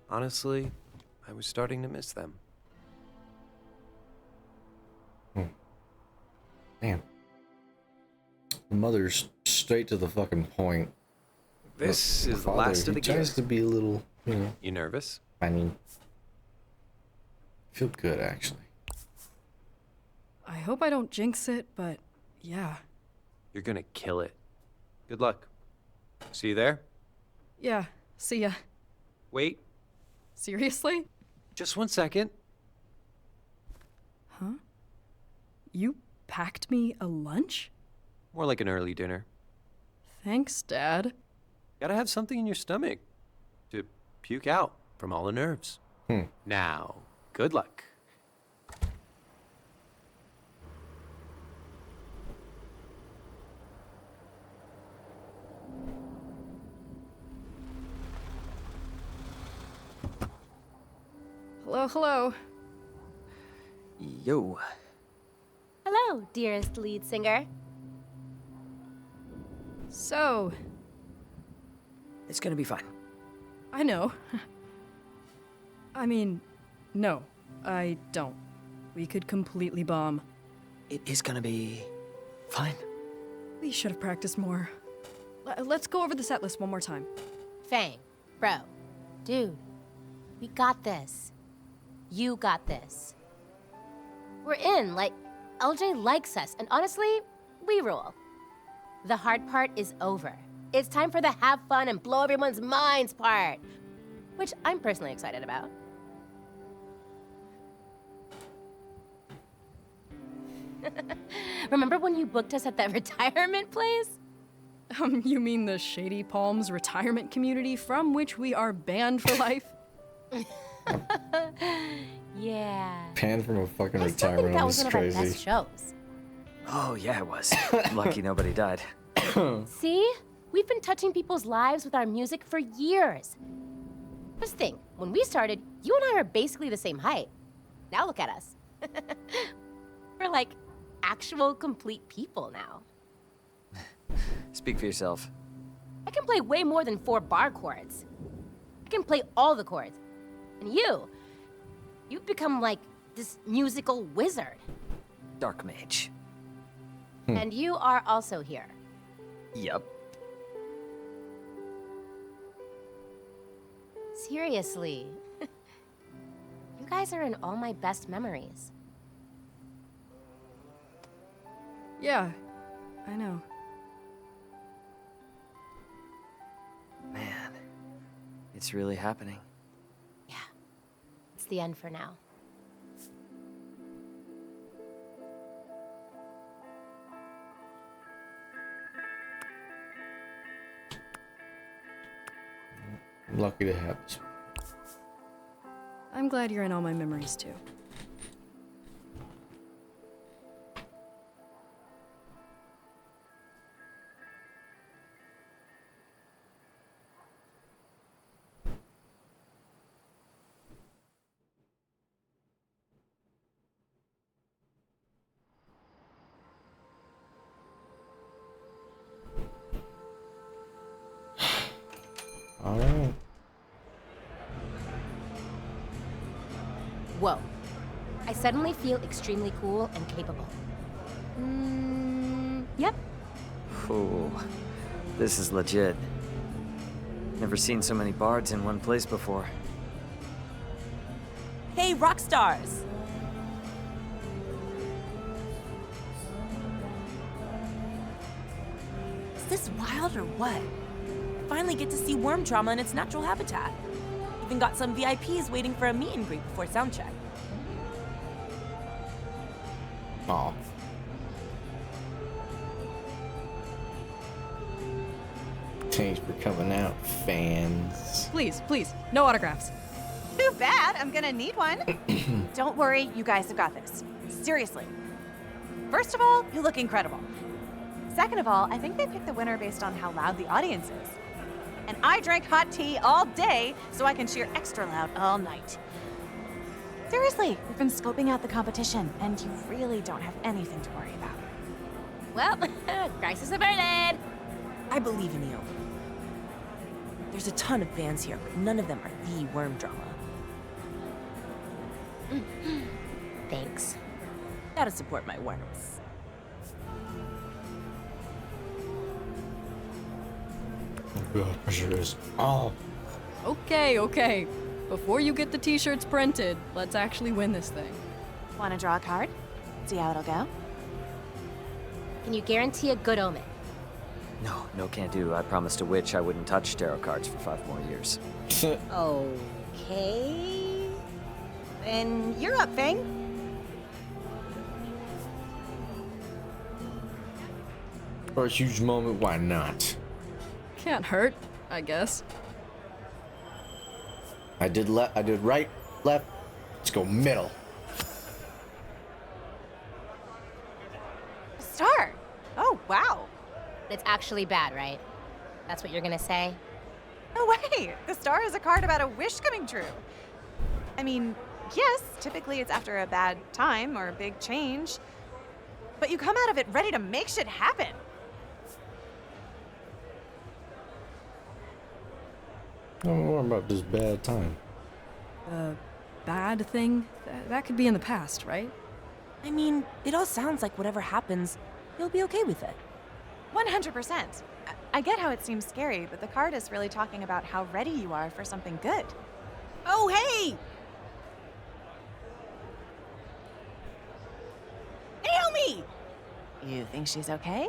Honestly, I was starting to miss them. Man. The mother's straight to the fucking point. This is the Father, last of the he tries gear. to be a little, you know. You nervous? I mean, feel good actually. I hope I don't jinx it, but yeah. You're gonna kill it. Good luck. See you there? Yeah, see ya. Wait, Seriously? just 1 second. Huh? You packed me a lunch? More like an early dinner. Thanks, Dad. Gotta have something in your stomach to puke out from all the nerves. Now, good luck. Hello, hello. Yo. Hello, dearest lead singer. So, It's gonna be fine. I know. I mean, no, I don't. We could completely bomb. It is gonna be fine. We should have practiced more. Let's go over the set list one more time. Fang, bro, dude, we got this. You got this. We're in, like, LJ likes us, and honestly, we rule. The hard part is over. It's time for the have fun and blow everyone's minds part, which I'm personally excited about. Remember when you booked us at that retirement place? You mean the Shady Palms retirement community from which we are banned for life? Yeah. Panned from a fucking I still think retirement that home was is one of our crazy. best shows. Oh, yeah, it was. Lucky nobody died. See? We've been touching people's lives with our music for years. Just think, when we started, you and I were basically the same height. Now look at us. We're like actual complete people now. Speak for yourself. I can play way more than 4 bar chords. I can play all the chords. And you've become like this musical wizard. Dark mage. And you are also here. Yep. Seriously. You guys are in all my best memories. Yeah, I know. Man, it's really happening. Yeah. It's the end for now. I'm lucky to have this. I'm glad you're in all my memories too. All right. Whoa. I suddenly feel extremely cool and capable. Yep. Ooh, this is legit. Never seen so many bards in one place before. Hey, rock stars! Is this wild or what? Finally get to see worm trauma in its natural habitat. Even got some VIPs waiting for a meet and greet before soundcheck. Aw. Thanks for coming out, fans. Please, please, no autographs. Too bad. I'm gonna need one. Don't worry, you guys have got this. Seriously. First of all, you look incredible. Second of all, I think they picked the winner based on how loud the audience is. And I drank hot tea all day, so I can cheer extra loud all night. Seriously, we've been scoping out the competition, and you really don't have anything to worry about. Well, crisis averted. I believe in you. There's a ton of bands here, but none of them are the worm drama. Thanks. Gotta support my worms. God, pressure is all. Okay, okay. Before you get the t-shirts printed, let's actually win this thing. Wanna draw a card? See how it'll go? Can you guarantee a good omen? No, can't do. I promised a witch I wouldn't touch tarot cards for 5 more years. Okay. Then you're up, Fang. For a huge moment, why not? Can't hurt, I guess. I did right, left. Let's go middle. Star! Oh, wow. It's actually bad, right? That's what you're gonna say? No way! The star is a card about a wish coming true. I mean, yes, typically it's after a bad time or a big change. But you come out of it ready to make shit happen. Don't worry about this bad time. The bad thing? That could be in the past, right? I mean, it all sounds like whatever happens, you'll be okay with it. 100%. I get how it seems scary, but the card is really talking about how ready you are for something good. Oh, hey! Naomi! You think she's okay?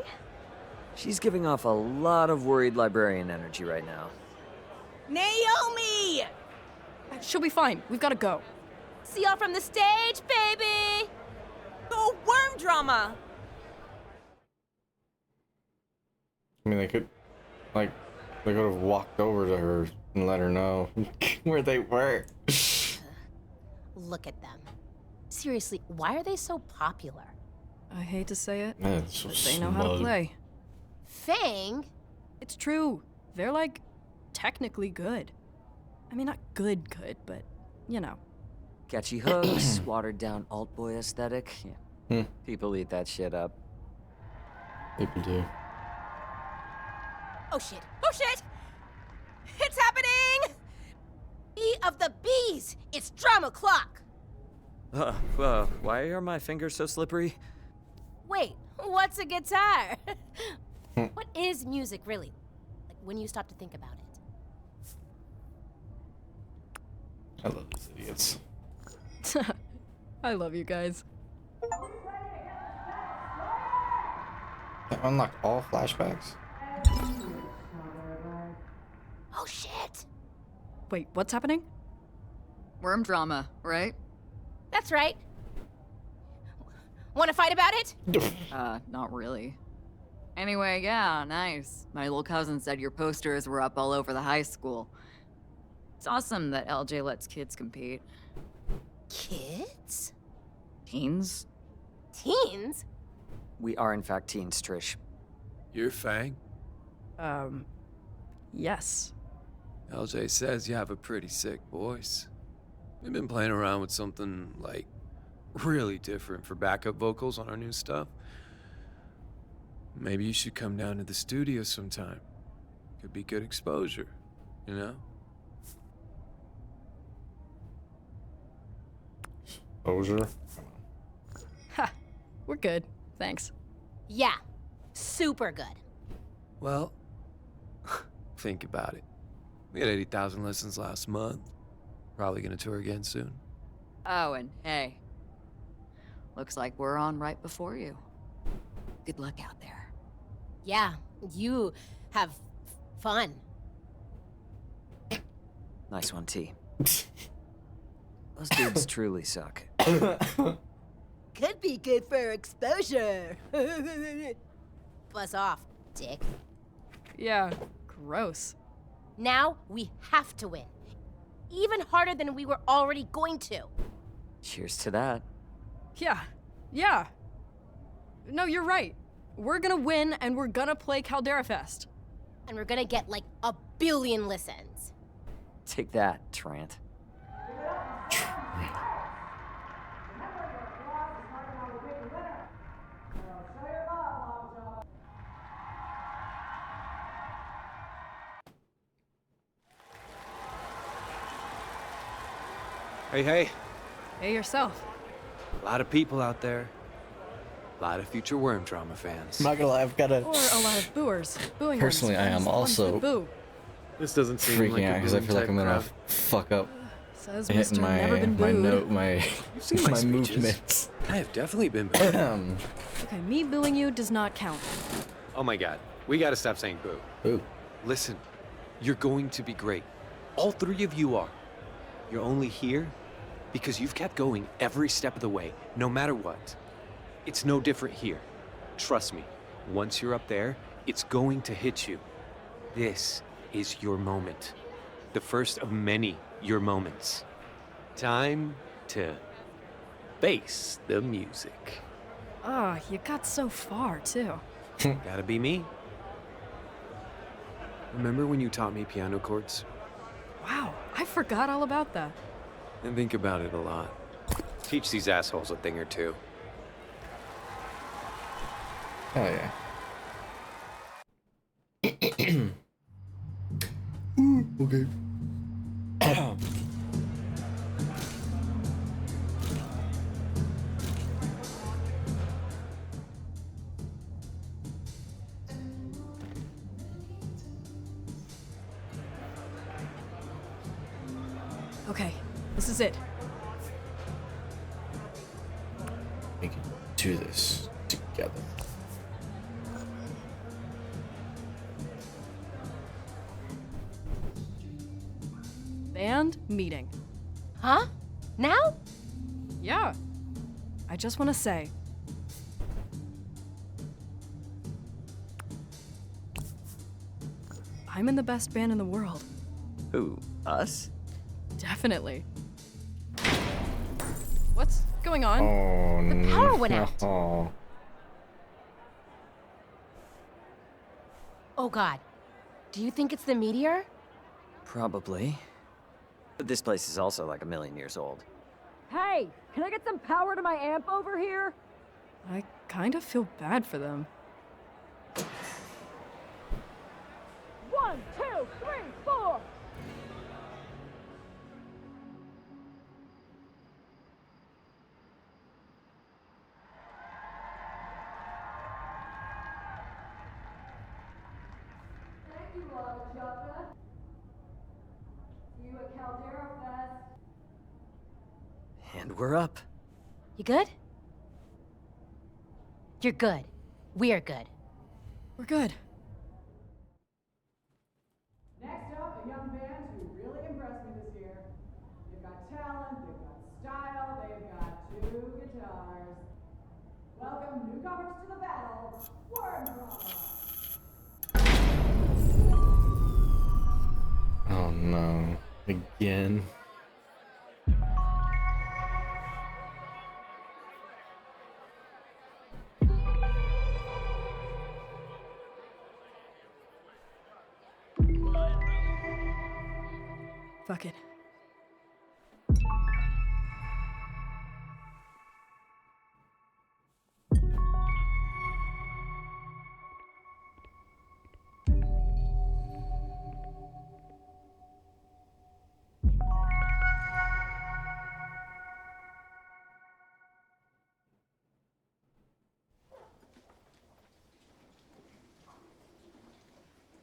She's giving off a lot of worried librarian energy right now. Naomi! She'll be fine. We've got to go. See y'all from the stage, baby! Go worm drama! I mean, they could have walked over to her and let her know where they were. Look at them. Seriously, why are they so popular? I hate to say it, Man, it's so but they know how to smug. play. Fang? It's true. They're like technically good. I mean, not good, but you know. Catchy hooks, watered down alt boy aesthetic. Yeah. People eat that shit up. People do. Oh shit! Oh shit! It's happening! Bee of the bees! It's drama clock! Why are my fingers so slippery? Wait, what's a guitar? What is music, really? Like, when you stop to think about it. I love these idiots. I love you guys. That unlocked all flashbacks? Oh shit! Wait, what's happening? Worm drama, right? That's right. Want to fight about it? Not really. Anyway, yeah, nice. My little cousin said your posters were up all over the high school. It's awesome that LJ lets kids compete. Kids? Teens? Teens? We are in fact teens, Trish. You're Fang? Yes. LJ says you have a pretty sick voice. We've been playing around with something, like, really different for backup vocals on our new stuff. Maybe you should come down to the studio sometime. Could be good exposure, you know? Exposure? Ha! We're good. Thanks. Yeah, super good. Well, think about it. We had 80,000 listens last month. Probably gonna tour again soon. Oh, and hey. Looks like we're on right before you. Good luck out there. Yeah, you have fun. Nice one, T. Those dudes truly suck. could be good for exposure. Buzz off, dick. Yeah, gross. Now we have to win. Even harder than we were already going to. Cheers to that. Yeah. No, you're right. We're gonna win and we're gonna play Caldera Fest. And we're gonna get like 1 billion listens. Take that, Trant. Hey. Hey, yourself. A lot of people out there. A lot of future Worm Drama fans. I'm not gonna lie, I've got Or a lot of booers. Booing Personally, I am also boo. This doesn't seem like freaking a out because I boom feel like type I'm gonna crowd. fuck up Says hitting Mr. my Never Been my Booed. note my You've seen my my speeches. movements. I have definitely been. Okay, me booing you does not count. Oh my god, we gotta stop saying boo. Ooh. Listen, you're going to be great. All 3 of you are. You're only here because you've kept going every step of the way, no matter what. It's no different here. Trust me, once you're up there, it's going to hit you. This is your moment. The first of many your moments. Time to face the music. Ah, you got so far, too. Gotta be me. Remember when you taught me piano chords? Wow, I forgot all about that. I think about it a lot. Teach these assholes a thing or two. Hell yeah. Okay. Okay, this is it. We can do this together. Band meeting. Huh? Now? Yeah. I just want to say. I'm in the best band in the world. Who, us? Definitely. What's going on? Oh, The power went out. no. Oh god. Do you think it's the meteor? Probably. But this place is also like 1,000,000 years old. Hey, can I get some power to my amp over here? I kind of feel bad for them. 1, 2, 3, 4. Thank you, Jota. See you at Caldera Fest. And we're up. You good? You're good. We're good. We're good. Next up, a young band who really impressed me this year. They've got talent, they've got style, they've got 2 guitars. Welcome newcomers to the battle, Worm Drama. Oh no. Again. Fuck it.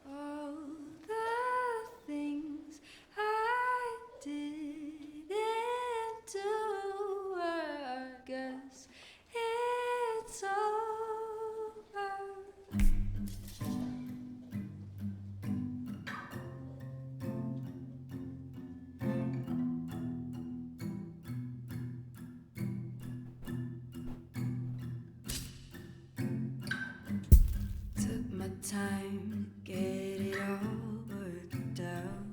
All the things I time to get it all worked out.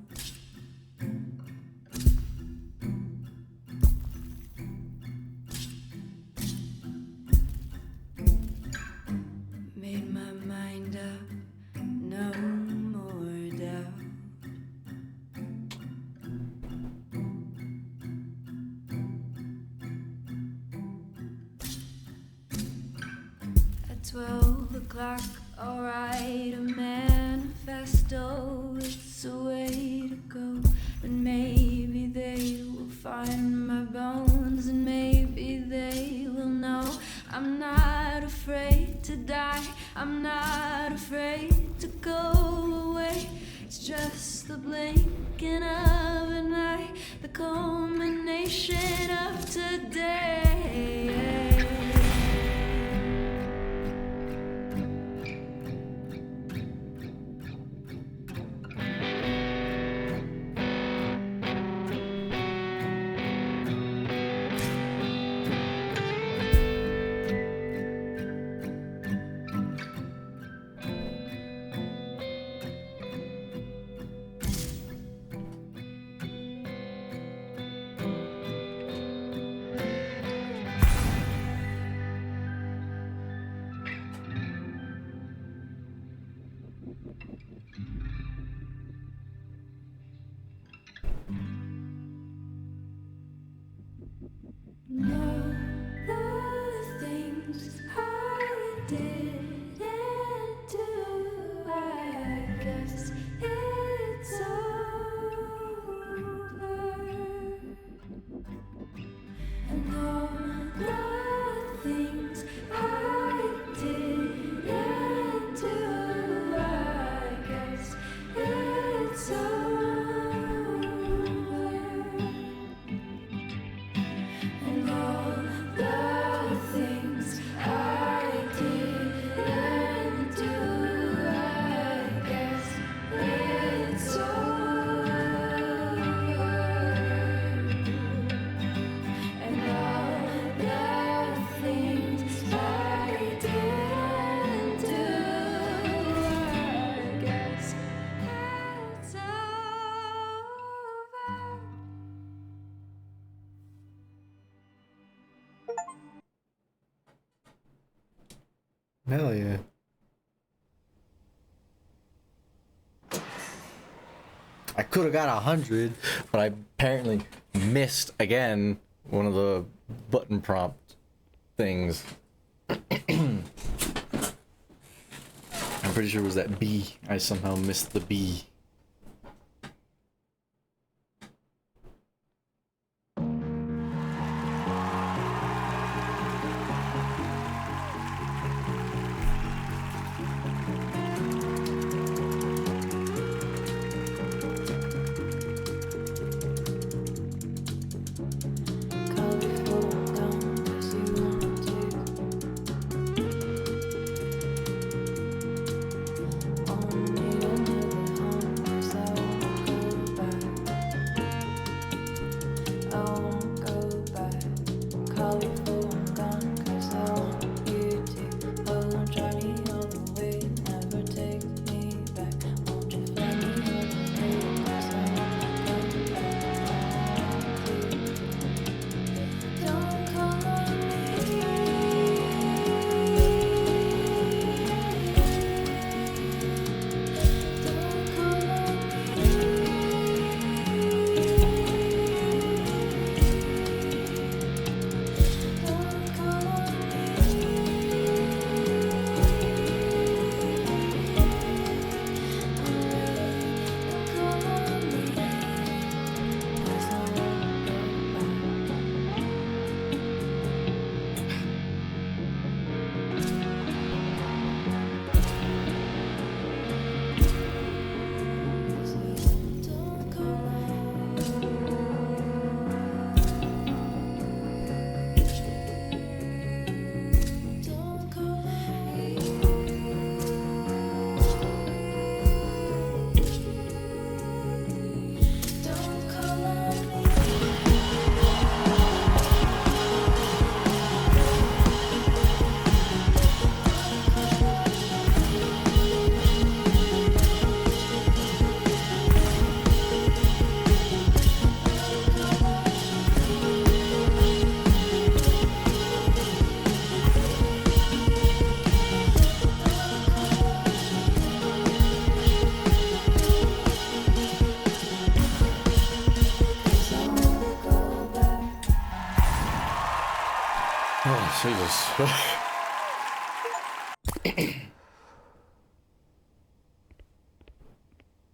Made my mind up, no more doubt. At 12 o'clock, I'll write a manifesto. It's a way to go, and maybe they will find my bones, and maybe they will know I'm not afraid to die. I'm not afraid to go away. It's just the blinking of an eye, the culmination of today. All the things I didn't do, I guess it's over. And all the things I didn't do, I guess it's over. And all the things I didn't do, I guess it's over. And all the things I didn't do, I guess it's over. Hell yeah. I could have got 100, but I apparently missed again one of the button prompt things. I'm pretty sure it was that B. I somehow missed the B. Only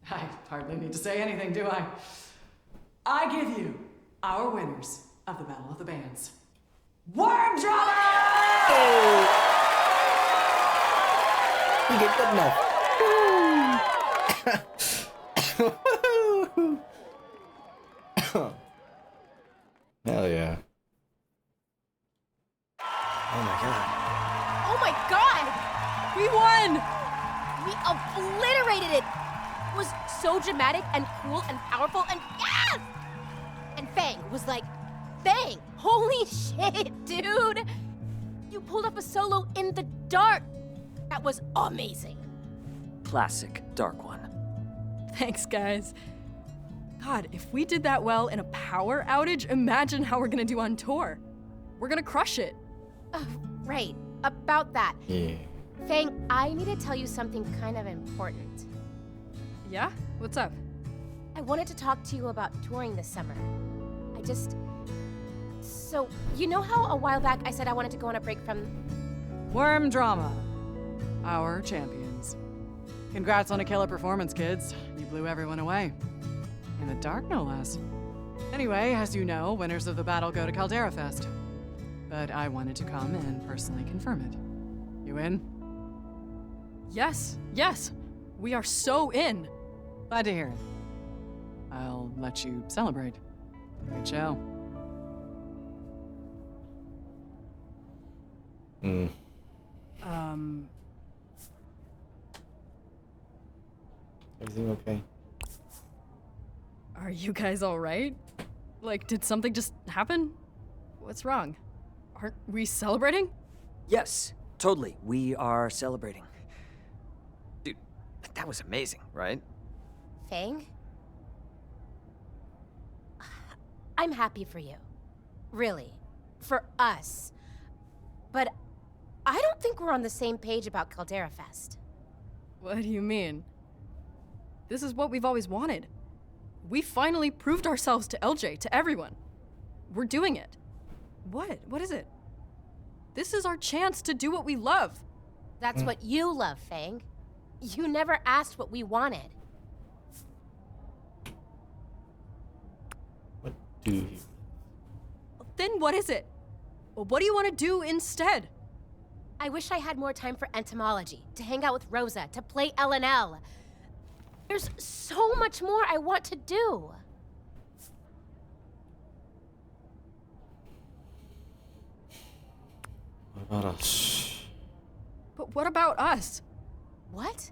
I hardly need to say anything, do I? I give you our winners of the Battle of the Bands. Worm Drama! You get good enough. Hell yeah. Oh my god. Oh my god! We won! We obliterated it! It was so dramatic and cool and powerful and yes! And Fang was like, Fang! Holy shit, dude! You pulled up a solo in the dark! That was amazing. Classic Dark One. Thanks, guys. God, if we did that well in a power outage, imagine how we're gonna do on tour. We're gonna crush it. Right, about that. Yeah. Fang, I need to tell you something kind of important. Yeah? What's up? I wanted to talk to you about touring this summer. So, you know how a while back I said I wanted to go on a break from... Worm Drama, our champions. Congrats on a killer performance, kids. You blew everyone away. In the dark, no less. Anyway, as you know, winners of the battle go to Caldera Fest. But I wanted to come and personally confirm it. You in? Yes, yes. We are so in. Glad to hear it. I'll let you celebrate. Great show. Everything okay? Are you guys all right? Like, did something just happen? What's wrong? Aren't we celebrating? Yes, totally. We are celebrating. Dude, that was amazing, right? Fang? I'm happy for you. Really. For us. But I don't think we're on the same page about Caldera Fest. What do you mean? This is what we've always wanted. We finally proved ourselves to LJ, to everyone. We're doing it. What? What is it? This is our chance to do what we love. That's what you love, Fang. You never asked what we wanted. What do you? Then what is it? Well, what do you want to do instead? I wish I had more time for entomology, to hang out with Rosa, to play L&L. There's so much more I want to do. What about us? But what about us? What?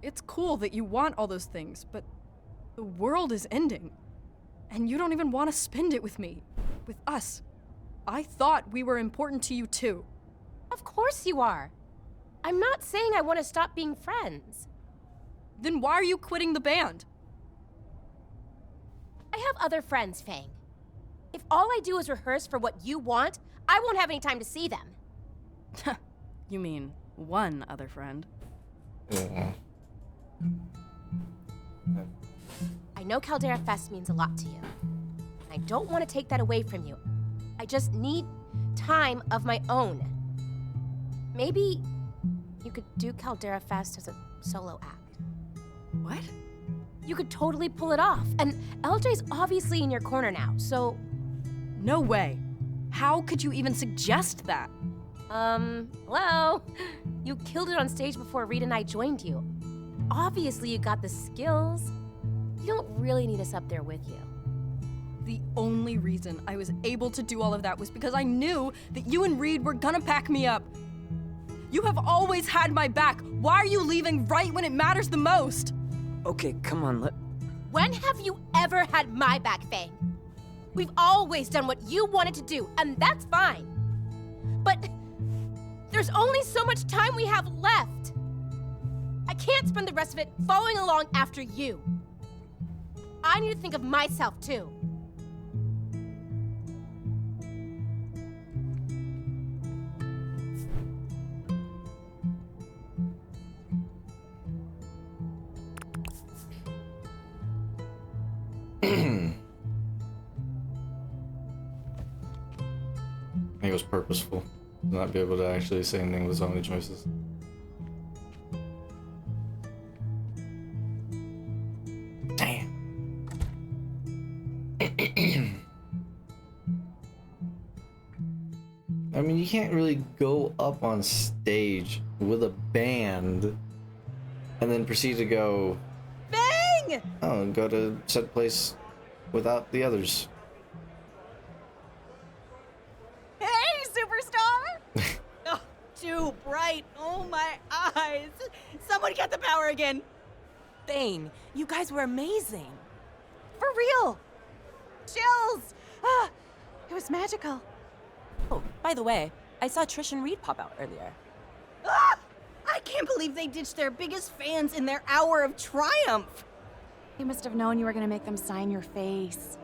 It's cool that you want all those things, but the world is ending. And you don't even want to spend it with me, with us. I thought we were important to you too. Of course you are. I'm not saying I want to stop being friends. Then why are you quitting the band? I have other friends, Fang. If all I do is rehearse for what you want, I won't have any time to see them. You mean one other friend? Yeah. I know Caldera Fest means a lot to you. I don't want to take that away from you. I just need time of my own. Maybe you could do Caldera Fest as a solo act. What? You could totally pull it off. And LJ's obviously in your corner now, so... No way. How could you even suggest that? Hello? You killed it on stage before Reed and I joined you. Obviously you got the skills. You don't really need us up there with you. The only reason I was able to do all of that was because I knew that you and Reed were gonna pack me up. You have always had my back. Why are you leaving right when it matters the most? Okay, come on, When have you ever had my back, Fang? We've always done what you wanted to do, and that's fine. But there's only so much time we have left. I can't spend the rest of it following along after you. I need to think of myself, too. It was purposeful. not be able to actually say anything with so many choices. Damn. I mean, you can't really go up on stage with a band and then proceed to go, Bang! oh, and go to set place without the others. Hey, superstar! Oh, too bright. Oh, my eyes. Someone get the power again. Thing, you guys were amazing. For real! Chills! Ah, it was magical. Oh, by the way, I saw Trish and Reed pop out earlier. Ah! I can't believe they ditched their biggest fans in their hour of triumph. They must have known you were gonna make them sign your face.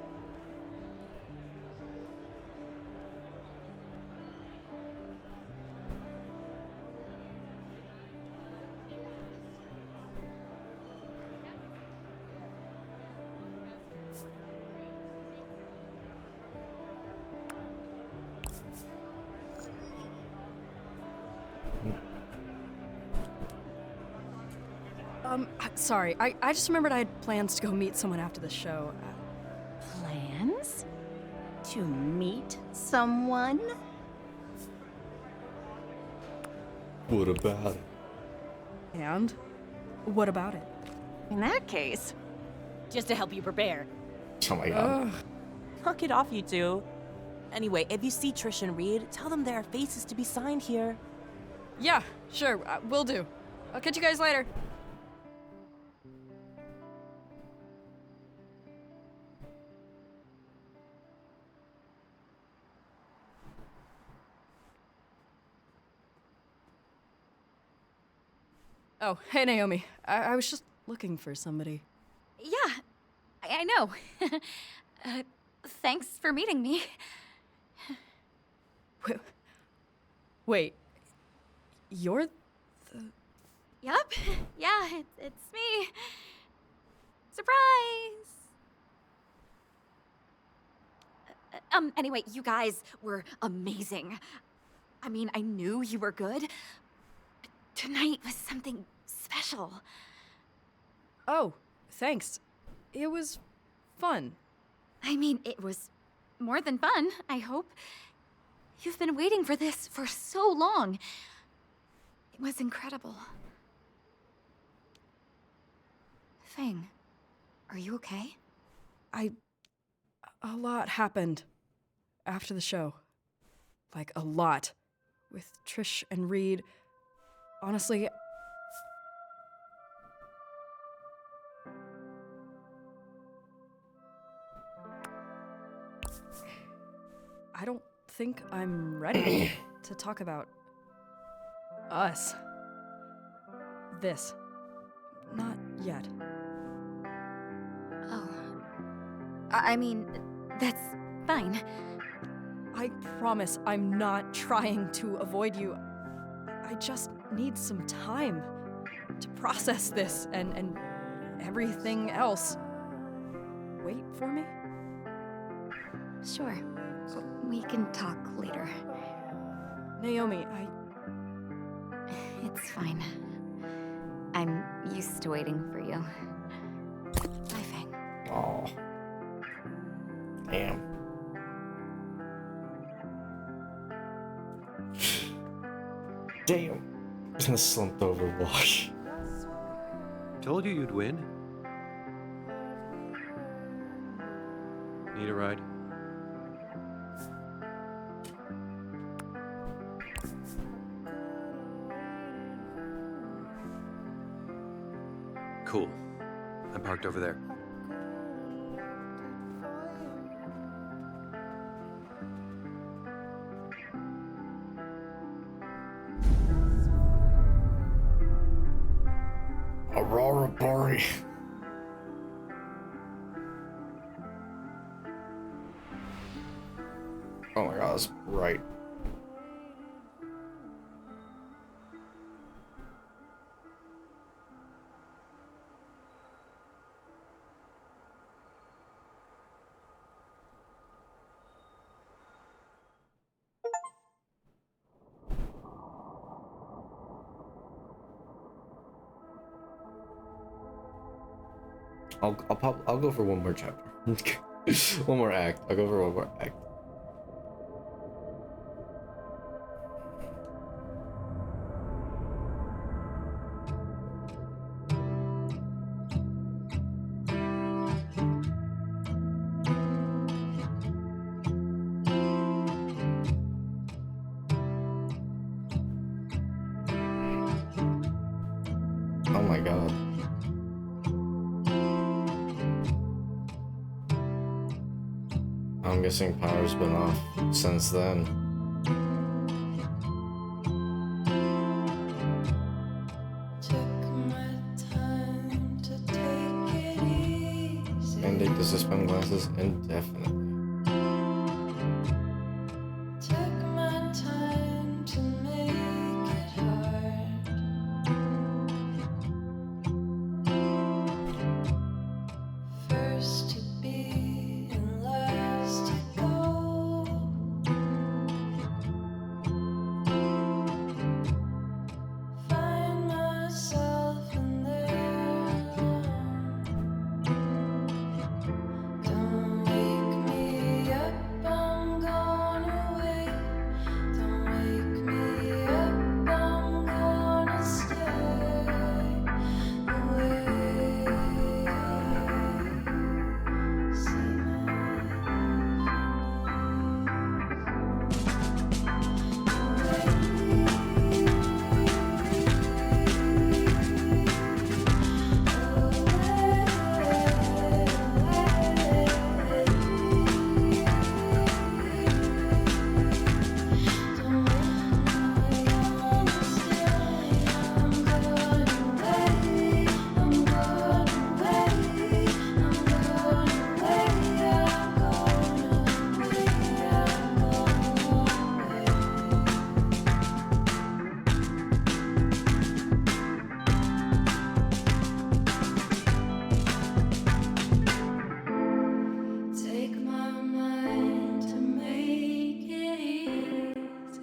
Sorry, I just remembered I had plans to go meet someone after the show. Plans? To meet someone? What about it? And? What about it? In that case, Just to help you prepare. Oh my god. Knock it off, you two. Anyway, if you see Trish and Reed, tell them there are faces to be signed here. Yeah, sure, will do. I'll catch you guys later. Oh, hey Naomi. I was just looking for somebody. Yeah, I know. Thanks for meeting me. Wait, you're the... Yup. Yeah, it's me. Surprise! Anyway, you guys were amazing. I mean, I knew you were good. But tonight was something special. Oh, thanks. It was fun. I mean, it was more than fun, I hope. You've been waiting for this for so long. It was incredible. Fang, are you okay? A lot happened after the show. Like, a lot. With Trish and Reed. Honestly, I don't think I'm ready to talk about us. This. Not yet. Oh. I mean, that's fine. I promise I'm not trying to avoid you. I just need some time to process this and everything else. Wait for me? Sure. We can talk later. Naomi, It's fine. I'm used to waiting for you. Bye, Fang. Oh. Damn. Damn. In a slumped over wash. Told you you'd win. Need a ride? Cool. I'm parked over there. Aurora Boreal. Oh my god, that's bright. I'll go for one more chapter. One more act. I'll go for one more act. Oh my god. I'm guessing power's been off since then. Mandate the suspend glasses indefinitely.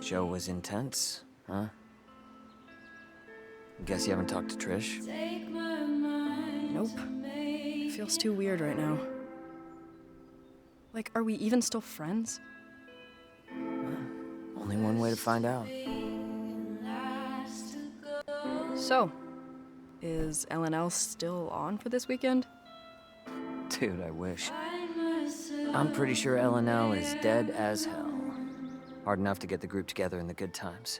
Show was intense, huh? Guess you haven't talked to Trish? Nope. Feels too weird right now. Like, are we even still friends? Only one way to find out. So, is LNL still on for this weekend? Dude, I wish. I'm pretty sure LNL is dead as hell. Hard enough to get the group together in the good times.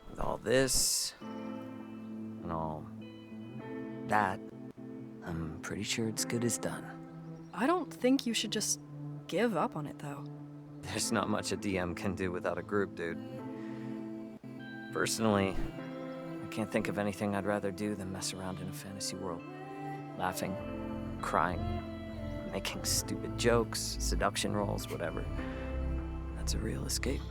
With all this, and all that, I'm pretty sure it's good as done. I don't think you should just give up on it, though. There's not much a DM can do without a group, dude. Personally, I can't think of anything I'd rather do than mess around in a fantasy world. Laughing, crying, making stupid jokes, seduction rolls, whatever. That's a real escape.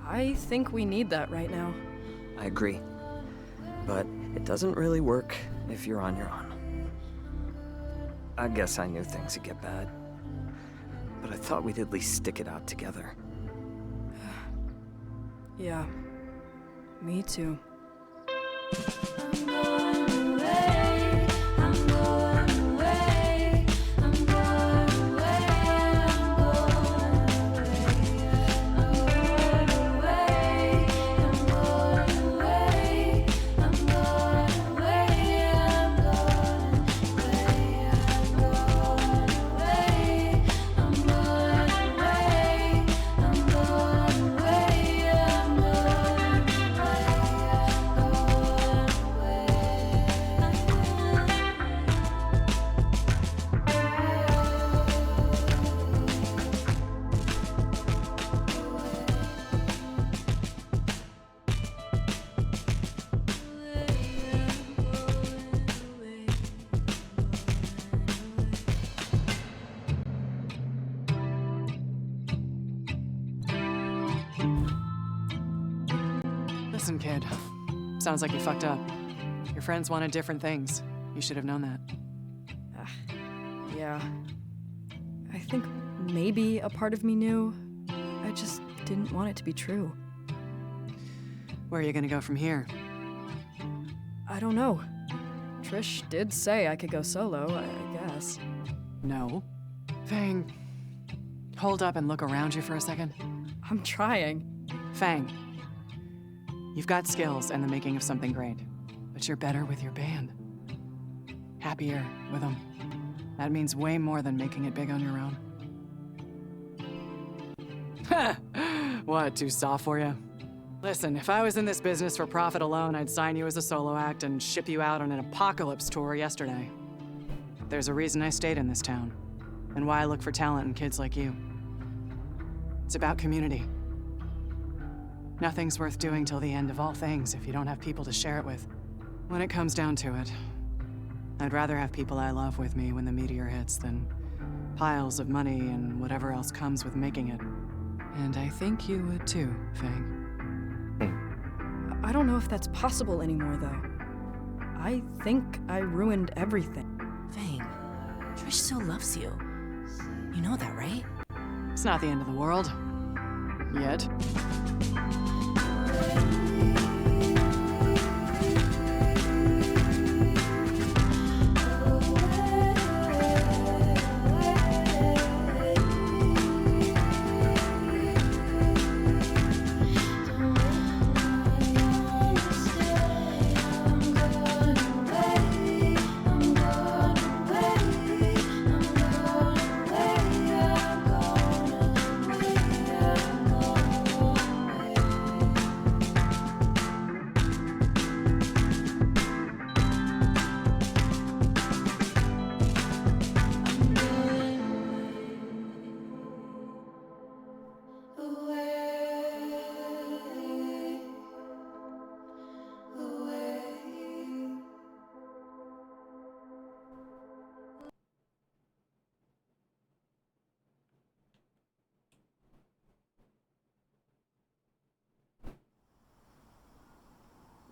I think we need that right now. I agree. But it doesn't really work if you're on your own. I guess I knew things would get bad. But I thought we'd at least stick it out together. Yeah. Me too. Listen, kid. Sounds like you fucked up. Your friends wanted different things. You should have known that. Yeah. I think maybe a part of me knew. I just didn't want it to be true. Where are you gonna go from here? I don't know. Trish did say I could go solo, I guess. No. Fang, hold up and look around you for a second. I'm trying. Fang, you've got skills and the making of something great, but you're better with your band. Happier with them. That means way more than making it big on your own. What, too soft for you? Listen, if I was in this business for profit alone, I'd sign you as a solo act and ship you out on an apocalypse tour yesterday. There's a reason I stayed in this town, and why I look for talent in kids like you. It's about community. Nothing's worth doing till the end of all things if you don't have people to share it with. When it comes down to it, I'd rather have people I love with me when the meteor hits than piles of money and whatever else comes with making it. And I think you would too, Fang. I don't know if that's possible anymore, though. I think I ruined everything. Fang, Trish still loves you. You know that, right? It's not the end of the world. Yet.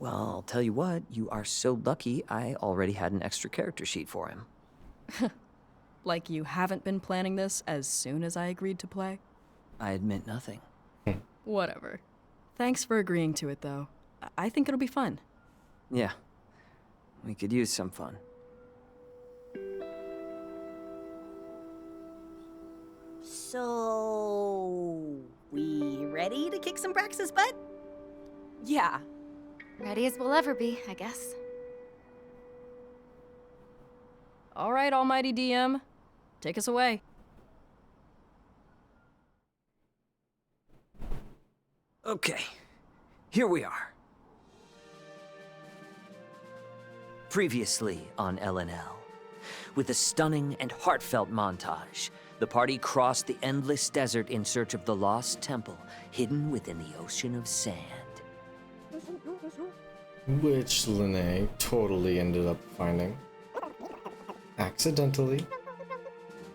Well, I'll tell you what, you are so lucky I already had an extra character sheet for him. Like you haven't been planning this as soon as I agreed to play? I admit nothing. Whatever. Thanks for agreeing to it, though. I think it'll be fun. Yeah, we could use some fun. So, we ready to kick some Brax's butt? Yeah. Ready as we'll ever be, I guess. All right, Almighty DM. Take us away. Okay, here we are. Previously on LNL. With a stunning and heartfelt montage, the party crossed the endless desert in search of the lost temple hidden within the ocean of sand. Which Linnea totally ended up finding. Accidentally.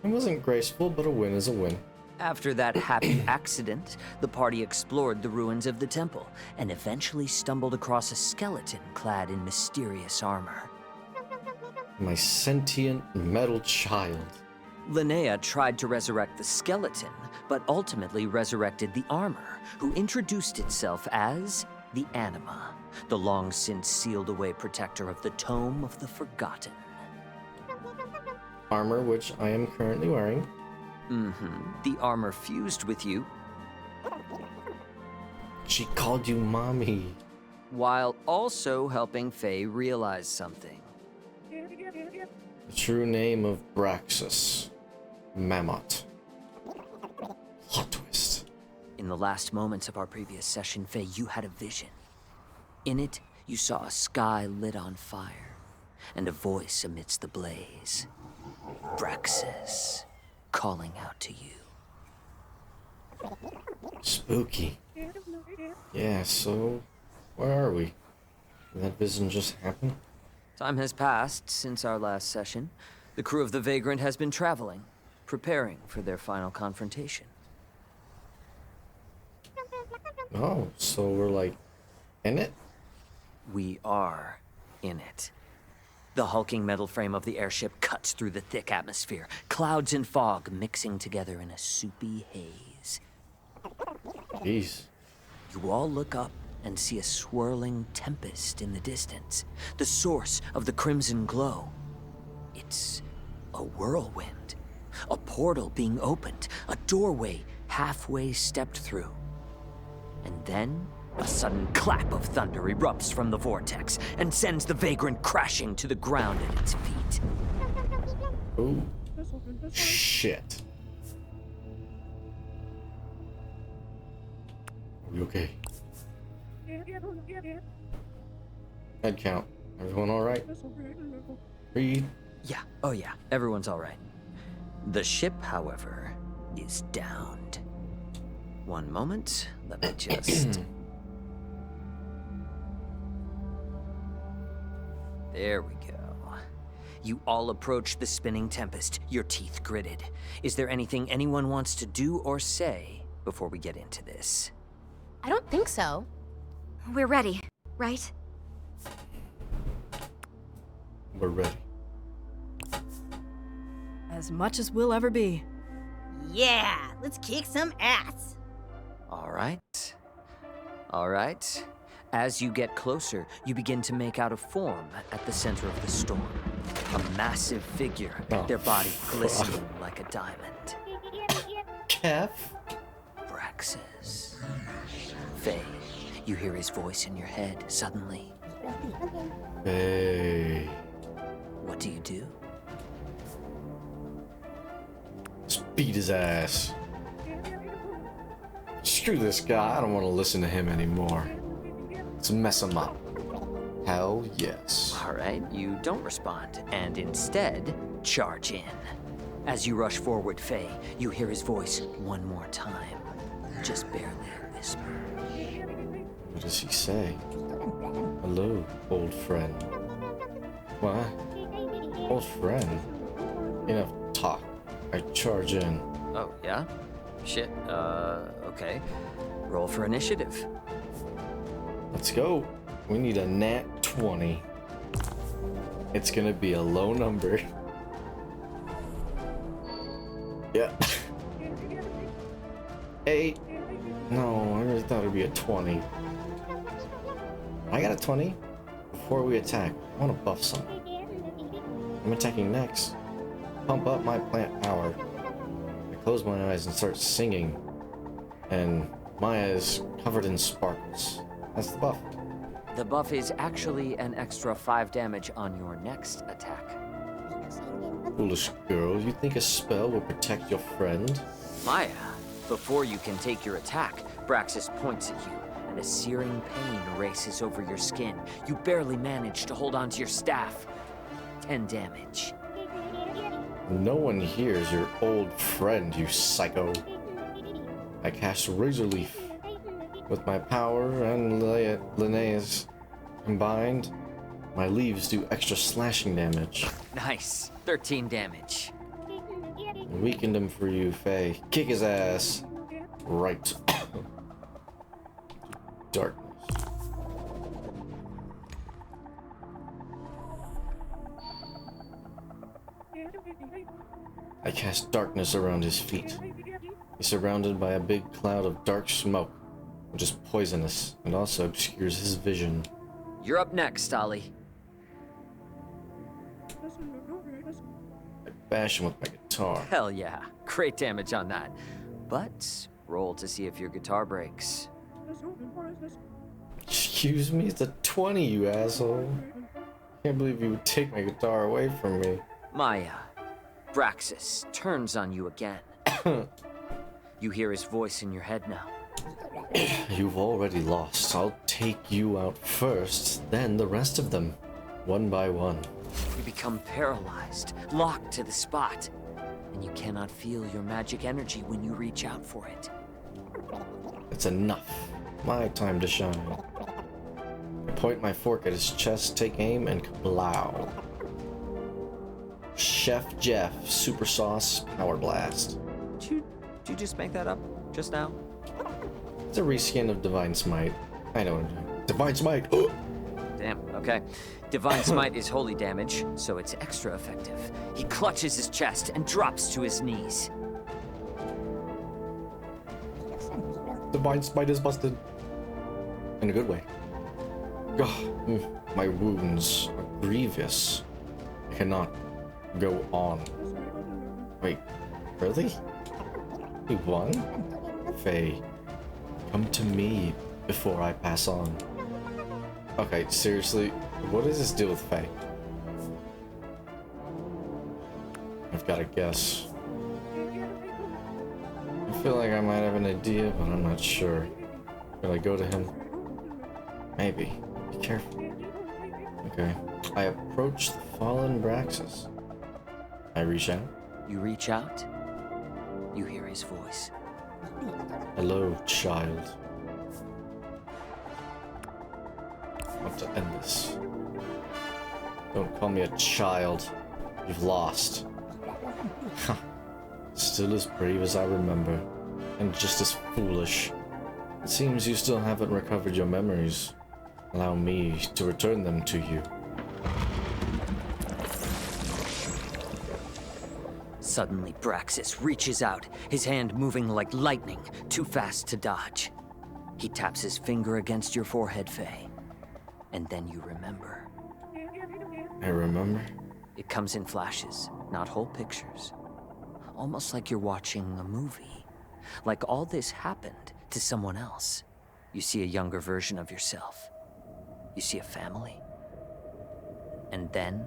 It wasn't graceful, but a win is a win. After that happy accident, the party explored the ruins of the temple and eventually stumbled across a skeleton clad in mysterious armor. My sentient metal child. Linnea tried to resurrect the skeleton, but ultimately resurrected the armor, who introduced itself as the Anima, the long since sealed away protector of the Tome of the Forgotten. Armor, which I am currently wearing. The armor fused with you. She called you mommy. While also helping Faye realize something. The true name of Braxis. Mammoth. Plot twist. In the last moments of our previous session, Faye, you had a vision. In it, you saw a sky lit on fire, and a voice amidst the blaze. Braxis, calling out to you. Spooky. Yeah, so where are we? Did that vision just happen? Time has passed since our last session. The crew of the Vagrant has been traveling, preparing for their final confrontation. Oh, so we're like in it? We are in it. The hulking metal frame of the airship cuts through the thick atmosphere, clouds and fog mixing together in a soupy haze. Jeez. You all look up and see a swirling tempest in the distance, the source of the crimson glow. It's a whirlwind, a portal being opened, a doorway halfway stepped through. And then, a sudden clap of thunder erupts from the vortex and sends the vagrant crashing to the ground at its feet. Oh, shit. Are we okay? Head count. Everyone all right? Read. Yeah, oh yeah, everyone's all right. The ship, however, is downed. One moment, let me just... There we go. You all approach the spinning tempest, your teeth gritted. Is there anything anyone wants to do or say before we get into this? I don't think so. We're ready, right? We're ready. As much as we'll ever be. Yeah, let's kick some ass. All right. All right. As you get closer, you begin to make out a form at the center of the storm. A massive figure, their body glistening like a diamond. Kev? Braxis. Faye, you hear his voice in your head suddenly. Hey. What do you do? Just beat his ass. Screw this guy. I don't want to listen to him anymore. Let's mess him up. Hell yes. All right, you don't respond, and instead, charge in. As you rush forward, Faye, you hear his voice one more time. Just barely a whisper. What does he say? Hello, old friend. What? Old friend? Enough talk. I charge in. Oh, yeah? Shit, okay. Roll for initiative. Let's go. We need a nat 20. It's gonna be a low number. Yeah. 8. No, I really thought it'd be a 20. I got a 20. Before we attack, I want to buff something. I'm attacking next. Pump up my plant power. I close my eyes and start singing. And Maya is covered in sparkles. That's the buff. The buff is actually an extra 5 damage on your next attack. Foolish girl, you think a spell will protect your friend? Maya, before you can take your attack, Braxis points at you, and a searing pain races over your skin. You barely manage to hold onto your staff. 10 damage. No one hears your old friend, you psycho. I cast Razor Leaf. With my power and Linnea's combined, my leaves do extra slashing damage. Nice. 13 damage. Weakened him for you, Faye. Kick his ass. Right. Darkness. I cast darkness around his feet. He's surrounded by a big cloud of dark smoke, which is poisonous and also obscures his vision. You're up next, Ollie. I bash him with my guitar. Hell yeah. Great damage on that. But roll to see if your guitar breaks. Excuse me? It's a 20, you asshole. Can't believe you would take my guitar away from me. Maya, Braxis turns on you again. You hear his voice in your head now. You've already lost. I'll take you out first, then the rest of them, one by one. You become paralyzed, locked to the spot, and you cannot feel your magic energy when you reach out for it. It's enough. My time to shine. I point my fork at his chest, take aim, and kablow. Chef Jeff, Super Sauce, Power Blast. Did you just make that up just now? It's a reskin of Divine Smite. I know what I'm doing. Divine Smite! Damn, okay. Divine Smite is holy damage, so it's extra effective. He clutches his chest and drops to his knees. Divine Smite is busted. in a good way. My wounds are grievous. I cannot go on. Wait, really? We won? Faye, come to me before I pass on. Okay, seriously, what does this deal with Faye? I've got to guess. I feel like I might have an idea, but I'm not sure. Should I go to him? Maybe. Be careful. Okay. I approach the fallen Braxis. I reach out. You reach out, you hear his voice. Hello, child. I want to end this. Don't call me a child. You've lost. Still as brave as I remember, and just as foolish. It seems you still haven't recovered your memories. Allow me to return them to you. Suddenly, Braxis reaches out, his hand moving like lightning, too fast to dodge. He taps his finger against your forehead, Faye. And then you remember. I remember? It comes in flashes, not whole pictures. Almost like you're watching a movie. Like all this happened to someone else. You see a younger version of yourself. You see a family. And then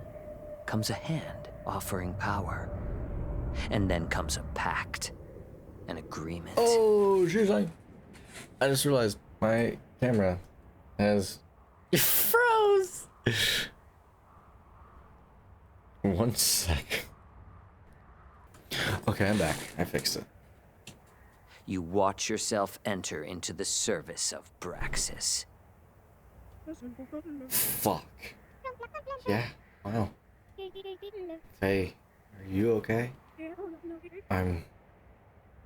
comes a hand offering power. And then comes a pact. An agreement. Oh, jeez, I just realized my camera has... It froze! 1 sec. Okay, I'm back. I fixed it. You watch yourself enter into the service of Braxis. Fuck. Yeah, wow. Hey, are you okay? I'm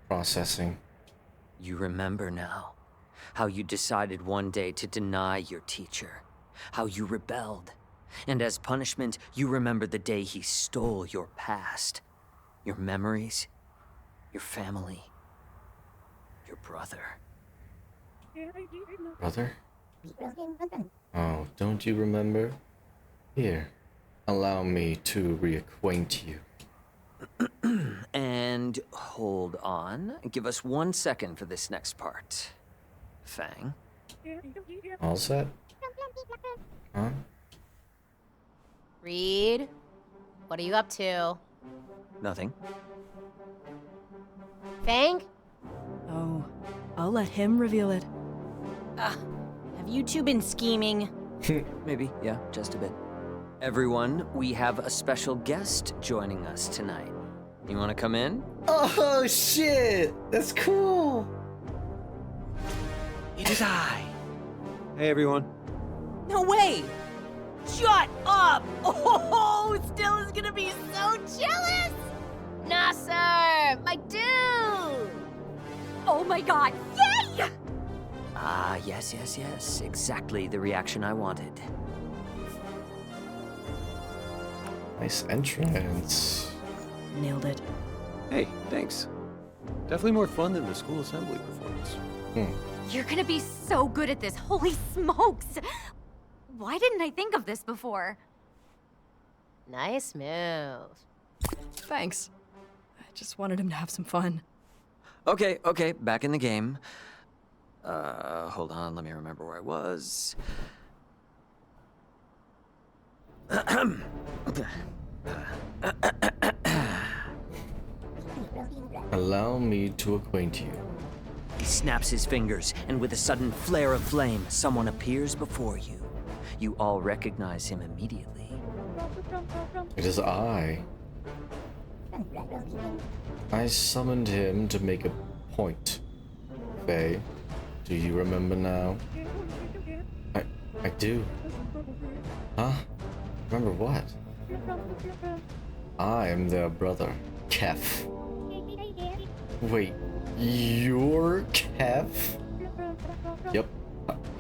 processing. You remember now how you decided one day to deny your teacher, how you rebelled, and as punishment, you remember the day he stole your past, your memories, your family, your brother. Brother? Oh, don't you remember? Here, allow me to reacquaint you. And hold on. Give us 1 second for this next part. Fang. All set? Huh? Reed, what are you up to? Nothing. Fang? Oh, I'll let him reveal it. Have you two been scheming? Maybe, yeah, just a bit. Everyone, we have a special guest joining us tonight. You want to come in? Oh, shit! That's cool! It is I. Hey, everyone. No way! Shut up! Oh, Stella's gonna be so jealous! Nasser, my dude! Oh my god, yay! Ah, yes, yes, yes. Exactly the reaction I wanted. Nice entrance. Nailed it. Hey, thanks. Definitely more fun than the school assembly performance. You're gonna be so good at this, holy smokes! Why didn't I think of this before? Nice move. Thanks. I just wanted him to have some fun. Okay, back in the game. Hold on, let me remember where I was. Allow me to acquaint you. He snaps his fingers, and with a sudden flare of flame, someone appears before you. You all recognize him immediately. It is I. I summoned him to make a point. Faye, do you remember now? I do. Huh? Remember what? I am their brother, Kef. Wait, you're Kef? Yep.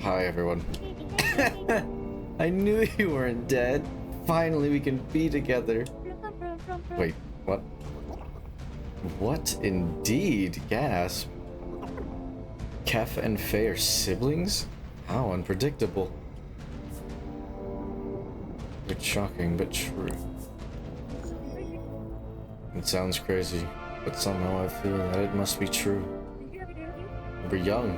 Hi, everyone. I knew you weren't dead. Finally, we can be together. Wait, what? What indeed? Gasp. Kef and Faye are siblings? How unpredictable. It's shocking, but true. It sounds crazy, but somehow I feel that it must be true. We were young,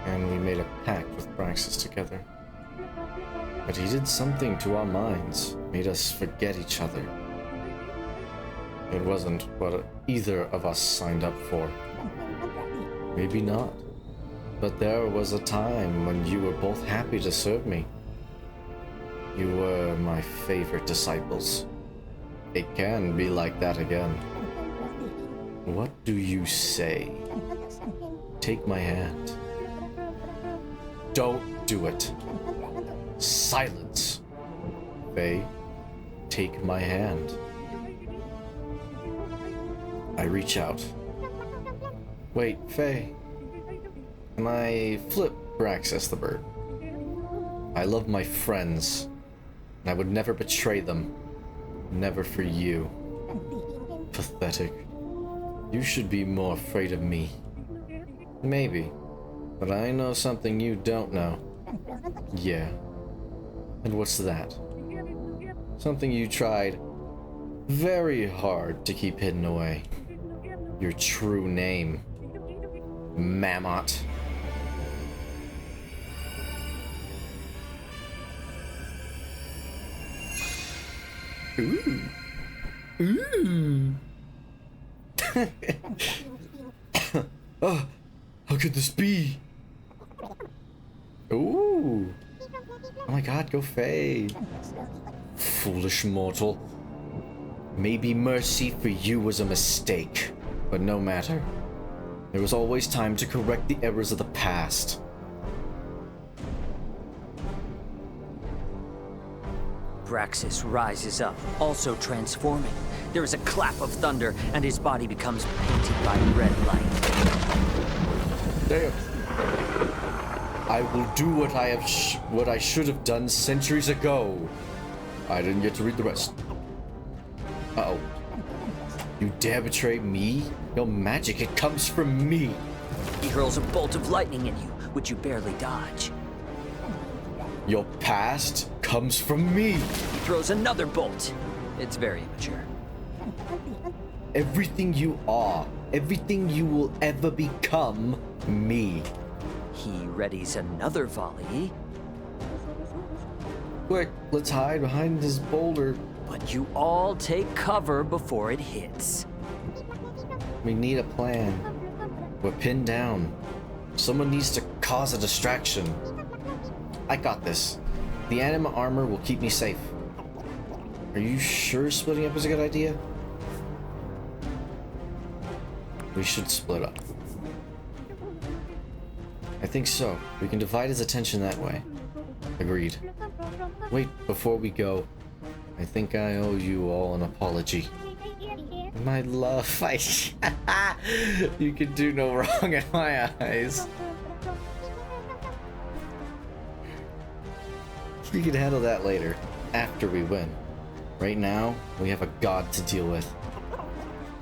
and we made a pact with Praxis together. But he did something to our minds, made us forget each other. It wasn't what either of us signed up for. Maybe not. But there was a time when you were both happy to serve me. You were my favorite disciples. It can be like that again. What do you say? Take my hand. Don't do it. Silence. Faye, take my hand. I reach out. Wait, Faye. And I flip Praxis the bird. I love my friends, and I would never betray them. Never for you. Pathetic. You should be more afraid of me. Maybe. But I know something you don't know. Yeah. And what's that? Something you tried very hard to keep hidden away. Your true name. Mammoth. Ooh. Ooh. Oh, how could this be? Ooh. Oh my god, go Faye. Foolish mortal. Maybe mercy for you was a mistake, but no matter. There was always time to correct the errors of the past. Praxis rises up, also transforming. There is a clap of thunder, and his body becomes painted by red light. Damn. I will do what I should have done centuries ago. I didn't get to read the rest. Uh-oh. You dare betray me? Your magic, it comes from me. He hurls a bolt of lightning at you, which you barely dodge. Your past comes from me. He throws another bolt. It's very immature. Everything you are, everything you will ever become, me. He readies another volley. Quick, let's hide behind this boulder. But you all take cover before it hits. We need a plan. We're pinned down. Someone needs to cause a distraction. I got this. The anima armor will keep me safe. Are you sure splitting up is a good idea? We should split up. I think so. We can divide his attention that way. Agreed. Wait, before we go, I think I owe you all an apology. My love, you can do no wrong in my eyes. We can handle that later, after we win. Right now, we have a god to deal with.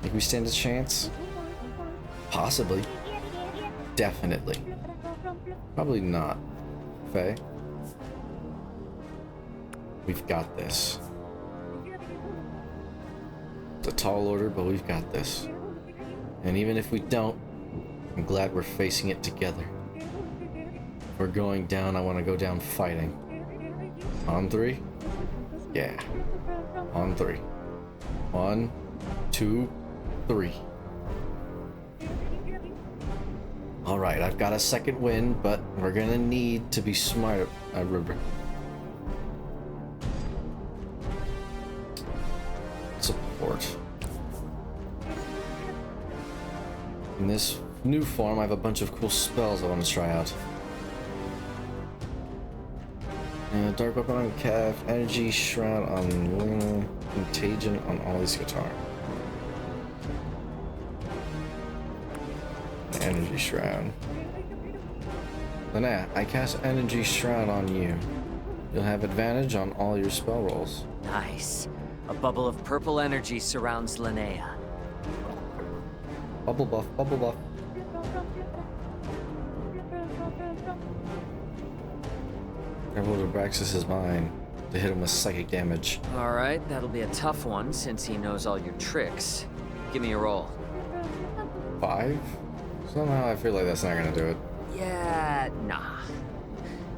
Think we stand a chance? Possibly. Definitely. Probably not. Faye? We've got this. It's a tall order, but we've got this. And even if we don't, I'm glad we're facing it together. If we're going down, I want to go down fighting. On three? Yeah. On three. 1, 2, 3. Alright, I've got a second win, but we're gonna need to be smart. Support. In this new form, I have a bunch of cool spells I want to try out. Dark Weapon on Calf, Energy Shroud on Luna, Contagion on Ollie's guitar. Energy Shroud. Linnea, I cast Energy Shroud on you. You'll have advantage on all your spell rolls. Nice. A bubble of purple energy surrounds Linnea. Bubble buff, bubble buff. Grab hold of Braxis' mind to hit him with psychic damage. Alright, that'll be a tough one since he knows all your tricks. Give me a roll. 5? Somehow I feel like that's not gonna do it. Yeah, nah.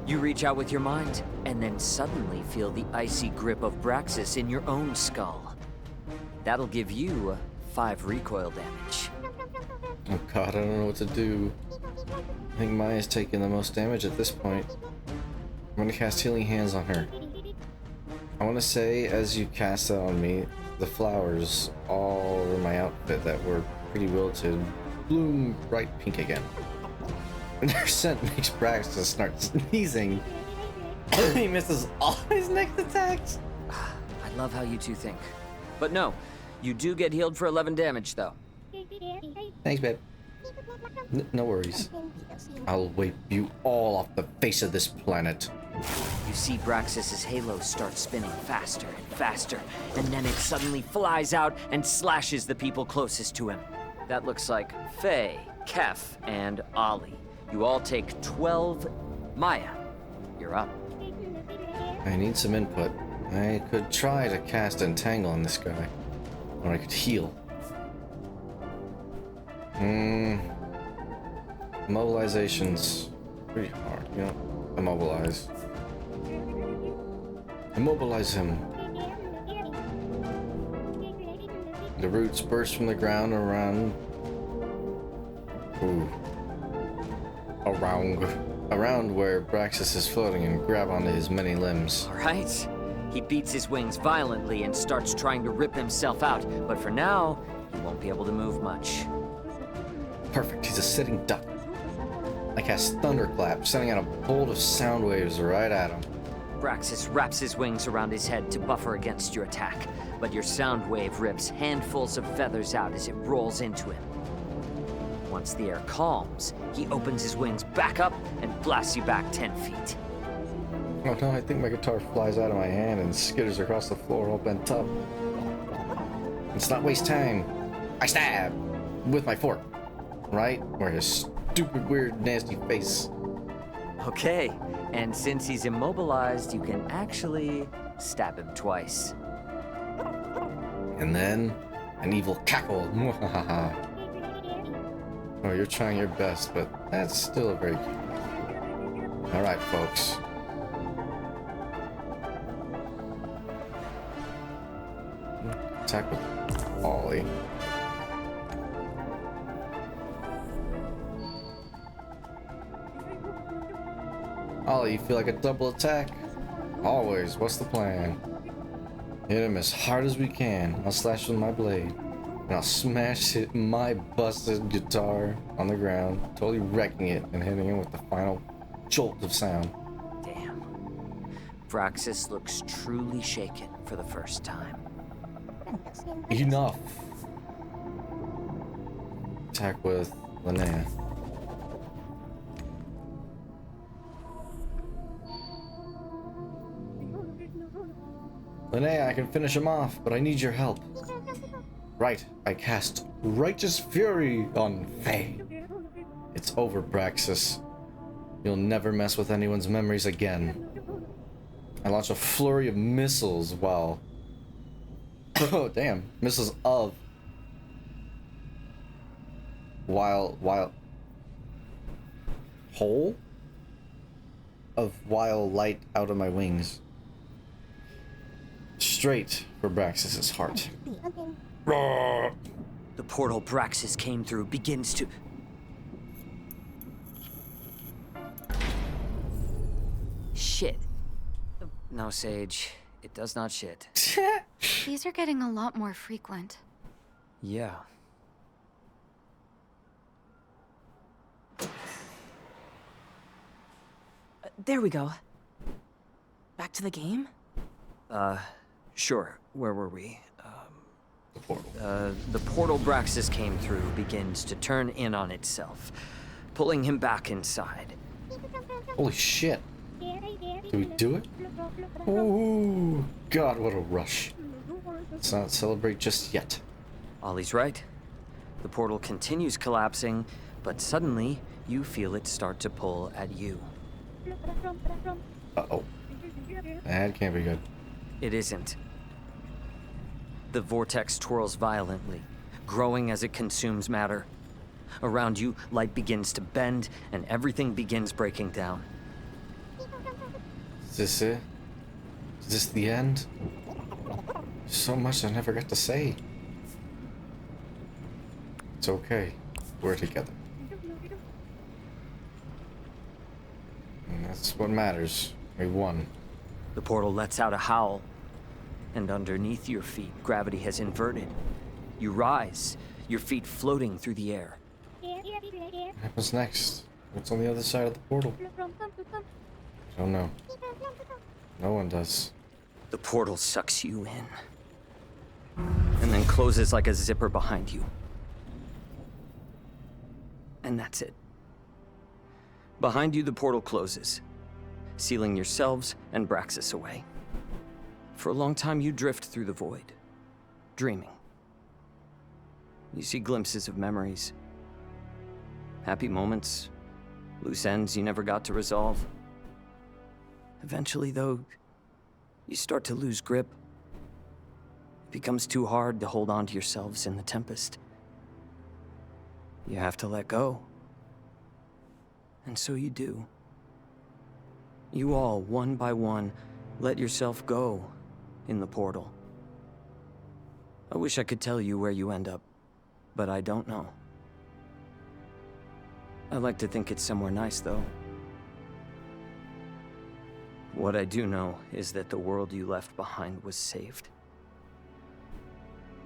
You reach out with your mind, and then suddenly feel the icy grip of Braxis in your own skull. That'll give you 5 recoil damage. Oh god, I don't know what to do. I think Maya's taking the most damage at this point. I'm gonna cast Healing Hands on her. I want to say, as you cast that on me, the flowers all over my outfit that were pretty wilted bloom bright pink again. And their scent makes Braxton start sneezing. He misses all his next attacks. I love how you two think. But no, you do get healed for 11 damage, though. Thanks, babe. No worries. I'll wipe you all off the face of this planet. You see Braxis' halo start spinning faster and faster, and then it suddenly flies out and slashes the people closest to him. That looks like Faye, Kef, and Ollie. You all take 12. Maya, you're up. I need some input. I could try to cast Entangle on this guy. Or I could heal. Mobilization's pretty hard, you know? Immobilize. Immobilize him. The roots burst from the ground around. Around where Braxis is floating and grab onto his many limbs. Alright. He beats his wings violently and starts trying to rip himself out, but for now, he won't be able to move much. Perfect, he's a sitting duck. I cast Thunderclap, sending out a bolt of sound waves right at him. Braxis wraps his wings around his head to buffer against your attack, but your sound wave rips handfuls of feathers out as it rolls into him. Once the air calms, he opens his wings back up and blasts you back 10 feet. Oh no, I think my guitar flies out of my hand and skitters across the floor all bent up. Let's not waste time. I stab with my fork, right where his stupid, weird, nasty face. Okay, and since he's immobilized, you can actually stab him twice. And then an evil cackle. Oh, you're trying your best, but that's still a very cute. All right, folks. Attack with Ollie. Ollie, you feel like a double attack? Always. What's the plan? Hit him as hard as we can. I'll slash with my blade. And I'll smash my busted guitar on the ground, totally wrecking it and hitting him with the final jolt of sound. Damn. Braxis looks truly shaken for the first time. Enough. Attack with Linnea. Linnea, I can finish him off, but I need your help. Right, I cast Righteous Fury on Faye. It's over, Braxis. You'll never mess with anyone's memories again. I launch a flurry of missiles while... Oh, damn. Missiles of... While... Whole? Of while light out of my wings. Straight for Braxis' heart. The portal Braxis came through begins to... Shit. No, Sage. It does not shit. These are getting a lot more frequent. Yeah. There we go. Back to the game? Sure. Where were we? The portal. The portal Braxis came through begins to turn in on itself, pulling him back inside. Holy shit. Did we do it? Oh, God, what a rush. Let's not celebrate just yet. Ollie's right. The portal continues collapsing, but suddenly you feel it start to pull at you. Uh-oh. That can't be good. It isn't. The vortex twirls violently, growing as it consumes matter. Around you, light begins to bend, and everything begins breaking down. Is this it? Is this the end? So much I never got to say. It's okay. We're together. And that's what matters. We won. The portal lets out a howl, and underneath your feet, gravity has inverted. You rise, your feet floating through the air. What happens next? What's on the other side of the portal? I don't know. No one does. The portal sucks you in, and then closes like a zipper behind you. And that's it. Behind you, the portal closes, sealing yourselves and Braxis away. For a long time, you drift through the void, dreaming. You see glimpses of memories, happy moments, loose ends you never got to resolve. Eventually, though, you start to lose grip. It becomes too hard to hold on to yourselves in the tempest. You have to let go. And so you do. You all, one by one, let yourself go in the portal. I wish I could tell you where you end up, but I don't know. I like to think it's somewhere nice, though. What I do know is that the world you left behind was saved.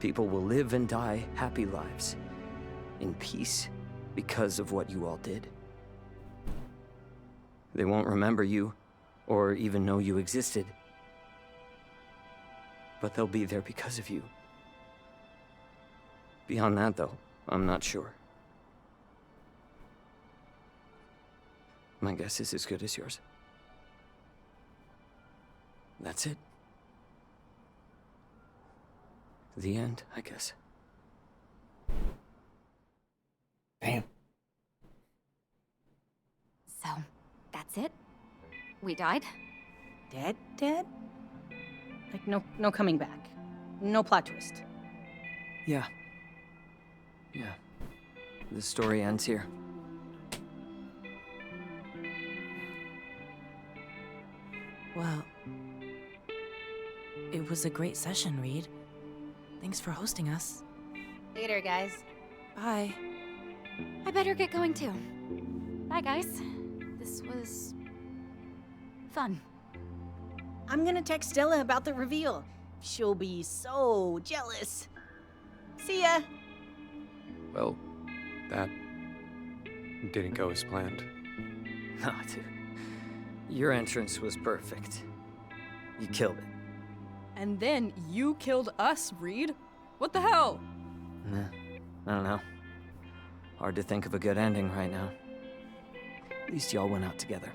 People will live and die happy lives, in peace, because of what you all did. They won't remember you, or even know you existed. But they'll be there because of you. Beyond that, though, I'm not sure. My guess is as good as yours. That's it. The end, I guess. Damn. So, that's it? We died? Dead? Dead? Like, no coming back. No plot twist. Yeah. Yeah. The story ends here. Well, it was a great session, Reed. Thanks for hosting us. Later, guys. Bye. I better get going too. Bye, guys. This was fun. I'm gonna text Stella about the reveal. She'll be so jealous. See ya. Well, that didn't go as planned. No, dude. Your entrance was perfect. You killed it. And then you killed us, Reed. What the hell? Nah, I don't know. Hard to think of a good ending right now. At least y'all went out together.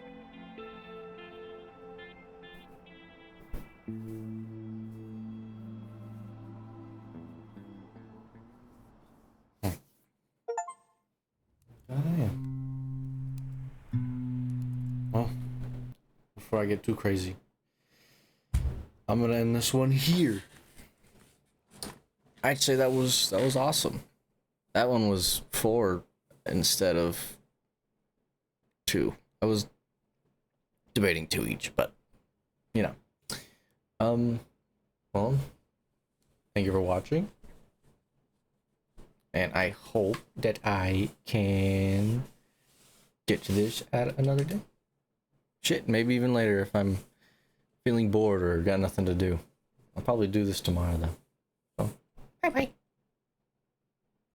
Well, before I get too crazy, I'm gonna end this one here. I'd say that was awesome. That one was 4 instead of 2. I was debating 2 each, but you know. Well, thank you for watching. And I hope that I can get to this at another day. Shit, maybe even later if I'm feeling bored or got nothing to do. I'll probably do this tomorrow though.